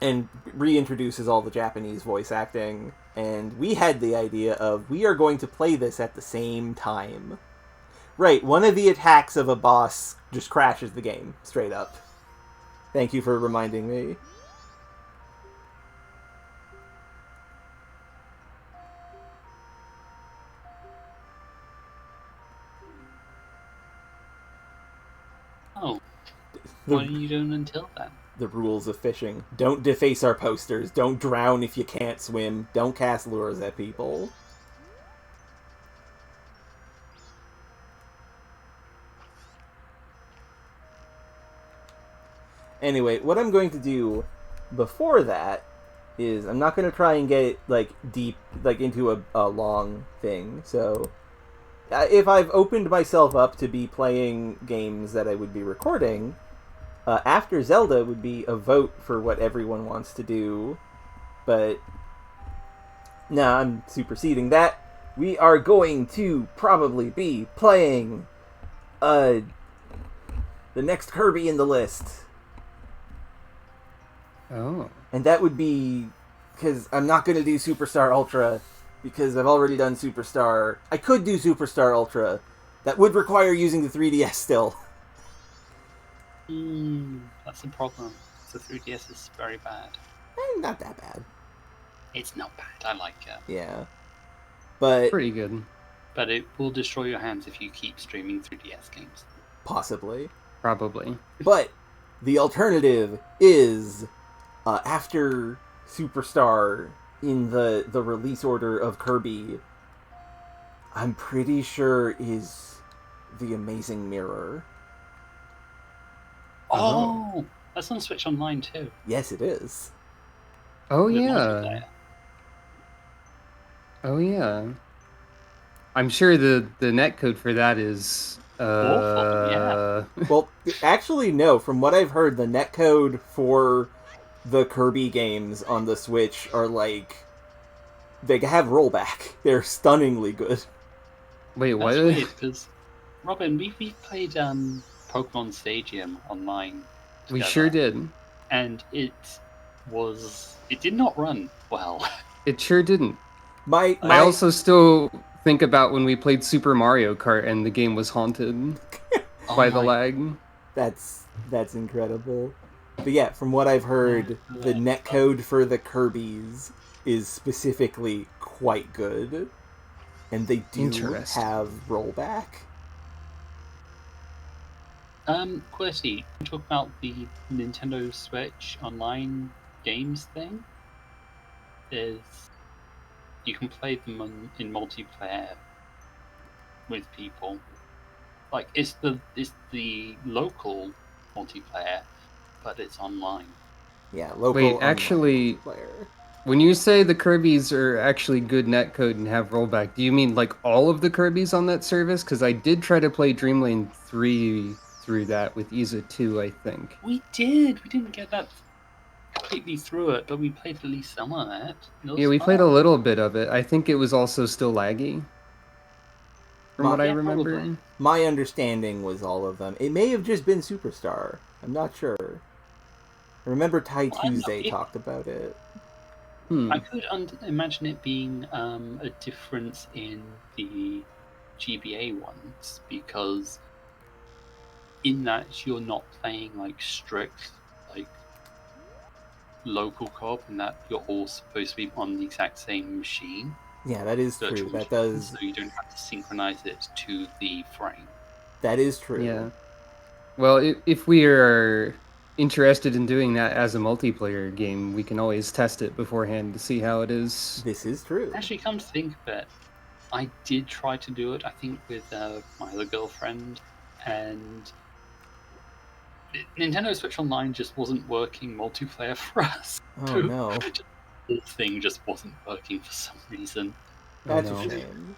And reintroduces all the Japanese voice acting. And we had the idea of, we are going to play this at the same time. Right, one of the attacks of a boss just crashes the game, straight up. Thank you for reminding me. Oh. What are you doing until then? the rules of fishing. Don't deface our posters. Don't drown if you can't swim. Don't cast lures at people. Anyway, what I'm going to do before that is I'm not going to try and get like deep like into a long thing. So if I've opened myself up to be playing games that I would be recording, after Zelda would be a vote for what everyone wants to do. But no, I'm superseding that. We are going to probably be playing the next Kirby in the list. Oh. And that would be because I'm not going to do Superstar Ultra because I've already done Superstar. I could do Superstar Ultra. That would require using the 3DS still. That's the problem. The 3DS is very bad. Not that bad. It's not bad. I like it. Yeah. But Pretty good. But it will destroy your hands if you keep streaming 3DS games. possibly. Probably. But the alternative is after Superstar in the release order of Kirby, I'm pretty sure is the Amazing Mirror. Oh, that's on Switch Online too. Yes, it is. Oh With yeah. multiplayer. Oh yeah. I'm sure the netcode for that is Awful, yeah. Well, actually, no. From what I've heard, the netcode for the Kirby games on the Switch are like... They have rollback. They're stunningly good. Wait, That's what? weird, because, Robin, we played Pokemon Stadium online We together, sure did. and it did not run well. It sure didn't. My I also still think about when we played Super Mario Kart and the game was haunted by the lag. That's incredible. But yeah, from what I've heard, the netcode for the Kirby's is specifically quite good. And they do Interesting. have rollback. Quirty, you talk about the Nintendo Switch online games thing. You can play them in multiplayer with people. Like it's the local multiplayer, but it's online. Yeah, local Wait, online actually, multiplayer. when you say the Kirby's are actually good netcode and have rollback, do you mean like all of the Kirby's on that service? Because I did try to play Dreamlane 3 through that with Isa 2, I think. We did. We didn't get that completely through it, but we played at least some of it. Yeah, we played a little bit of it. I think it was also still laggy. From what I remember. Probably. My understanding was all of them. It may have just been Superstar. I'm not sure. I remember Ty Tuesday talked about it. I could imagine it being a difference in the GBA ones, because in that you're not playing like strict like local co-op, and that you're all supposed to be on the exact same machine. Yeah, that is true. Virtual That machine, does. so you don't have to synchronize it to the frame. That is true. Yeah. Well, if we are interested in doing that as a multiplayer game, we can always test it beforehand to see how it is. This is true. Actually, come to think of it, I did try to do it, I think, with my other girlfriend, and Nintendo Switch Online just wasn't working multiplayer for us. Oh no. The whole thing just wasn't working for some reason. That's no. a shame.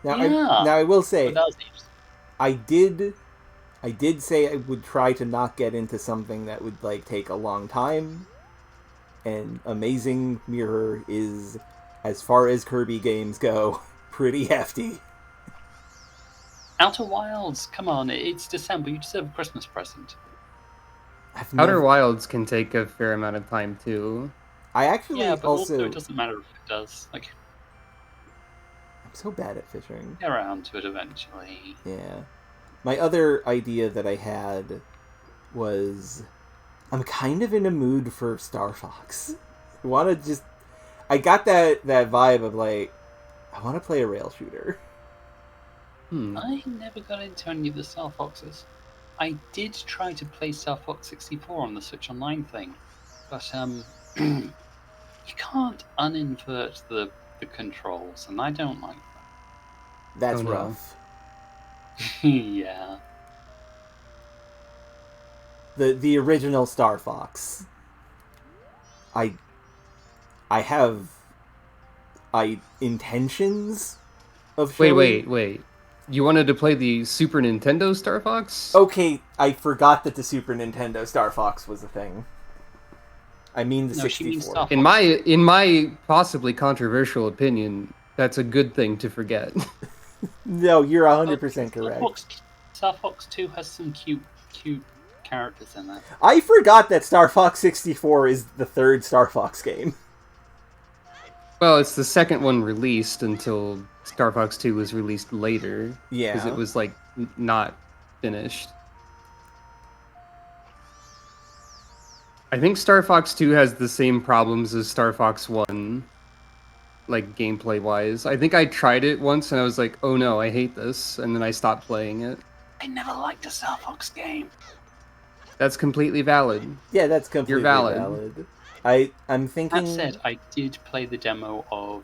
Now, Yeah. I will say, But that was it. I did say I would try to not get into something that would like take a long time. And Amazing Mirror is, as far as Kirby games go, pretty hefty. Outer Wilds, come on, it's December, you deserve a Christmas present. Outer Wilds can take a fair amount of time too. I actually Yeah, but also it also... doesn't matter if it does. Like, I'm so bad at fishing. get around to it eventually. Yeah. My other idea that I had was... I'm kind of in a mood for Star Fox. I got that vibe of like, I want to play a rail shooter. I never got into any of the Star Foxes. I did try to play Star Fox 64 on the Switch Online thing, but you can't uninvert the controls, and I don't like That's Oh, no. rough. that. Yeah. The original Star Fox. I have intentions of showing... Wait. You wanted to play the Super Nintendo Star Fox? Okay, I forgot that the Super Nintendo Star Fox was a thing. I mean the No, she means 64. Star In my possibly controversial opinion, that's a good thing to forget. No, you're 100% correct. Star Fox 2 has some cute characters in it. I forgot that Star Fox 64 is the third Star Fox game. Well, it's the second one released until Star Fox 2 was released later. Yeah. Because it was, like, not finished. I think Star Fox 2 has the same problems as Star Fox 1, like, gameplay-wise. I think I tried it once and I was like, oh no, I hate this, and then I stopped playing it. I never liked a Star Fox game. That's completely valid. Yeah, that's completely valid. I'm thinking... That said, I did play the demo of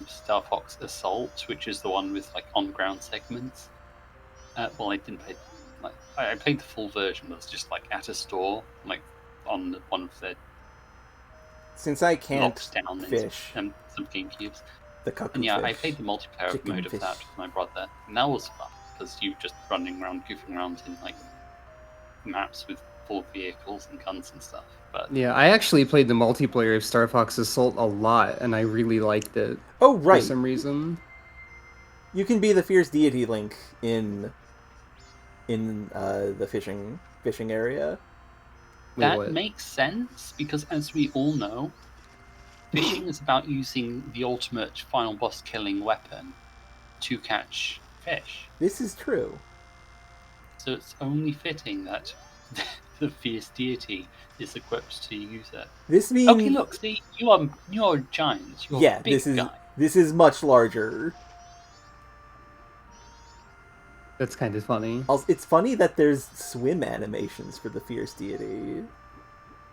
Star Fox Assault, which is the one with like on-ground segments. Well, I didn't play. Like, I played the full version, but it's just like at a store, like on one of the Since I can't locks down fish and some GameCubes. the cuckoo And yeah, fish, I played the multiplayer chicken mode of fish. that with my brother, and that was fun because you just running around, goofing around in like maps with full vehicles and guns and stuff. But Yeah, I actually played the multiplayer of Star Fox Assault a lot, and I really liked it Oh, right. for some reason. You can be the fierce deity Link in the fishing area. Wait, that what? makes sense because, as we all know, fishing is about using the ultimate final boss killing weapon to catch fish. This is true. So it's only fitting that the fierce deity is equipped to use it. This means... Okay, look, see, you're giant. You're yeah, a big guy. this is much larger. That's kind of funny. Also, it's funny that there's swim animations for the fierce deity.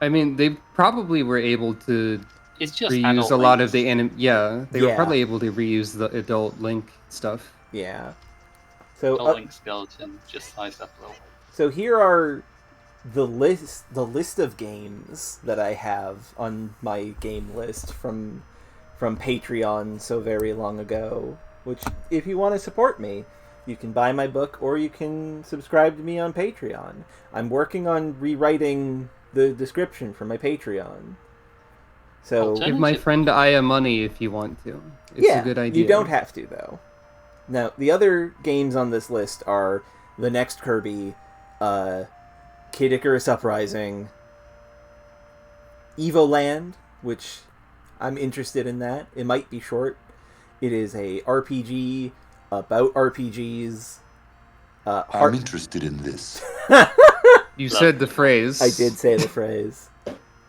I mean, they probably were able to It's just reuse adult a lot Links. of the they were Yeah. probably able to reuse the adult Link stuff. Yeah. So Adult Link skeleton just sized up a little. So here are the list of games that I have on my game list from Patreon so very long ago, which if you want to support me, you can buy my book or you can subscribe to me on Patreon. I'm working on rewriting the description for my Patreon. So Give my friend Aya money if you want to. It's a good idea. You don't have to, though. Now, the other games on this list are the next Kirby, Kid Icarus Uprising, Evoland, which I'm interested in that. It might be short. It is a RPG about RPGs. I'm interested in this. You said the phrase. I did say the phrase.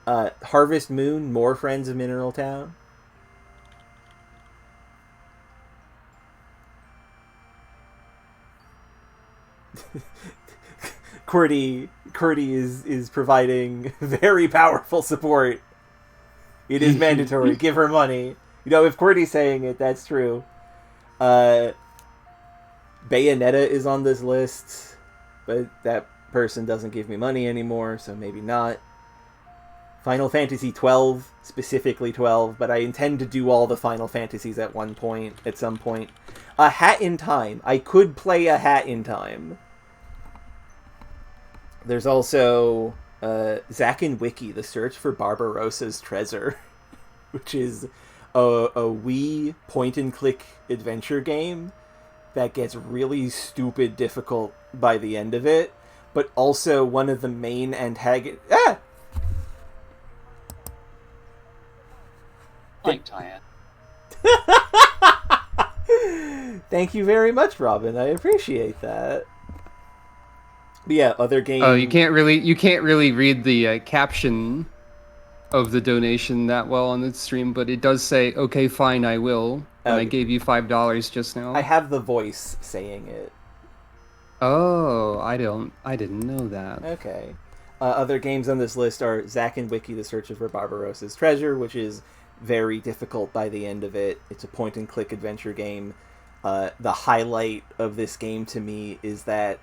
Harvest Moon, More Friends of Mineral Town. Qwerty is providing very powerful support. It is mandatory. Give her money. You know, if Qwerty's saying it, that's true. Bayonetta is on this list, but that person doesn't give me money anymore, so maybe not. Final Fantasy 12, specifically 12, but I intend to do all the Final Fantasies at some point. A Hat in Time. I could play A Hat in Time. There's also Zack and Wiki, The Search for Barbarossa's Treasure, which is a Wii point-and-click adventure game that gets really stupid difficult by the end of it, but also one of the main antagonists... Ah! Like Taya. Thank you very much, Robin. I appreciate that. But yeah, other games... Oh, you can't really read the caption of the donation that well on the stream, but it does say, "Okay, fine, I will." And I gave you $5 just now. I have the voice saying it. Oh, I didn't know that. Okay. Other games on this list are Zack and Wiki: The Search for Barbarossa's Treasure, which is very difficult by the end of it. It's a point-and-click adventure game. The highlight of this game to me is that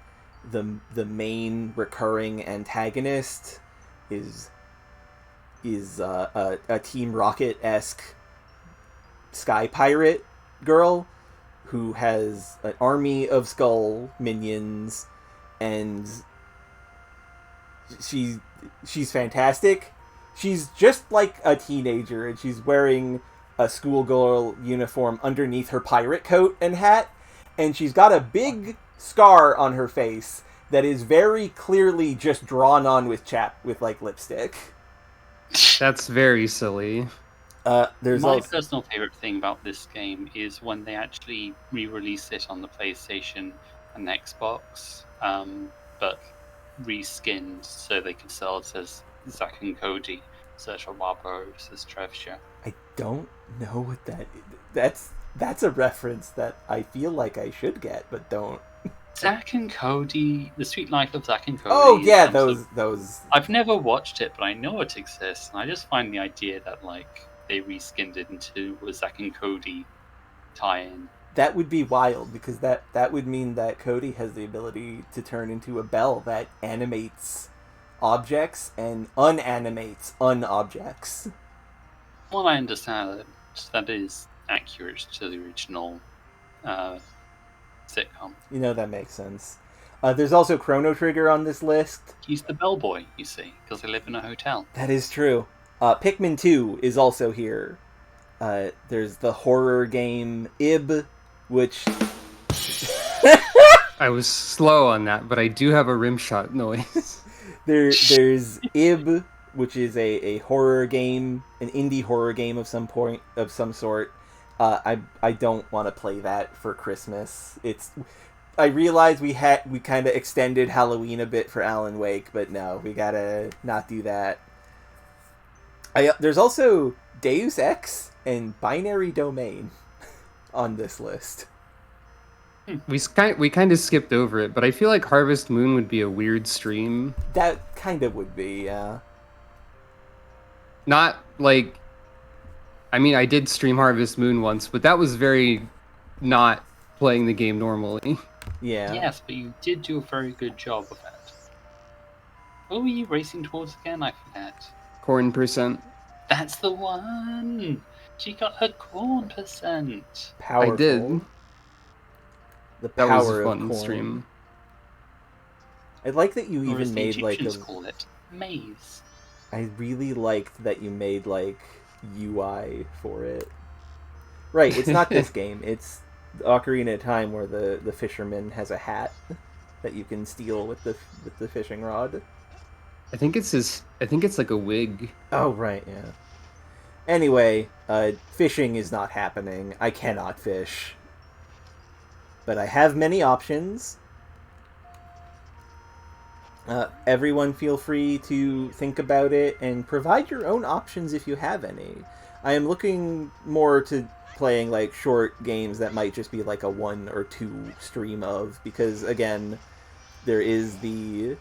the main recurring antagonist is a Team Rocket-esque sky pirate girl who has an army of skull minions, and she's fantastic. She's just like a teenager, and she's wearing a schoolgirl uniform underneath her pirate coat and hat, and she's got a big scar on her face that is very clearly just drawn on with like lipstick. That's very silly. There's My also personal favorite thing about this game is when they actually re-release it on the PlayStation and Xbox, but reskinned so they can sell it as Zack and Cody Search for Barbarossa's Treasure. I don't know what that is. That's a reference that I feel like I should get, but don't. Zack and Cody, The Sweet Life of Zack and Cody. Oh yeah, those. I've never watched it, but I know it exists, and I just find the idea that like they reskinned it into a Zack and Cody tie-in. That would be wild, because that would mean that Cody has the ability to turn into a bell that animates objects and unanimates unobjects. Well, I understand that is accurate to the original sitcom. You know, that makes sense. There's also Chrono Trigger on this list. He's the bellboy, you see, because they live in a hotel. That is true. Pikmin 2 is also here. There's the horror game Ib, which... I was slow on that, but I do have a rim shot noise. There's Ib, which is a horror game, an indie horror game of some sort. I don't want to play that for Christmas. I realize we kind of extended Halloween a bit for Alan Wake, but no, we gotta not do that. There's also Deus Ex and Binary Domain on this list. We kind of skipped over it, but I feel like Harvest Moon would be a weird stream. That kind of would be, yeah. Not like... I mean, I did stream Harvest Moon once, but that was very not playing the game normally. Yeah. Yes, but you did do a very good job of it. What were you racing towards again? I forget. Corn %. That's the one! She got her corn %. Powerful. I did. The That power was a fun of corn. stream. I like that you Or even as the made like Egyptians call it, maize. I really liked that you made like UI for it. Right, it's not this game. It's the Ocarina of Time, where the fisherman has a hat that you can steal with the fishing rod. I think it's like a wig. Oh right, yeah. Anyway, fishing is not happening. I cannot fish. But I have many options. Everyone feel free to think about it and provide your own options if you have any. I am looking more to playing like short games that might just be like a 1 or 2 stream of, because again, there is the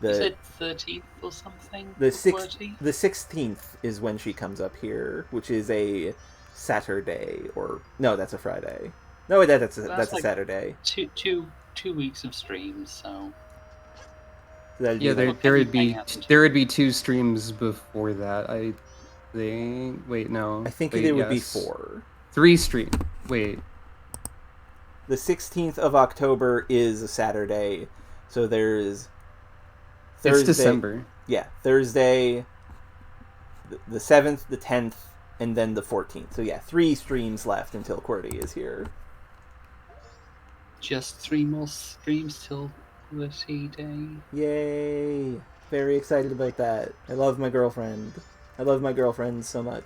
Is it 13th or something? the 30? 16th is when she comes up here, which is a Saturday, or no, that's a Friday. No, that's a like Saturday. Two weeks of streams, so That'd be Yeah, like- there would be 2 streams before that. I think there would be 4. 3 stream. Wait. The 16th of October is a Saturday, so there's Thursday. It's December. Yeah, Thursday, the 7th, the 10th, and then the 14th. So yeah, 3 streams left until Qwerty is here. just 3 more streams till the Day. Yay! Very excited about that. I love my girlfriend. I love my girlfriend so much.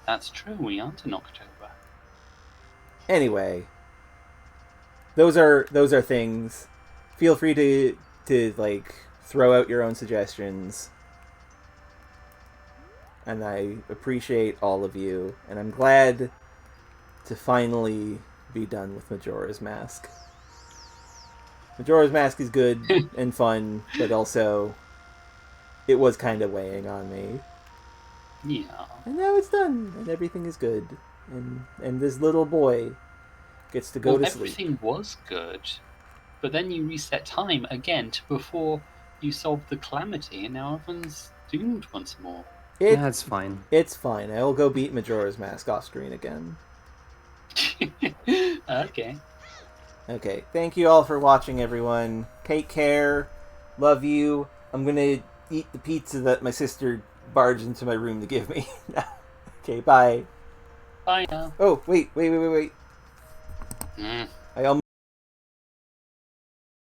That's true, we aren't in October. Anyway, those are things. Feel free to like throw out your own suggestions. And I appreciate all of you, and I'm glad to finally be done with Majora's Mask. Majora's Mask is good and fun, but also it was kind of weighing on me. Yeah. And now it's done, and everything is good. And this little boy gets to go to sleep. Everything was good, but then you reset time again to before you solved the calamity, and now everyone's doomed once more. That's fine. It's fine. I will go beat Majora's Mask off screen again. Okay. Okay, thank you all for watching, everyone. Take care. Love you. I'm gonna eat the pizza that my sister barged into my room to give me. Okay, bye. Bye now. Oh, wait. Mm. I almost